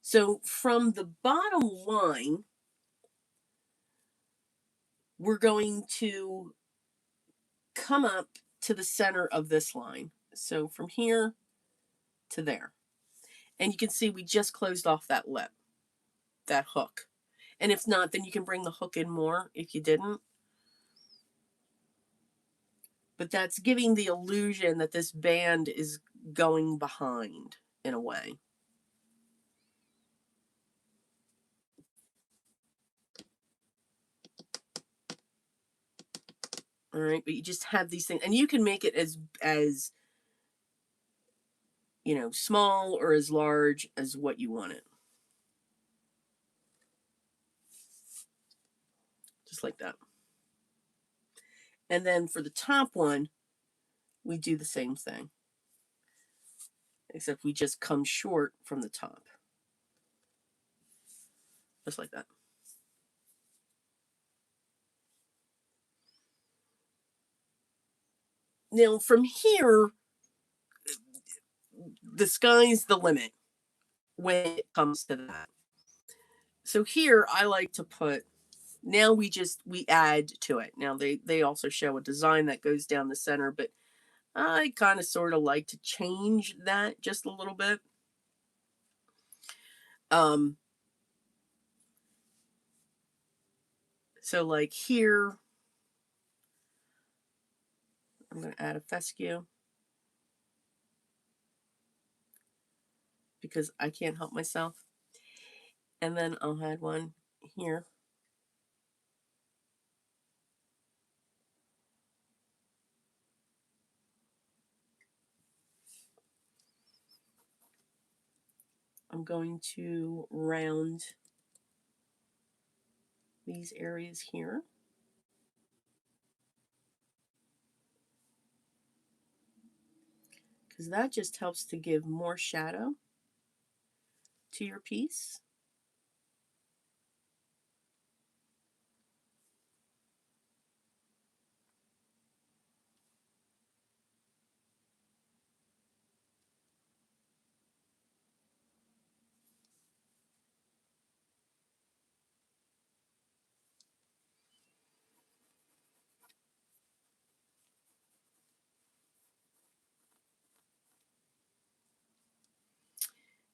So from the bottom line, we're going to come up to the center of this line. So from here to there. And you can see we just closed off that lip, that hook. And if not, then you can bring the hook in more if you didn't. But that's giving the illusion that this band is going behind in a way. All right, but you just have these things, and you can make it as you know, small or as large as what you want it. Just like that. And then for the top one, we do the same thing. Except we just come short from the top. Just like that. Now from here, the sky's the limit when it comes to that. So here I like to put, now we add to it. Now they also show a design that goes down the center, but I kind of sort of like to change that just a little bit. So like here, I'm going to add a fescue because I can't help myself. And then I'll add one here. I'm going to round these areas here. Because that just helps to give more shadow to your piece.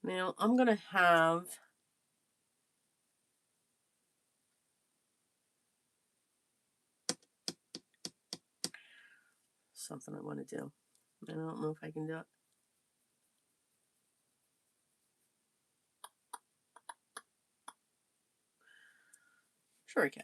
Now I'm going to have something I want to do. I don't know if I can do it. Sure I can.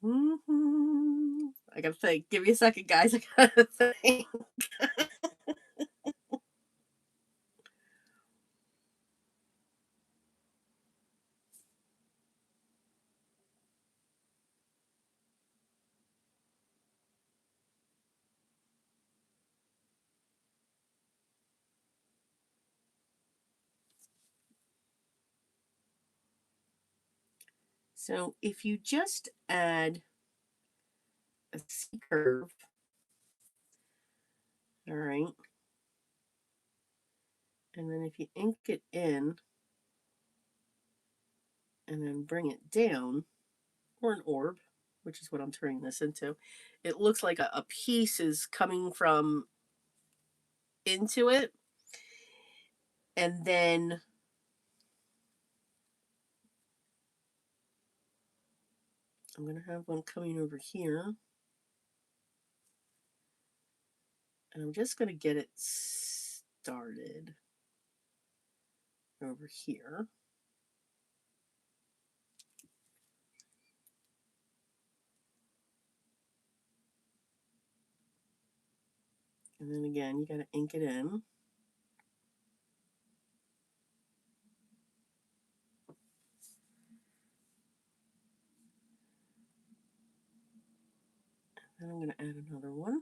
I gotta think. Give me a second, guys. I gotta think. So if you just add a C curve, all right, and then if you ink it in and then bring it down, or an orb, which is what I'm turning this into, it looks like a piece is coming from into it. And then I'm going to have one coming over here. And I'm just going to get it started over here. And then again, you got to ink it in. And I'm going to add another one.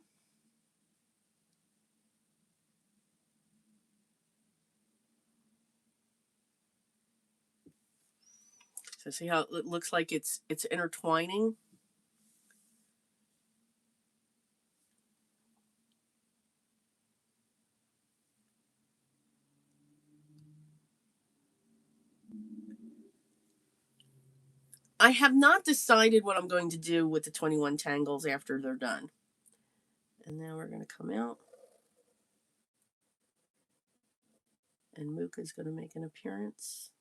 So see how it looks like it's intertwining? I have not decided what I'm going to do with the 21 tangles after they're done. And now we're going to come out. And Mooka's going to make an appearance.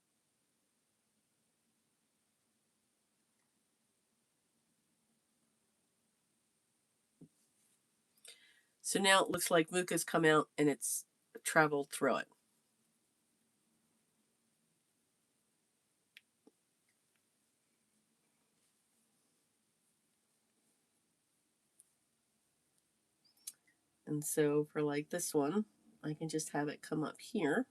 So now it looks like Mooka's come out and it's traveled through it. And so for like this one, I can just have it come up here.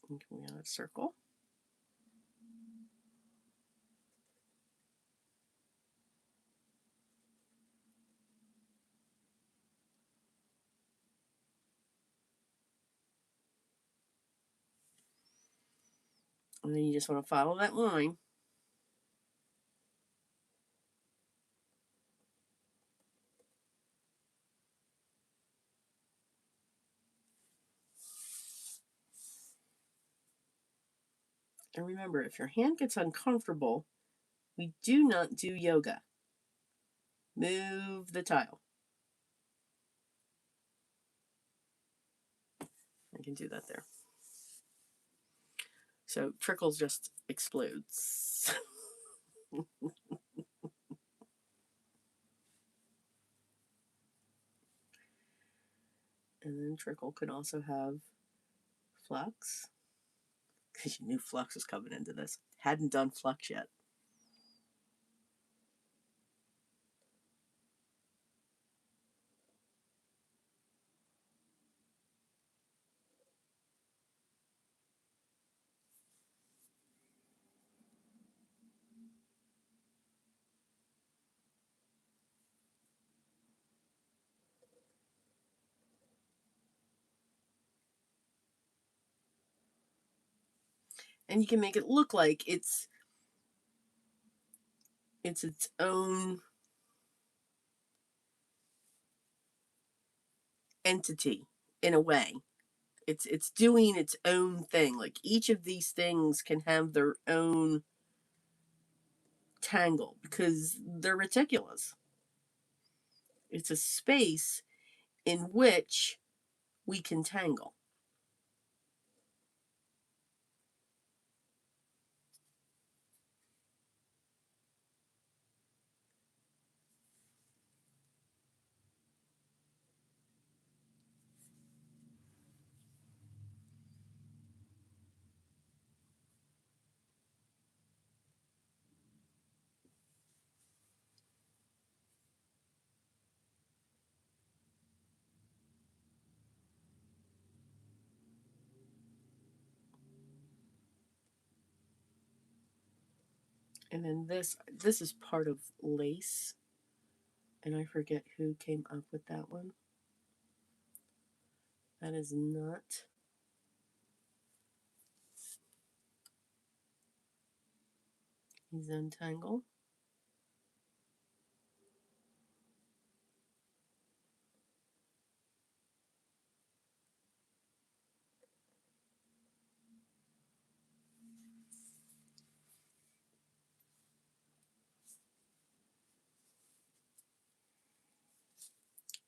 And we have a circle. And then you just want to follow that line. And remember, if your hand gets uncomfortable, we do not do yoga. Move the tile. I can do that there. So trickles just explodes. And then Trickle could also have Flux, because you knew Flux was coming into this. Hadn't done Flux yet. And you can make it look like it's its own entity in a way. It's doing its own thing. Like each of these things can have their own tangle because they're reticulous. It's a space in which we can tangle. And then this is part of lace. And I forget who came up with that one. That is not Zentangle.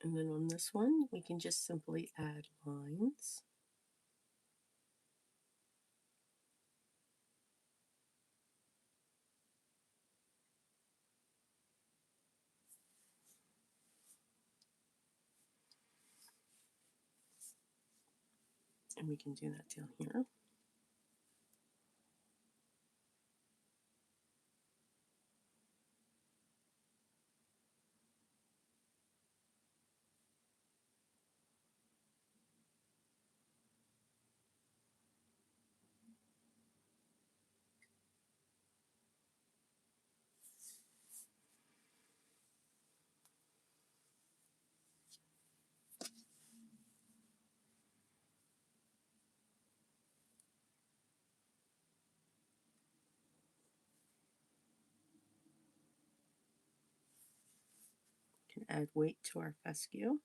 And then on this one, we can just simply add lines. And we can do that down here. We can add weight to our fescue.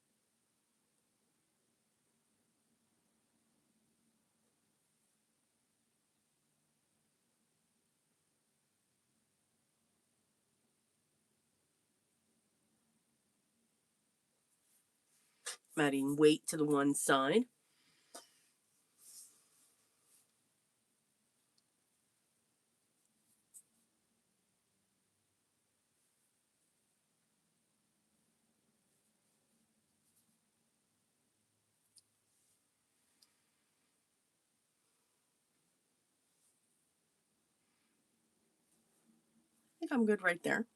I'm adding weight to the one side. I think I'm good right there.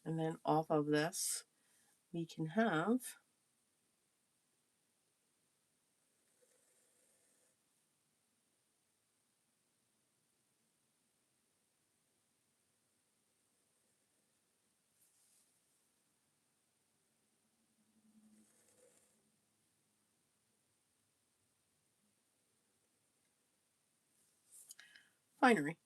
And then off of this, we can have Finery.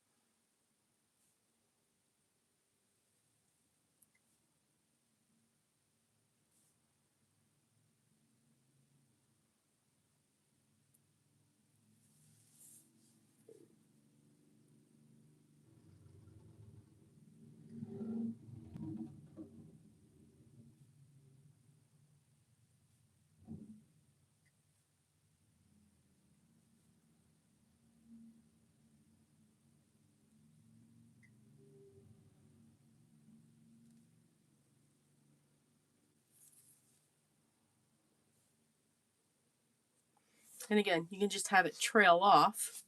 And again, you can just have it trail off.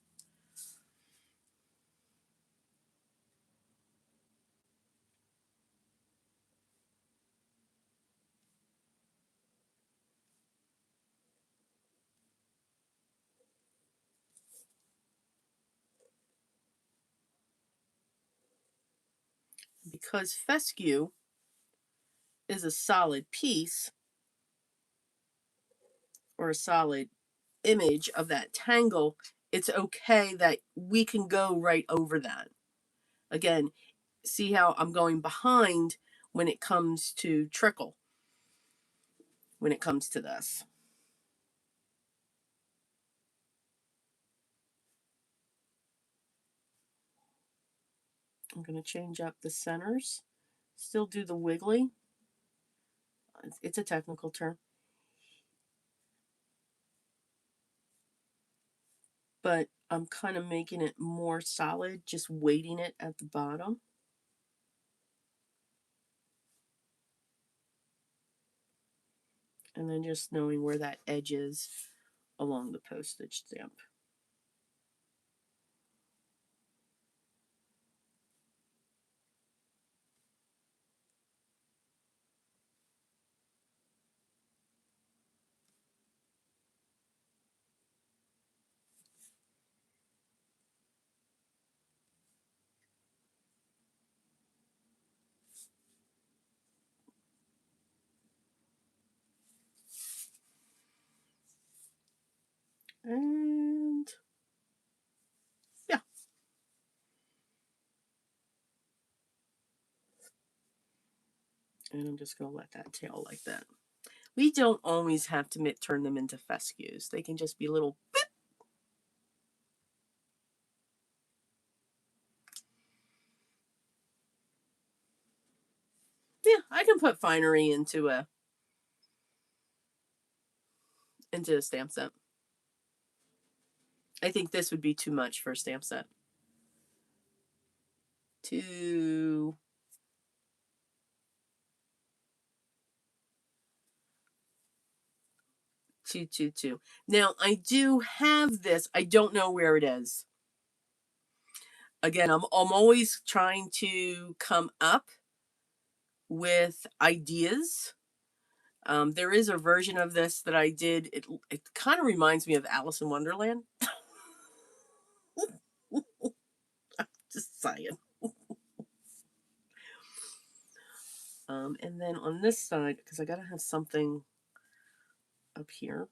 Because fescue is a solid piece or a solid image of that tangle, it's okay that we can go right over that. Again, see how I'm going behind when it comes to trickle, when it comes to this. I'm going to change up the centers, still do the wiggly. It's a technical term. But I'm kind of making it more solid, just weighting it at the bottom. And then just knowing where that edge is along the postage stamp. And And I'm just going to let that tail like that. We don't always have to turn them into fescues. They can just be little beep. Yeah, I can put Finery into a stamp set. I think this would be too much for a stamp set. Two. Two. Now, I do have this. I don't know where it is. Again, I'm always trying to come up with ideas. There is a version of this that I did. It kind of reminds me of Alice in Wonderland. Just saying. And then on this side, because I gotta have something up here.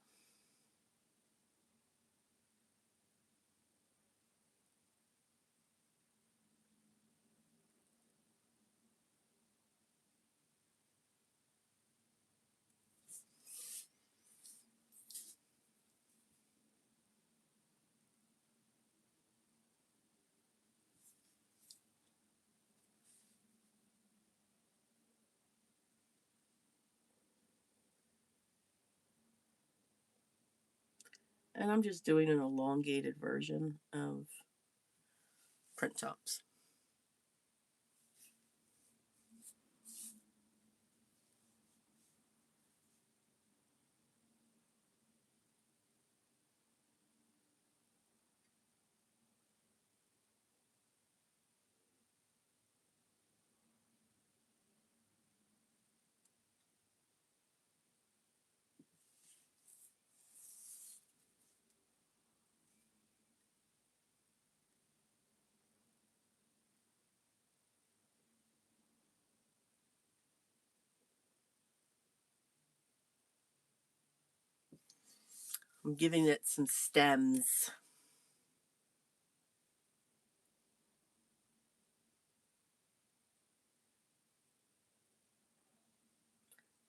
And I'm just doing an elongated version of print tops. I'm giving it some stems.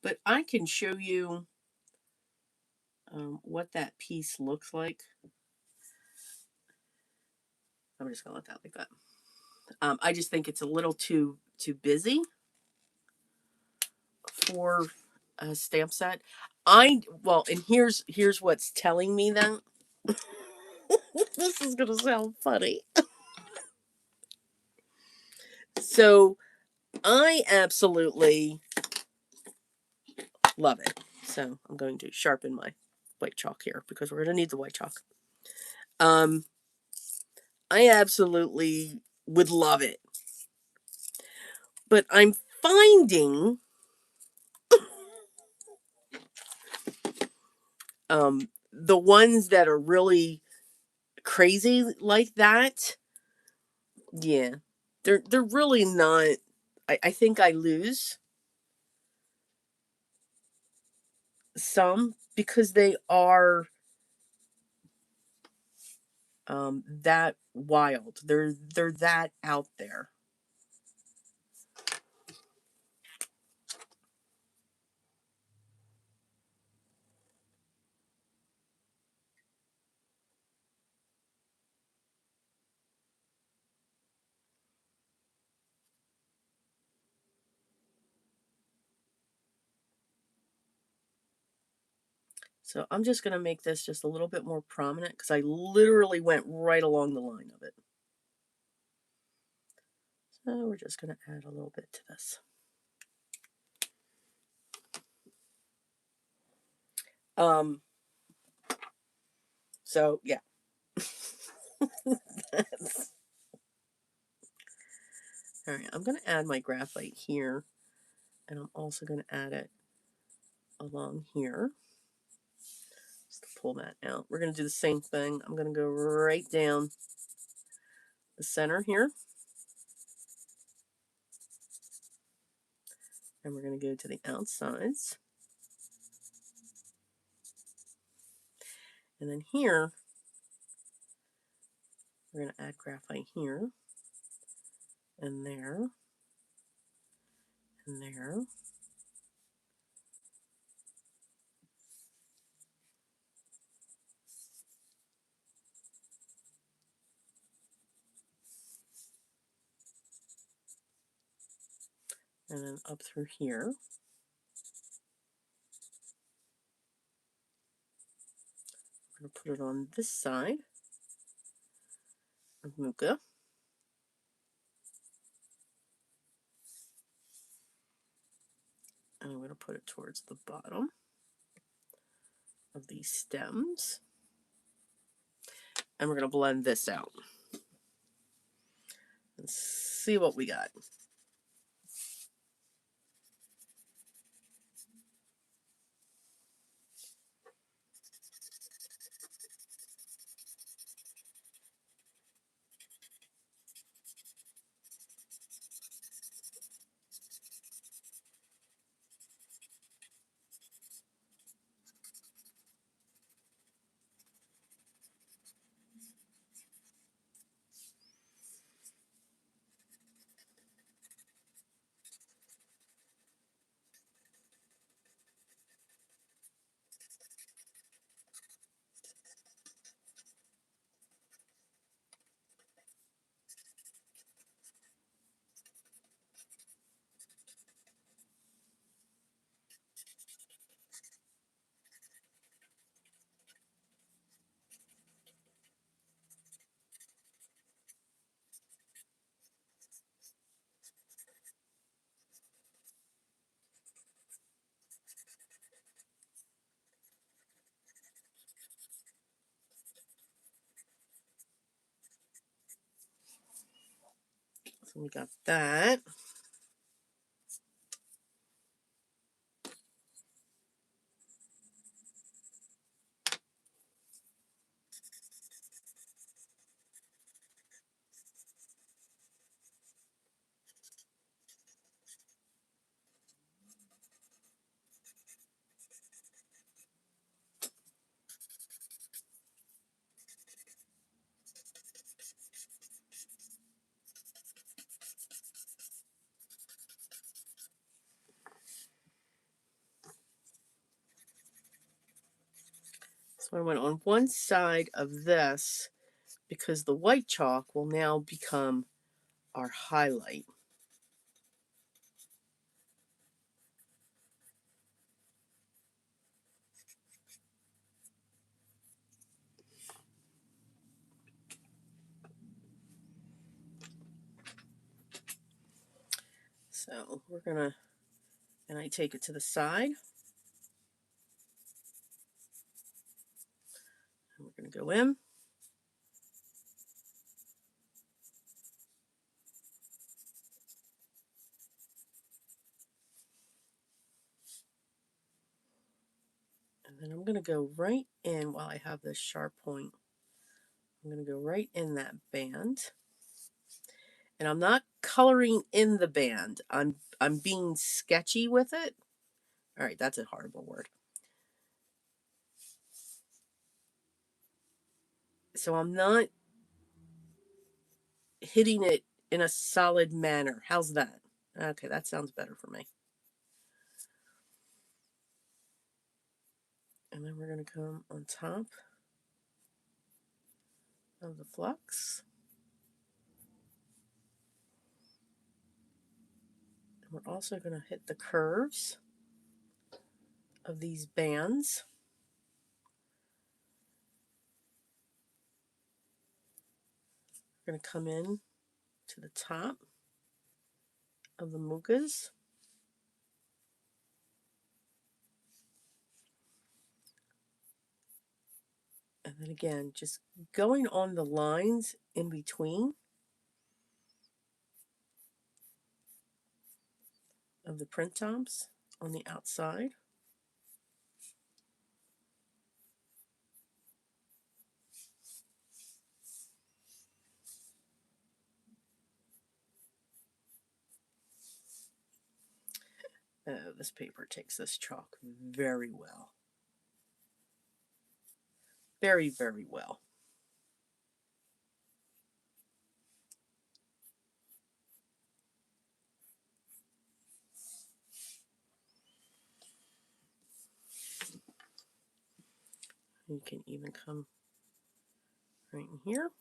But I can show you what that piece looks like. I'm just gonna let that like that. I just think it's a little too busy for a stamp set. And here's what's telling me that. This is gonna sound funny. So I absolutely love it. So I'm going to sharpen my white chalk here because we're gonna need the white chalk. I absolutely would love it. But I'm finding the ones that are really crazy like that, yeah, they're really not. I think I lose some because they are that wild. They're that out there. So I'm just going to make this just a little bit more prominent because I literally went right along the line of it. So we're just going to add a little bit to this. So yeah. All right, I'm going to add my graphite here, and I'm also going to add it along here. Just pull that out. We're going to do the same thing. I'm going to go right down the center here. And we're going to go to the outsides. And then here, we're going to add graphite here, and there, and there. and then up through here. I'm going to put it on this side of Muka. And I'm going to put it towards the bottom of these stems. And we're going to blend this out and see what we got. So we got that. So I went on one side of this because the white chalk will now become our highlight. So we're gonna, and I take it to the side. And we're gonna go in. And then I'm gonna go right in while I have this sharp point. I'm gonna go right in that band. And I'm not coloring in the band. I'm being sketchy with it. All right, that's a horrible word. So I'm not hitting it in a solid manner. How's that? Okay, that sounds better for me. And then we're going to come on top of the flux. And we're also going to hit the curves of these bands. We're going to come in to the top of the mukas. And then again, just going on the lines in between of the print tops on the outside. Oh, this paper takes this chalk very well. Very, very well. You can even come right in here.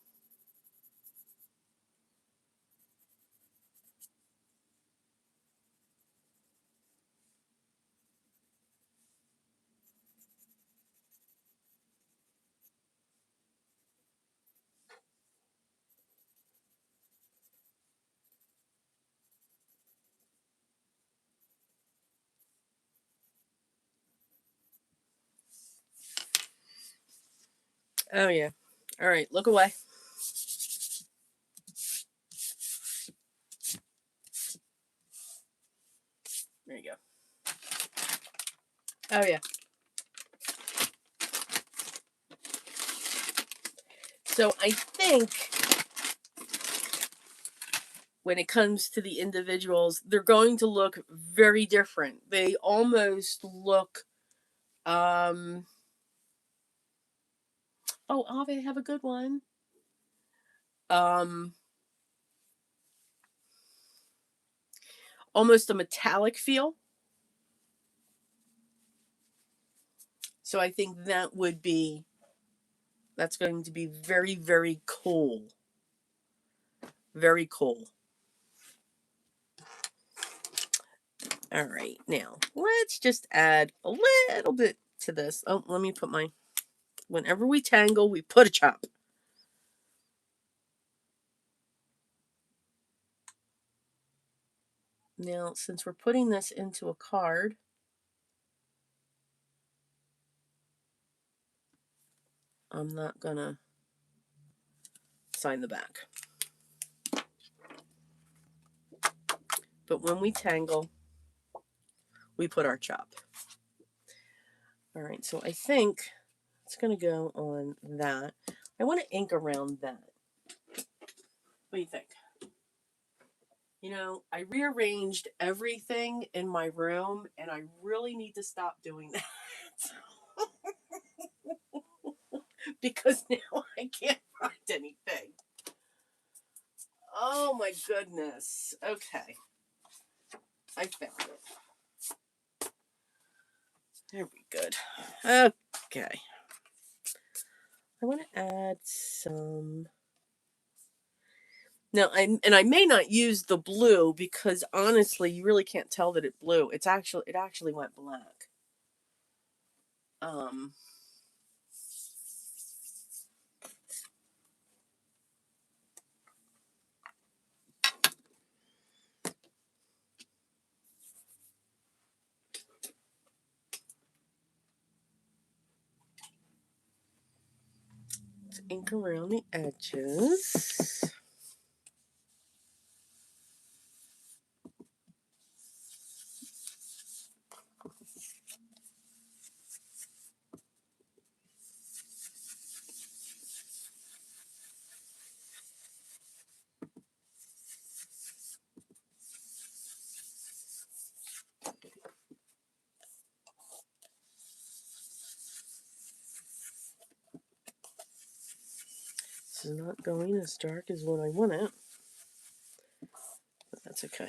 Oh, yeah. All right, look away. There you go. Oh, yeah. So I think when it comes to the individuals, they're going to look very different. They almost look, oh, Ave, have a good one. Um, Almost a metallic feel. So I think that's going to be very, very cool. Very cool. All right, now let's just add a little bit to this. Oh, let me put my, whenever we tangle, we put a chop. Now, since we're putting this into a card, I'm not gonna sign the back. But when we tangle, we put our chop. All right, so I think it's gonna go on that. I want to ink around that. What do you think? You know, I rearranged everything in my room and I really need to stop doing that. Because now I can't find anything. Oh my goodness. Okay. I found it. There we go. Okay. I want to add some. Now, I may not use the blue because honestly, you really can't tell that it blue. It actually went black. Um, let's ink around the edges. This is not going as dark as what I want it, but that's okay.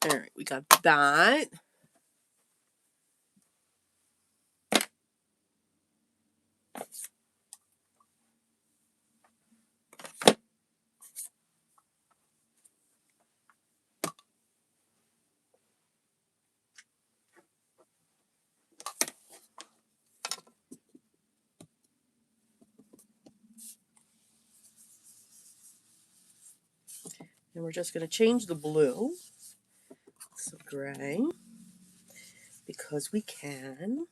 All right, we got that. And we're just going to change the blue to gray because we can.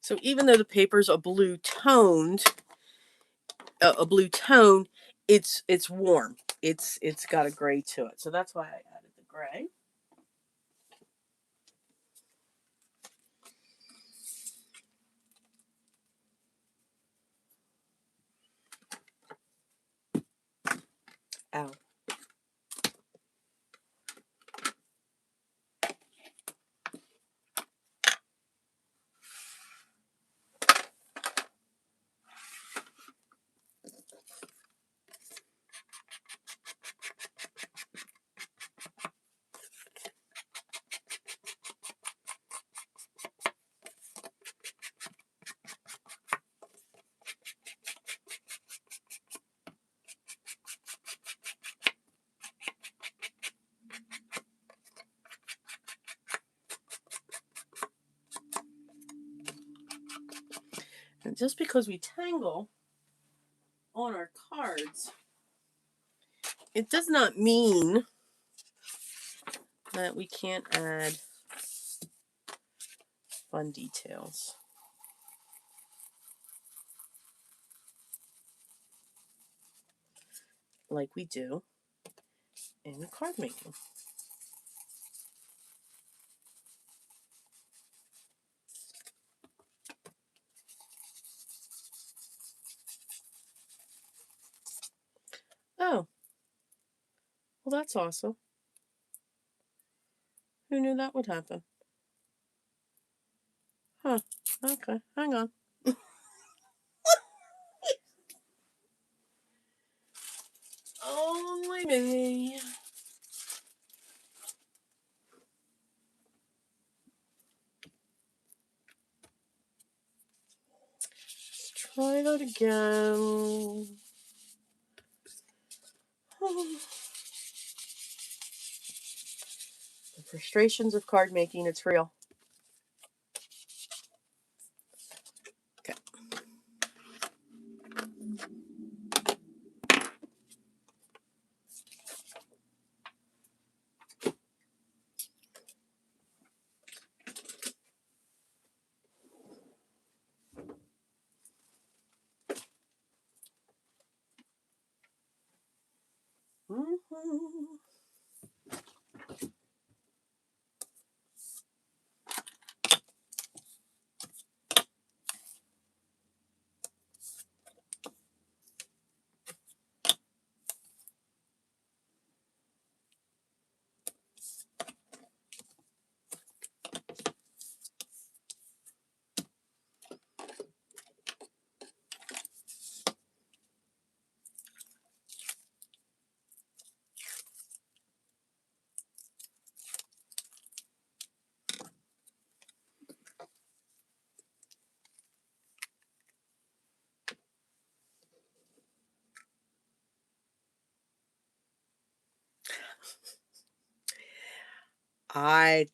So even though the paper's a blue toned, a blue tone, it's warm. It's got a gray to it. So that's why I added the gray. And just because we tangle on our cards, it does not mean that we can't add fun details. Like we do in card making. Oh, well, that's awesome. Who knew that would happen? Huh. Okay, hang on. Only me. Let's try that again. The frustrations of card making, it's real. Okay. Mm-hmm.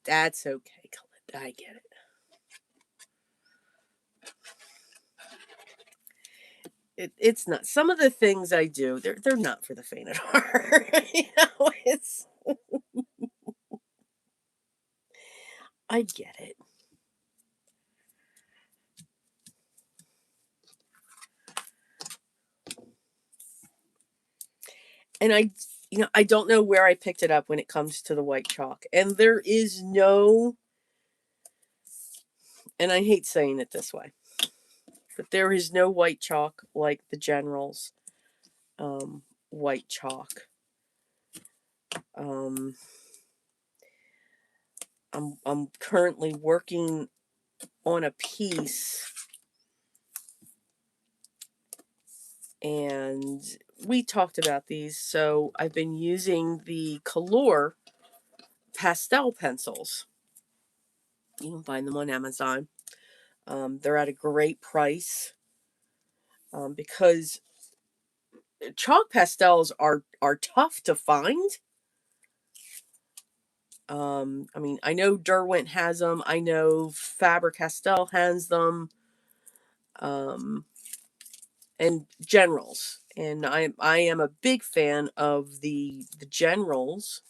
That's okay, Clint. I get it. It's not. Some of the things I do, they're not for the faint of heart. It's. I get it. And I don't know where I picked it up when it comes to the white chalk. And there is no, and I hate saying it this way, but there is no white chalk like the General's white chalk. I'm currently working on a piece, and we talked about these. So I've been using the Color pastel pencils. You can find them on Amazon. They're at a great price because chalk pastels are tough to find. I mean, I know Derwent has them. I know Faber-Castell has them. And Generals. And I am a big fan of the Generals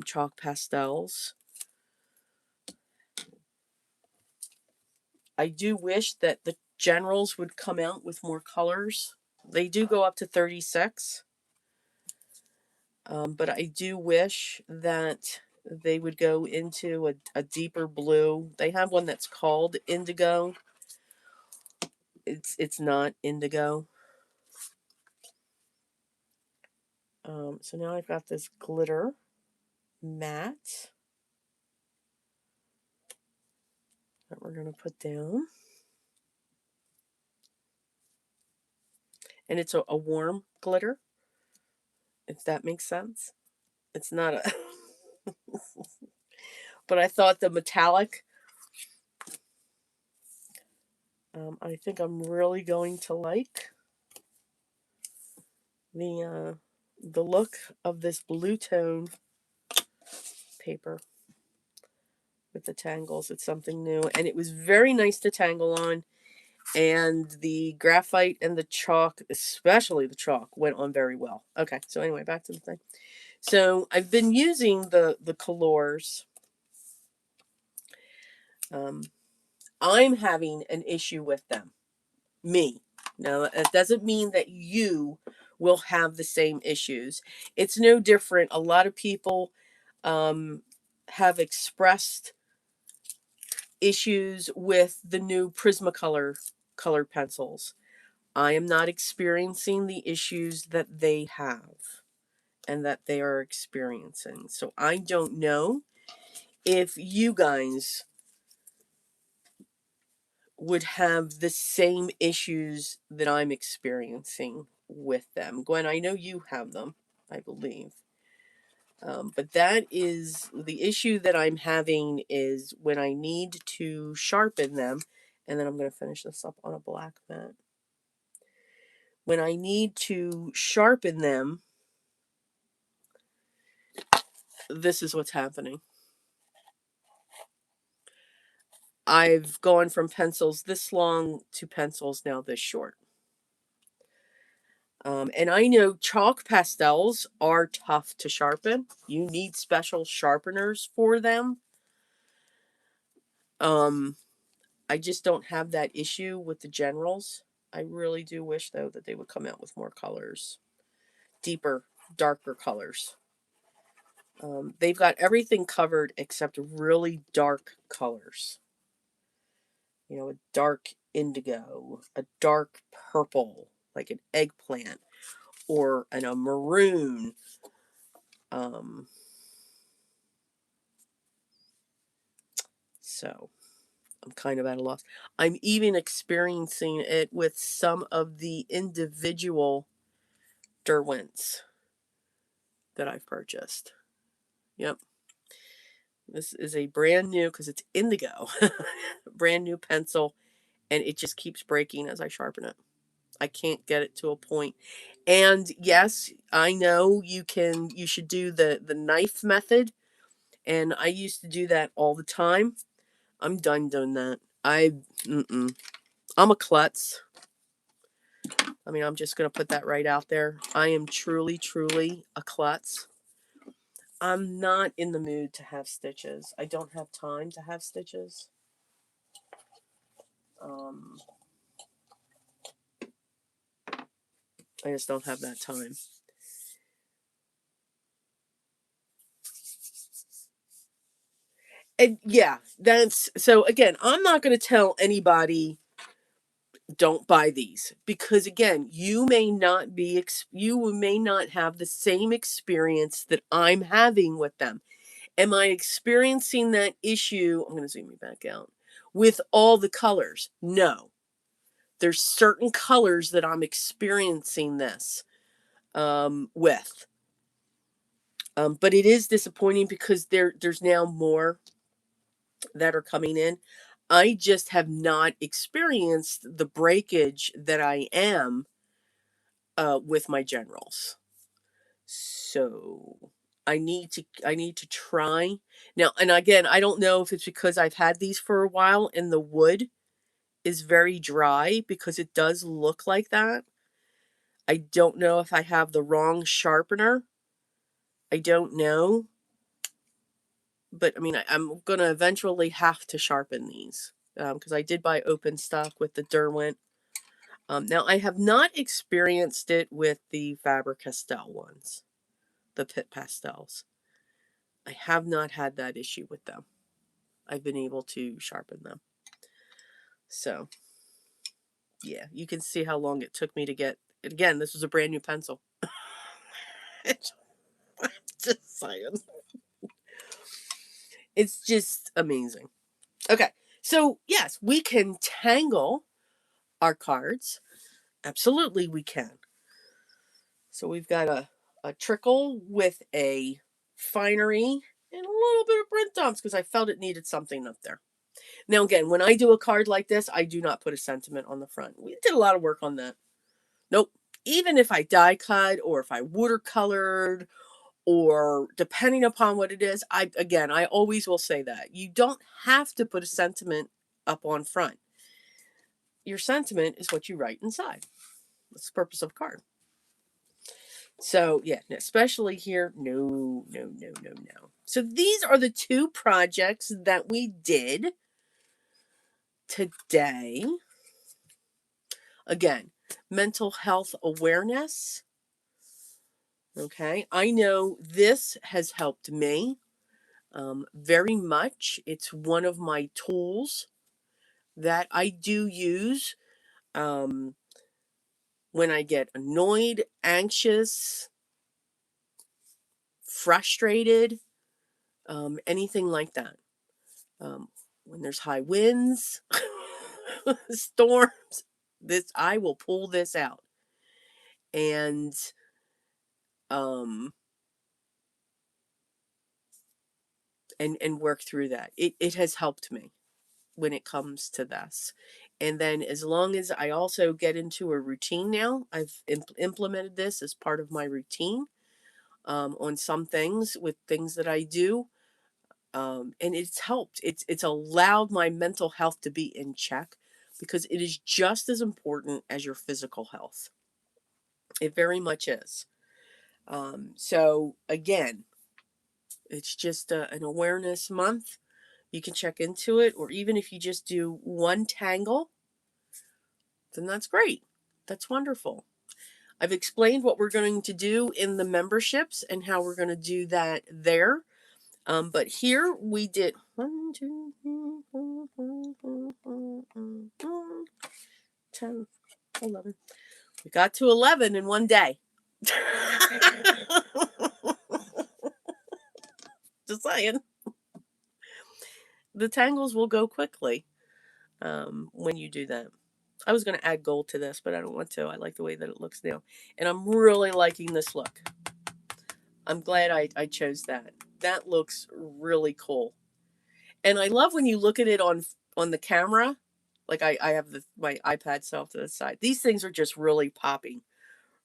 chalk pastels. I do wish that the Generals would come out with more colors. They do go up to 36. But I do wish that they would go into a deeper blue. They have one that's called indigo. It's not indigo. So now I've got this glitter matte that we're going to put down. And it's a warm glitter, if that makes sense. It's not a... But I thought the metallic, I think I'm really going to like the look of this blue tone paper with the tangles. It's something new, and it was very nice to tangle on. And the graphite and the chalk, especially the chalk, went on very well. Okay, so anyway, back to the thing. So I've been using the colors. I'm having an issue with them. Me. Now, it doesn't mean that you will have the same issues. It's no different. A lot of people have expressed issues with the new Prismacolor colored pencils. I am not experiencing the issues that they have and that they are experiencing. So I don't know if you guys would have the same issues that I'm experiencing with them. Gwen, I know you have them, I believe. But that is the issue that I'm having is when I need to sharpen them, and then I'm going to finish this up on a black mat. When I need to sharpen them, this is what's happening. I've gone from pencils this long to pencils now this short. And I know chalk pastels are tough to sharpen. You need special sharpeners for them. I just don't have that issue with the generals. I really do wish, though, that they would come out with more colors. Deeper, darker colors. They've got everything covered except really dark colors. You know, a dark indigo, a dark purple, like an eggplant, or a maroon. So I'm kind of at a loss. I'm even experiencing it with some of the individual Derwents that I've purchased. Yep. This is a brand new, because it's indigo, brand new pencil, and it just keeps breaking as I sharpen it. I can't get it to a point. And yes, I know you should do the knife method, and I used to do that all the time. I'm done doing that. I'm a klutz. I mean, I'm just going to put that right out there. I am truly, truly a klutz. I'm not in the mood to have stitches. I don't have time to have stitches. I just don't have that time. And yeah, that's so again, I'm not going to tell anybody don't buy these, because again, you may not have the same experience that I'm having with them. Am I experiencing that issue? I'm going to zoom you back out. With all the colors? No. There's certain colors that I'm experiencing this with. But it is disappointing because there's now more that are coming in. I just have not experienced the breakage that I am with my generals. So I need to try now. And again, I don't know if it's because I've had these for a while and the wood is very dry, because it does look like that. I don't know if I have the wrong sharpener. I don't know. But I mean, I'm going to eventually have to sharpen these, because I did buy open stock with the Derwent. Now, I have not experienced it with the Faber-Castell ones, the Pit Pastels. I have not had that issue with them. I've been able to sharpen them. So, yeah, you can see how long it took me to get. Again, this was a brand new pencil. Just saying. It's just amazing. Okay, so yes, we can tangle our cards. Absolutely, we can. So we've got a trickle with a Finery and a little bit of print dumps, because I felt it needed something up there. Now, again, when I do a card like this, I do not put a sentiment on the front. We did a lot of work on that. Nope. Even if I die cut, or if I watercolored, or depending upon what it is, I always will say that you don't have to put a sentiment up on front. your sentiment is what you write inside. That's the purpose of a card. So yeah, especially here, no. So these are the two projects that we did today. Again, mental health awareness. Okay, I know this has helped me very much. It's one of my tools that I do use when I get annoyed, anxious, frustrated, anything like that. When there's high winds, storms, I will pull this out and and work through that. It has helped me when it comes to this. And then as long as I also get into a routine now, I've implemented this as part of my routine on some things with things that I do. And it's helped. It's allowed my mental health to be in check because it is just as important as your physical health. It very much is. So again, it's just an awareness month. You can check into it, or even if you just do one tangle, then that's great. That's wonderful. I've explained what we're going to do in the memberships and how we're going to do that there. But here we did 1, 2, 3, 4, 5, 10, 11. We got to 11 in one day. Just saying. The tangles will go quickly when you do that. I was going to add gold to this, but I don't want to. I like the way that it looks now. And I'm really liking this look. I'm glad I chose that. That looks really cool. And I love when you look at it on the camera. Like I have my iPad set off to the side. These things are just really popping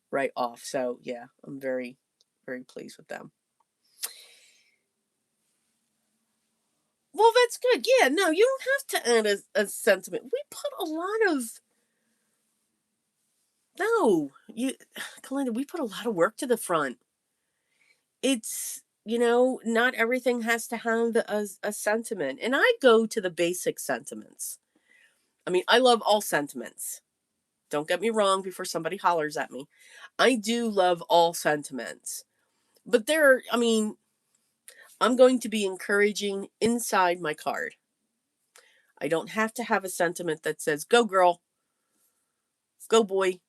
right off. So yeah, I'm very, very pleased with them. Well, that's good. Yeah, no, you don't have to add a sentiment. We put a lot of no, Kalinda, we put a lot of work to the front. It's not everything has to have a sentiment, and I go to the basic sentiments. I mean, I love all sentiments. Don't get me wrong before somebody hollers at me. I do love all sentiments. But I'm going to be encouraging inside my card. I don't have to have a sentiment that says, go girl, go boy,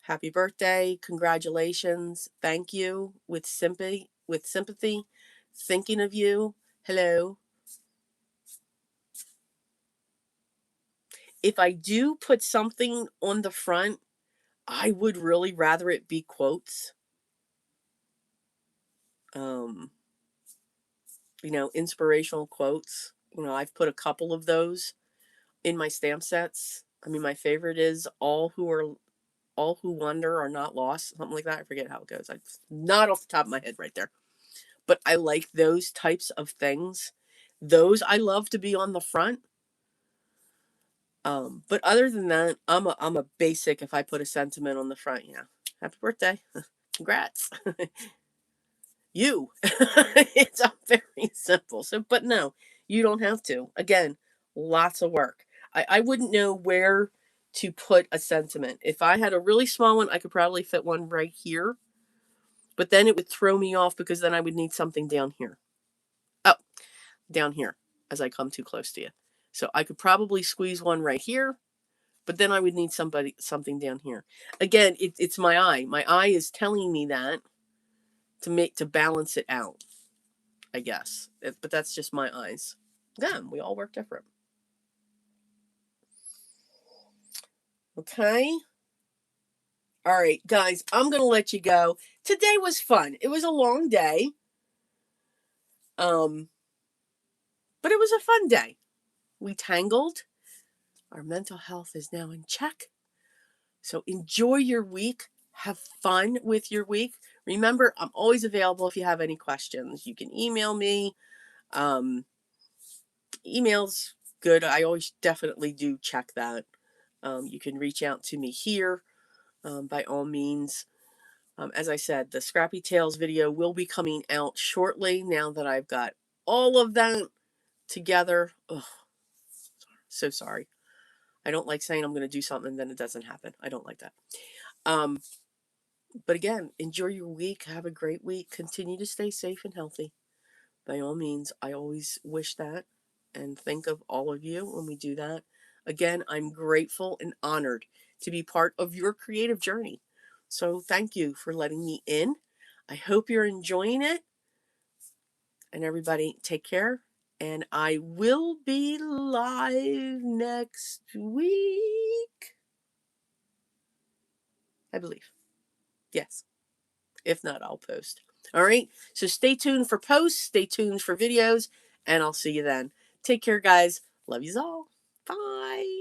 happy birthday, congratulations, thank you, with sympathy, thinking of you, hello. If I do put something on the front, I would really rather it be quotes. Inspirational quotes. I've put a couple of those in my stamp sets. I mean, my favorite is all who wander are not lost, something like that. I forget how it goes. I'm not off the top of my head right there. But I like those types of things. Those I love to be on the front. But other than that, I'm a basic. If I put a sentiment on the front, happy birthday, congrats, you. It's very simple. So, but no, you don't have to. Again, lots of work. I wouldn't know where to put a sentiment. If I had a really small one, I could probably fit one right here. But then it would throw me off because then I would need something down here. Oh, down here as I come too close to you. So I could probably squeeze one right here, but then I would need something down here. Again, it's my eye. My eye is telling me that to balance it out, I guess. But that's just my eyes. Again, we all work different. Okay. All right, guys, I'm going to let you go. Today was fun. It was a long day. But it was a fun day. We tangled. Our mental health is now in check. So enjoy your week. Have fun with your week. Remember, I'm always available if you have any questions. You can email me. Emails good. I always definitely do check that. You can reach out to me here by all means. As I said, the Scrappy Tales video will be coming out shortly now that I've got all of that together. Ugh, so sorry. I don't like saying I'm going to do something and then it doesn't happen. I don't like that. Um, but again, enjoy your week. Have a great week. Continue to stay safe and healthy. By all means, I always wish that and think of all of you when we do that. Again, I'm grateful and honored to be part of your creative journey. So thank you for letting me in. I hope you're enjoying it. And everybody, take care. And I will be live next week, I believe. Yes. If not, I'll post. All right. So stay tuned for posts, stay tuned for videos, and I'll see you then. Take care, guys. Love yous all. Bye.